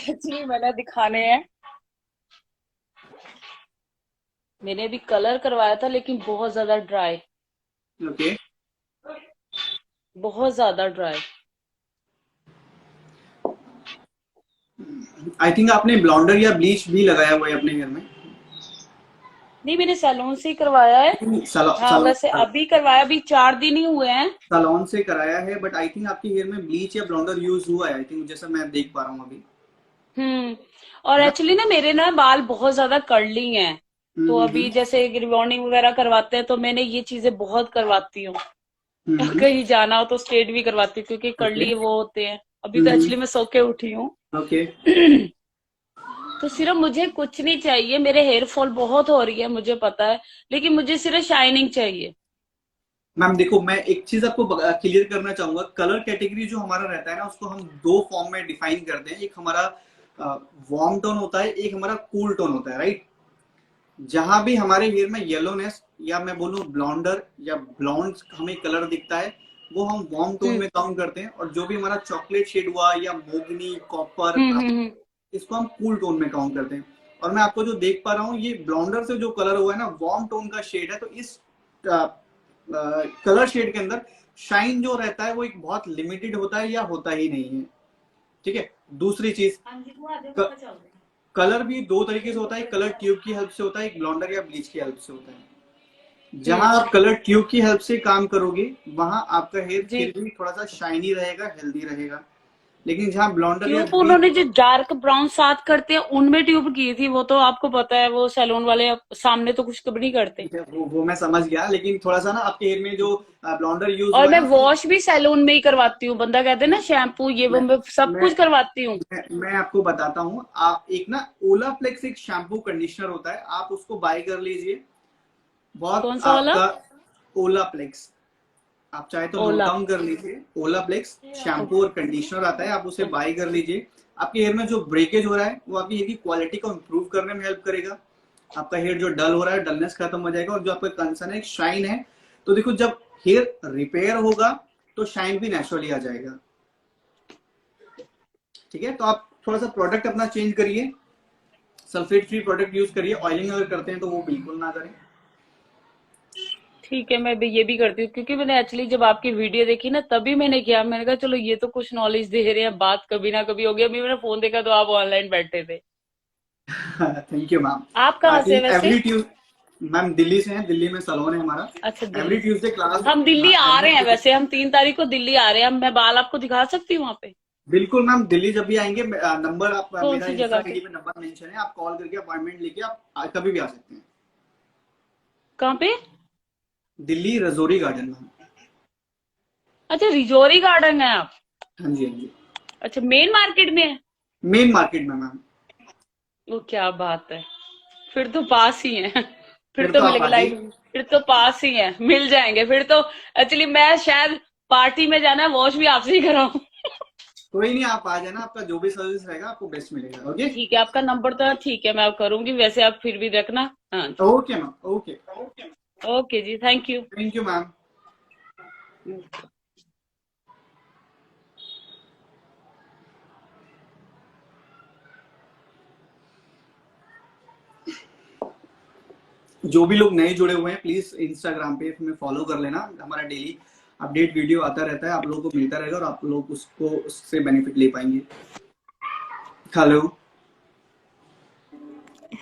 एक्चुअली मैंने दिखाने हैं, मैंने भी कलर करवाया था लेकिन बहुत ज्यादा ड्राई, ओके, बहुत ज्यादा ड्राई। आई थिंक आपने ब्लॉन्डर या ब्लीच भी लगाया हुआ है अपने हेयर में। नहीं, मैंने सैलून से ही करवाया है। हाँ, वैसे अभी करवाया, अभी 4 दिन ही हुए हैं। सैलून से कराया है, बट आई थिंक आपके हेयर में ब्लीच या ब्लॉन्डर यूज हुआ है, आई थिंक, जैसा मैं देख पा रहा हूँ अभी, और है ना? एक्चुअली ना मेरे ना बाल बहुत ज्यादा कर्ली हैं, तो अभी हम्म जैसे रिबॉन्डिंग वगैरह करवाते हैं तो मैंने ये चीजें बहुत करवाती हूँ। हम्म, कहीं जाना हो तो स्ट्रेट भी करवाती हूँ क्योंकि ओके, कर्ली वो होते हैं। अभी तो एक्चुअली मैं सो के उठी हूँ। ओके। तो सिर्फ मुझे कुछ नहीं चाहिए, मेरे हेयर फॉल बहुत हो रही है मुझे पता है, लेकिन मुझे सिर्फ शाइनिंग चाहिए। मैम देखो, मैं एक चीज आपको क्लियर करना चाहूंगा। कलर कैटेगरी जो हमारा रहता है ना, उसको हम दो फॉर्म में डिफाइन करते हैं। एक हमारा वार्म टोन होता है, एक हमारा कूल टोन होता है, राइट। जहां भी हमारे हेयर में येलोनेस, या मैं बोलूं ब्लॉन्डर या ब्लॉन्ड हमें कलर दिखता है, वो हम वार्म टोन हम्म में काउंट करते हैं। और जो भी हमारा चॉकलेट शेड हुआ, या मोगनी, कॉपर, हम्म। इसको हम कूल टोन में काउंट करते हैं। और मैं आपको जो देख पा रहा हूँ, ये ब्लॉन्डर से जो कलर हुआ है ना, वार्म टोन का शेड है। तो इस कलर शेड के अंदर शाइन जो रहता है वो एक बहुत लिमिटेड होता है, या होता ही नहीं है, ठीक है। दूसरी चीज, कलर भी दो तरीके से होता है, कलर ट्यूब की हेल्प से होता है, एक ब्लॉन्डर या ब्लीच की हेल्प से होता है। जहां आप कलर ट्यूब की हेल्प से काम करोगे, वहां आपका हेयर जी, फिर भी थोड़ा सा शाइनी रहेगा, हेल्दी रहेगा। लेकिन जहां ब्लॉन्डर या ट्यूब उन्होंने जो डार्क ब्राउन साथ करते हैं उनमें ट्यूब की थी, वो तो आपको पता है, वो सैलून वाले सामने तो कुछ कभी नहीं करते। वो मैं समझ गया, लेकिन थोड़ा सा ना आपके हेयर में जो ब्लॉन्डर यूज और हुआ है मैं ना, वॉश भी सैलून में ही करवाती हूँ, बंदा कहते हैं ना शैम्पू ये वो, मैं मैं सब मैं कुछ करवाती हूँ। मैं आपको बताता हूँ। आप एक ना ओलाप्लेक्स एक शैम्पू कंडीशनर होता है, आप उसको बाय कर लीजिए। बहुत कौन सा वाला? आपका ओलाप्लेक्स, आप चाहे तो नोट ओला। डाउन कर लीजिए, ओलाप्लेक्स शैम्पू और कंडीशनर आता है, आप उसे बाय कर लीजिए। आपके हेयर में जो ब्रेकेज हो रहा है वो आपकी हेयर की क्वालिटी को इम्प्रूव करने में हेल्प करेगा। आपका हेयर जो डल हो रहा है, डलनेस खत्म हो जाएगा। और जो आपका कंसर्न है शाइन है, तो देखो जब हेयर रिपेयर होगा तो शाइन भी नेचुरली आ जाएगा। ठीक है, तो आप थोड़ा सा प्रोडक्ट अपना चेंज करिए, सल्फेट फ्री प्रोडक्ट यूज करिए। ऑयलिंग अगर करते हैं तो वो बिल्कुल ना करें। ठीक है, मैं भी ये भी करती हूँ, क्योंकि मैंने एक्चुअली जब आपकी वीडियो देखी ना तभी मैंने किया। मैंने कहा चलो ये तो कुछ नॉलेज दे रहे हैं, बात कभी ना कभी होगी। अभी मैंने फोन देखा तो आप ऑनलाइन बैठे थे। Thank you ma'am. आप कहाँ से बाकी वैसे? एवरी ट्यूज मैम दिल्ली से हैं, दिल्ली में सलोन है हमारा। अच्छा, दिल्ली एवरी से। Tuesday class. हम दिल्ली हाँ आ रहे हैं एवरी, वैसे, हम 3 तारीख को दिल्ली आ रहे हैं। मैं बाल आपको दिखा सकती हूँ वहां पे? बिल्कुल मैम, दिल्ली जब भी आएंगे नंबर आप, कौन मेरा सी इंस्टा जगह आईडी पे? पे नंबर मेंशन है, आप कॉल करके अपॉइंटमेंट लेके आप कभी भी आ सकते हैं। कहाँ पे? Delhi Rajouri garden ma'am. अच्छा, रिजोरी गार्डन है आप? हाँ जी, हाँ जी, अच्छा, मेन मार्केट में है? मेन मार्केट में मैम। वो क्या बात है, फिर तो पास ही है। फिर फिर तो तो आप मिलेगा आ जाइए। लाइक, फिर तो पास ही है, मिल जाएंगे फिर तो। एक्चुअली मैं शायद पार्टी में जाना है, वॉश भी आपसे ही कराऊं। कोई नहीं, आप आ जाना, आपका जो भी सर्विस रहेगा आपको बेस्ट मिलेगा। ओके ठीक है, आपका नंबर तो ठीक है, मैं अब करूंगी वैसे, आप फिर भी रखना। हाँ जी। ओके मैम, ओके, ओके जी, thank you. Thank you ma'am. जो भी लोग नए जुड़े हुए हैं प्लीज इंस्टाग्राम पे हमें फॉलो कर लेना। हमारा डेली अपडेट वीडियो आता रहता है, आप लोगों को मिलता रहेगा और आप लोग उसको उससे बेनिफिट ले पाएंगे। Hello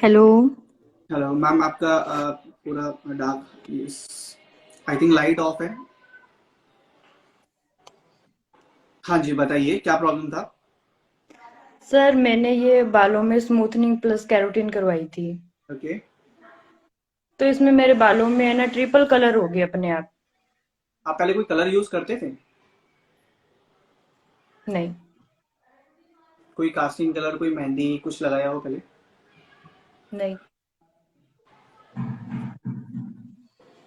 hello. हेलो मैम, आपका पूरा dark, I think light of है। हाँ जी, बताइए क्या प्रॉब्लम था। सर मैंने ये बालों में स्मूथनिंग प्लस कैरोटीन करवाई थी, ओके, तो इसमें मेरे बालों में है ना ट्रिपल कलर हो गया अपने आप। आप पहले कोई कलर यूज करते थे? नहीं। कोई कास्टिंग कलर, कोई मेहंदी कुछ लगाया हो पहले? नहीं।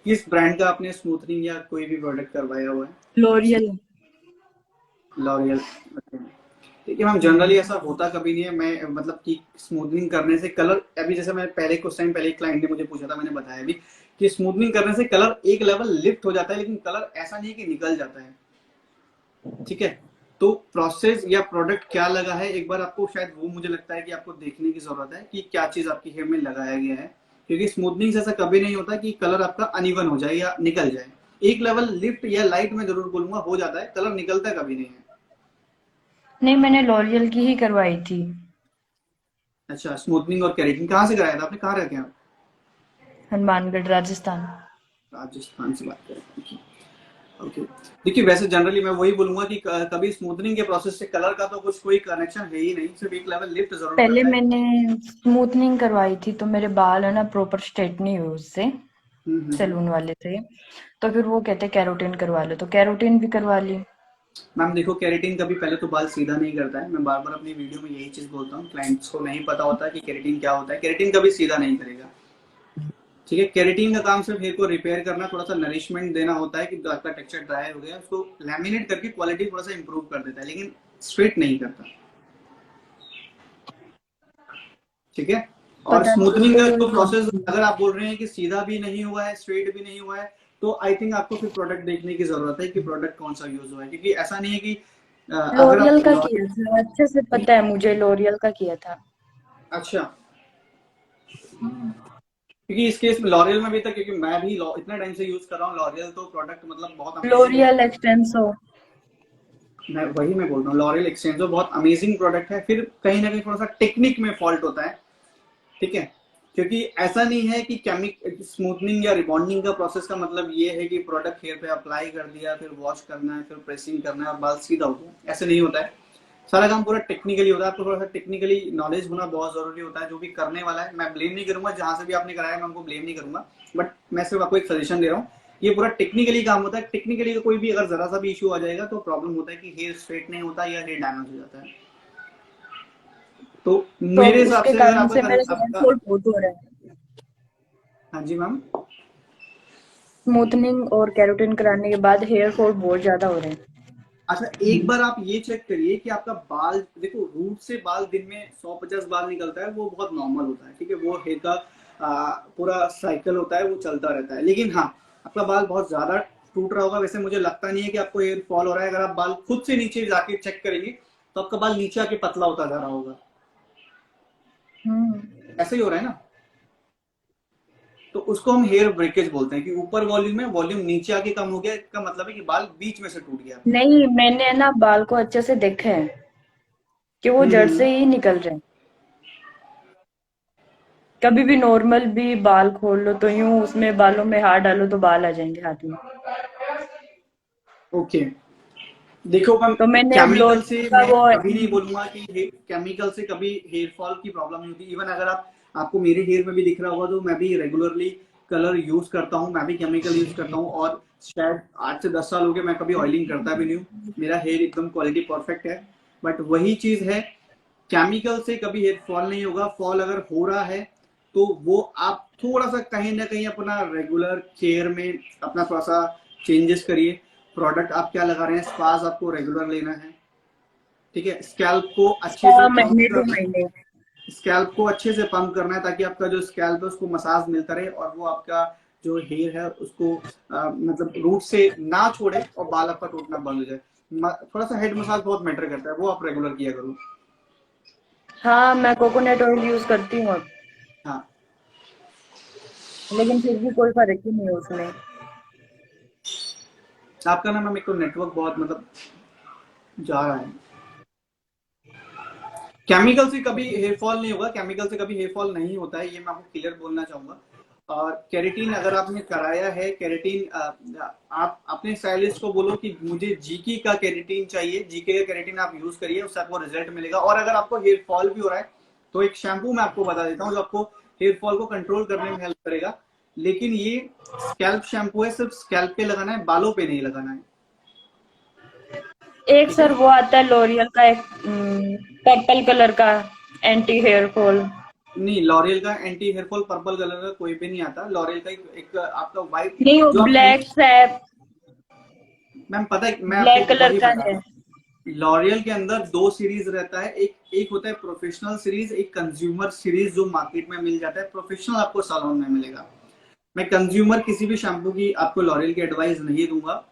किस ब्रांड का आपने स्मूथनिंग या कोई भी प्रोडक्ट करवाया हुआ है? लॉरियल। लॉरियल। ठीक है मैम, जनरली ऐसा होता कभी नहीं है। मैं मतलब कि स्मूथनिंग करने से कलर, अभी जैसे मैं पहले कुछ टाइम पहले एक क्लाइंट ने मुझे पूछा था, मैंने बताया भी कि स्मूथनिंग करने से कलर एक लेवल लिफ्ट हो जाता है, लेकिन कलर ऐसा नहीं है कि निकल जाता है। ठीक है, तो प्रोसेस या प्रोडक्ट क्या लगा है, एक बार आपको शायद वो, मुझे लगता है कि आपको देखने की जरूरत है कि क्या चीज आपकी हेयर में लगाया गया है। क्योंकि स्मूथनिंग से ऐसा कभी नहीं होता कि कलर आपका अनइवन हो जाए या निकल जाए। एक लेवल लिफ्ट या लाइट में जरूर बोलूंगा हो जाता है, कलर निकलता कभी नहीं है। नहीं, मैंने लॉरियल की ही करवाई थी। अच्छा, स्मूथनिंग और केराटिन कहाँ से कराया था आपने, कहाँ रहते हैं आप? हनुमानगढ़, राजस्थान। राजस्थान से बात करें। ओके, देखिए वैसे जनरली मैं वही बोलूंगा कि कभी स्मूथनिंग के प्रोसेस से कलर का तो कुछ कोई कनेक्शन है ही नहीं, सिर्फ एक लेवल लिफ्ट जरूर पहले करता है। मैंने स्मूथनिंग करवाई थी तो मेरे बाल है ना प्रॉपर स्ट्रेट नहीं हुए उससे, सैलून वाले से। तो फिर वो कहते कैरोटीन करवा लो, तो कैरोटीन भी करवा ली। मैम देखो, केराटिन कभी पहले तो बाल सीधा नहीं करता है। मैं बार बार अपनी वीडियो में यही चीज बोलता हूँ, क्लाइंट्स को नहीं पता होता कि केराटिन क्या होता है। केराटिन कभी सीधा नहीं करेगा। ठीक है, केराटिन का काम सिर्फ हेयर को रिपेयर करना, थोड़ा सा नरिशमेंट देना होता है कि आपका टेक्सचर ड्राई हो गया, उसको लैमिनेट करके क्वालिटी थोड़ा सा इंप्रूव कर देता है, लेकिन स्ट्रेट नहीं करता। ठीक है, और पता नहीं स्मूथनिंग का जो प्रोसेस, तो अगर आप बोल रहे हैं कि सीधा भी नहीं हुआ है, स्ट्रेट भी नहीं हुआ है, तो आई थिंक आपको फिर प्रोडक्ट देखने की जरूरत है कि प्रोडक्ट कौन सा यूज हुआ है। क्योंकि ऐसा नहीं है कि अगर आप लॉरियल का किया था, अच्छे से पता है मुझे, लॉरियल का किया था। अच्छा, क्योंकि इस केस में लॉरियल में भी था, क्योंकि मैं भी इतना टाइम से यूज कर रहा हूँ लॉरियल, तो प्रोडक्ट मतलब बहुत अमेजिंग है। L'Oréal Xtenso. मैं बोल रहा हूँ लॉरियल एक्सचेंजो बहुत अमेजिंग प्रोडक्ट है। फिर कहीं ना कहीं थोड़ा सा टेक्निक में फॉल्ट होता है। ठीक है, क्योंकि ऐसा नहीं है कि स्मूथनिंग या रिबॉन्डिंग का प्रोसेस का मतलब ये है कि प्रोडक्ट हेयर पे अप्लाई कर दिया, फिर वॉश करना है, फिर प्रेसिंग करना है और बाल सीधा हो गया। ऐसे नहीं होता है, सारा काम पूरा टेक्निकली होता है। आपको थोड़ा सा टेक्निकली नॉलेज होना बहुत जरूरी होता है। जो भी करने वाला है, मैं ब्लेम नहीं करूंगा, जहां से भी आपने कराया मैं उनको ब्लेम नहीं करूंगा, बट मैं सिर्फ आपको एक सजेशन दे रहा हूँ। ये पूरा टेक्निकली काम होता है। टेक्निकली का कोई भी अगर जरा सा भी इशू आ जाएगा तो प्रॉब्लम होता है कि हेयर स्ट्रेट नहीं होता या हेयर डैमेज हो जाता है। तो तो मेरे हिसाब उसके से अगर कारण आपका, से मेरे हेयर आपका फॉल बहुत हो रहा है। हाँ जी मैम, तो स्मूथनिंग और कैरोटिन कराने के बाद हेयर फॉल बहुत ज्यादा हो रहे हैं। अच्छा, एक बार आप ये चेक करिए कि आपका बाल, देखो रूट से बाल दिन में 150 बाल निकलता है, वो बहुत नॉर्मल होता है, ठीक है, वो हेयर का पूरा साइकिल होता है, वो चलता रहता है। लेकिन हाँ, आपका बाल बहुत ज्यादा टूट रहा होगा। वैसे मुझे लगता नहीं है कि आपको हेयर फॉल हो रहा है। अगर आप बाल खुद से नीचे जाके चेक करेंगे तो आपका बाल नीचे आके पतला होता जा रहा होगा। ऐसा ही हो रहा है ना? तो उसको हम हेयर ब्रेकेज बोलते हैं कि ऊपर वॉल्यूम है, वॉल्यूम नीचे आके कम हो गया। इसका मतलब है कि बाल बीच में से टूट गया। नहीं, मैंने ना बाल को अच्छे से देखा है कि वो जड़ से ही निकल रहे हैं। कभी भी नॉर्मल भी बाल खोल लो तो यूं उसमें बालों में हाथ डालो तो बाल आ जाएंगे हाथ में। ओके, देखो मैम, तो मैंने अब केमिकल से लोरियल का मैं वो कभी नहीं बोलूंगा कि केमिकल से कभी हेयर फॉल की प्रॉब्लम नहीं होती। इवन अगर आपको मेरे हेयर में भी दिख रहा होगा तो मैं भी रेगुलरली कलर यूज करता हूँ, मैं भी केमिकल यूज करता हूँ। और शायद 8 से 10 साल हो गए मैं कभी ऑयलिंग करता भी नहीं हूँ। मेरा हेयर एकदम क्वालिटी परफेक्ट है। बट वही चीज है, केमिकल से कभी हेयर फॉल नहीं होगा। फॉल अगर हो रहा है तो वो आप थोड़ा सा कहीं ना कहीं अपना रेगुलर केयर में अपना थोड़ा सा चेंजेस करिए। प्रोडक्ट आप क्या लगा रहे हैं, स्पास आपको रेगुलर लेना है, ठीक है। स्कैल्प को अच्छे से पंप महीने टू करना है, महीने। स्कैल्प को अच्छे से पंप करना है ताकि आपका जो स्कैल्प है उसको मसाज मिलता रहे और वो आपका जो हेयर है उसको मतलब रूट से ना छोड़े और बाल आपका टूटना बंद हो जाए। थोड़ा सा हेड मसाज बहुत मैटर करता है, वो आप रेगुलर किया करो। हाँ, मैं कोकोनट ऑयल यूज करती हूँ अब, हाँ, लेकिन फिर भी कोई फर्क ही नहीं है उसमें। आपका ना, मेरे को नेटवर्क बहुत मतलब जा रहा है। केमिकल से कभी हेयर फॉल नहीं होगा, केमिकल से कभी हेयर फॉल नहीं होता है, ये मैं आपको क्लियर बोलना चाहूंगा। और केरेटिन अगर आपने कराया है, केरेटिन आप अपने स्टाइलिस्ट को बोलो कि मुझे जीकी का केरेटिन चाहिए, जीके का केरेटिन आप यूज करिए, उससे आपको रिजल्ट मिलेगा। और अगर आपको हेयर फॉल भी हो रहा है तो एक शैम्पू मैं आपको बता देता हूँ जो आपको हेयर फॉल को कंट्रोल करने में हेल्प करेगा। लेकिन ये स्कैल्प शैम्पू है, सिर्फ स्कैल्प पे लगाना है, बालों पे नहीं लगाना है, एक ठीक है। सर वो आता है लॉरियल का, एक पर्पल कलर का एंटी हेयर फॉल। नहीं, लॉरियल का anti hair fall purple colour का कोई भी नहीं आता। लॉरियल का एक आपका वाइट नहीं, वो जो आप ब्लैक है, मैम पता है, मैं ब्लैक आपको कलर वही का बता रहा है। हूँ। लॉरियल के अंदर 2 सीरीज रहता है, एक होता है प्रोफेशनल सीरीज, एक कंज्यूमर सीरीज जो मार्केट में मिल जाता है। प्रोफेशनल आपको सैलून में मिलेगा। मैं कंज्यूमर किसी भी शैम्पू की आपको लॉरियल की एडवाइस नहीं दूंगा,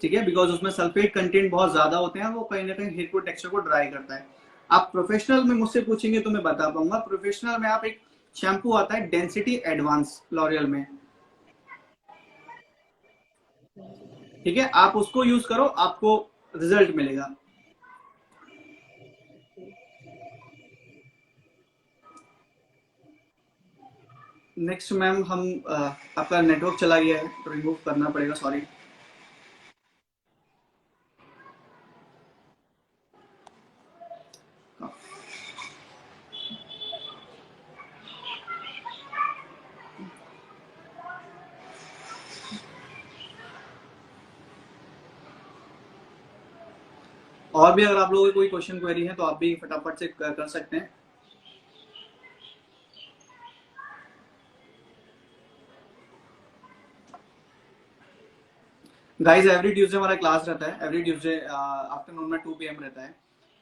ठीक है, बिकॉज उसमें सल्फेट कंटेंट बहुत ज्यादा होते हैं, वो कहीं ना कहीं हेयर को टेक्सचर को ड्राई करता है। आप प्रोफेशनल में मुझसे पूछेंगे तो मैं बता पाऊंगा। प्रोफेशनल में आप एक शैम्पू आता है डेंसिटी एडवांस लॉरियल में, ठीक है, आप उसको यूज करो, आपको रिजल्ट मिलेगा। नेक्स्ट मैम, हम आपका नेटवर्क चला गया है तो रिमूव करना पड़ेगा, सॉरी। और भी अगर आप लोगों की कोई क्वेश्चन क्वेरी है तो आप भी फटाफट से कर सकते हैं। गाइस, एवरी ट्यूसडे हमारा क्लास रहता है, एवरी ट्यूसडे आफ्टरनून में 2 PM रहता है,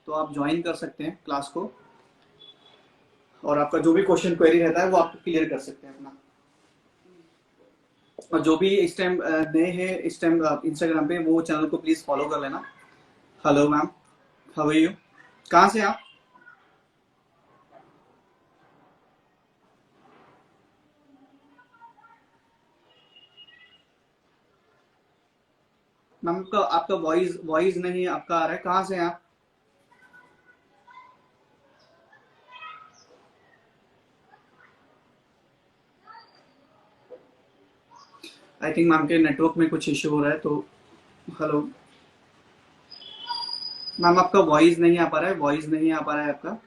तो आप ज्वाइन कर सकते हैं क्लास को और आपका जो भी क्वेश्चन क्वेरी रहता है वो आप क्लियर कर सकते हैं अपना। और जो भी इस टाइम नए हैं इस टाइम इंस्टाग्राम पे, वो चैनल को प्लीज फॉलो कर लेना। Hello ma'am, how are you, कहाँ से आप? मैम आपका वॉइस वॉइस नहीं आपका आ रहा है, कहाँ से हैं आप? आई थिंक मैम के नेटवर्क में कुछ इश्यू हो रहा है, तो हेलो मैम, आपका वॉइस नहीं आ पा रहा है, वॉइस नहीं आ पा रहा है आपका।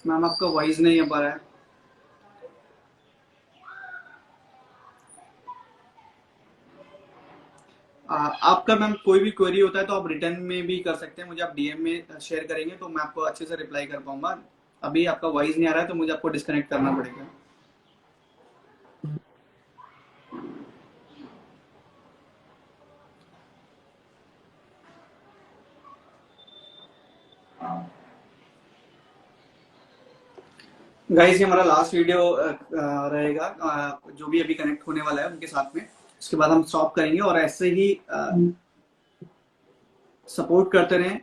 मैम आपका वॉइस नहीं आ पा रहा है। आपका मैम कोई भी क्वेरी होता है तो आप रिटर्न में भी कर सकते हैं, मुझे आप डीएम में शेयर करेंगे तो मैं आपको अच्छे से रिप्लाई कर पाऊंगा। अभी आपका वॉइस नहीं आ रहा है तो मुझे आपको डिस्कनेक्ट करना पड़ेगा। गाइस ये हमारा लास्ट वीडियो रहेगा, जो भी अभी कनेक्ट होने वाला है उनके साथ में, उसके बाद हम स्टॉप करेंगे। और ऐसे ही सपोर्ट करते रहें।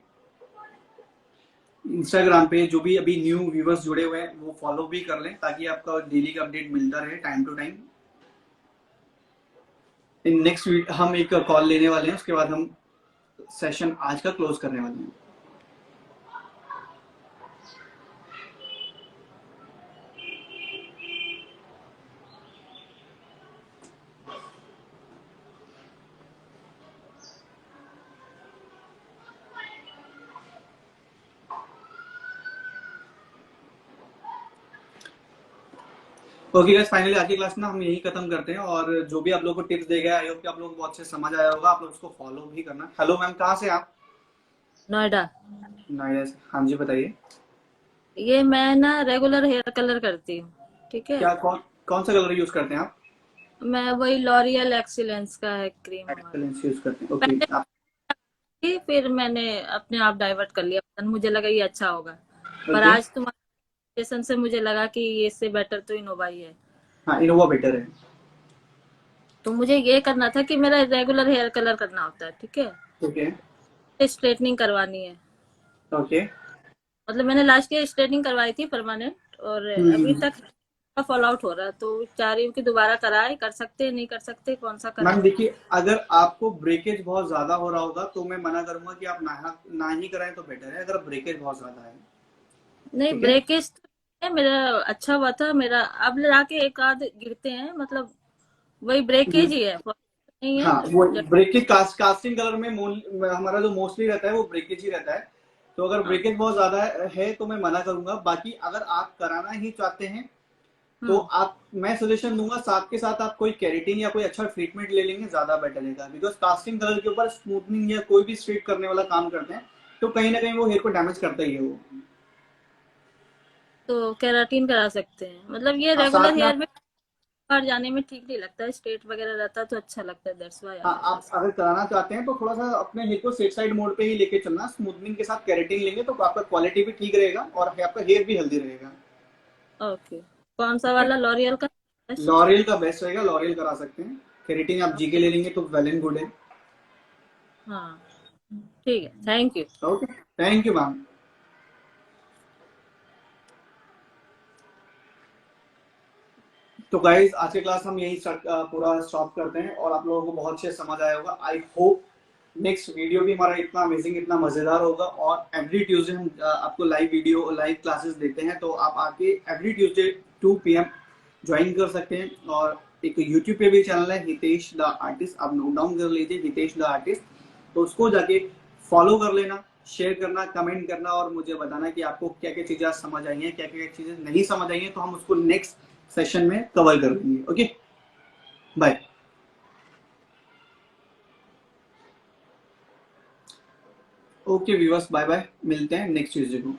इंस्टाग्राम पे जो भी अभी न्यू व्यूवर्स जुड़े हुए हैं वो फॉलो भी कर लें ताकि आपका डेली का अपडेट मिलता रहे time to time. In next हम एक कॉल लेने वाले हैं, उसके बाद हम सेशन आज का क्लोज करने वाले हैं। ओके गाइस, फाइनली आज की क्लास ना हम यही खत्म करते हैं। और जो भी आप लोगों को टिप्स दे गए, आई होप कि आप लोगों को बहुत अच्छे समझ आया होगा। आप लोग उसको फॉलो भी करना। हेलो मैम, कहाँ से आप? नोएडा। नोएडा से। हाँ जी बताइए। ये मैं ना रेगुलर हेयर कलर करती हूँ, ठीक है। क्या कौन सा कलर यूज करते हैं आप? मैं वही लॉरियल एक्सीलेंस का है क्रीम हमारा। एक्सीलेंस यूज करते हैं। ओके पहले आप थी, फिर मैंने अपने आप डाइवर्ट कर लिया, पता नहीं, मुझे लगा ये अच्छा होगा। पर ओके। आज तुम्हारे सेशन से मुझे लगा कि ये इससे बेटर तो इनोवा ही है। हाँ इनोवा बेटर है। तो मुझे ये करना था कि मेरा रेगुलर हेयर कलर करना होता है, ठीक है। ओके स्ट्रेटनिंग करवानी है। ओके। मतलब मैंने लास्ट ईयर स्ट्रेटनिंग करवाई थी परमानेंट, और अभी तक का फॉल आउट हो रहा है, तो चाह रही हूँ कि दोबारा कराए। कर सकते हैं, नहीं कर सकते, कौन सा मैम कराए? देखिए, अगर आपको ब्रेकेज बहुत ज्यादा हो रहा होगा तो मैं मना करूंगा कि आप ना ही कराएं तो बेटर है, अगर ब्रेकेज बहुत ज्यादा है। नहीं, ठीक है? ब्रेकेज तो है मेरा, अच्छा हुआ था मेरा। अब लाके एक आध गिरते हैं, मतलब वही ब्रेकेज ही है, नहीं है। हाँ वो ब्रेकेज कास्टिंग कलर में हमारा जो मोस्टली रहता है वो ब्रेकेज ही रहता है। तो अगर ब्रेकेज बहुत ज्यादा है तो मैं मना करूंगा। बाकी अगर आप कराना ही चाहते हैं तो आप, मैं सजेशन दूंगा साथ के साथ आप कोई केराटिन या कोई अच्छा ट्रीटमेंट ले लेंगे, ज्यादा बेटर रहेगा। बिकॉज कास्टिंग कलर के ऊपर स्मूथनिंग या कोई भी स्ट्रेट करने वाला काम करते हैं तो कहीं ना कहीं वो हेयर को डैमेज करता ही है वो। तो केराटिन करा सकते हैं, मतलब ये हाँ, रेगुलर साथ में हेयर में बाहर जाने में ठीक नहीं लगता है, स्ट्रेट वगैरह रहता है तो अच्छा लगता है, दैट्स व्हाई। हाँ, आप अगर कराना चाहते हैं तो थोड़ा सा अपने हेयर को सेट साइड मोड पे ही लेके चलना। स्मूथनिंग के साथ केराटिन लेंगे तो आपका क्वालिटी भी ठीक रहेगा और आपका हेयर भी हेल्दी रहेगा। ओके, कौन सा वाला? लॉरियल का? लॉरियल का बेस्ट रहेगा, लॉरियल करा सकते हैं। केराटिन आप जीके ले लेंगे तो वेल एंड गुड है। हाँ ठीक है, thank you. Okay, thank you ma'am. तो गाइज आज की क्लास हम यही पूरा स्टॉप करते हैं और आप लोगों को बहुत अच्छे समझ आया होगा। आई होप नेक्स्ट वीडियो भी हमारा इतना अमेजिंग, इतना मजेदार होगा। और एवरी ट्यूसडे हम आपको लाइव वीडियो, लाइव क्लासेस देते हैं, तो आप आके एवरी ट्यूसडे 2 PM ज्वाइन कर सकते हैं। और एक यूट्यूब पे भी चैनल है हितेश द आर्टिस्ट, आप नोट डाउन कर लीजिए, हितेश द आर्टिस्ट। तो उसको जाके फॉलो कर लेना, शेयर करना, कमेंट करना और मुझे बताना कि आपको क्या क्या चीजें समझ आई हैं, क्या क्या चीजें नहीं समझ आई हैं, तो हम उसको नेक्स्ट सेशन में कवर कर लेंगे। Okay, bye. Okay viewers, bye bye, मिलते हैं नेक्स्ट ट्यूसडे को।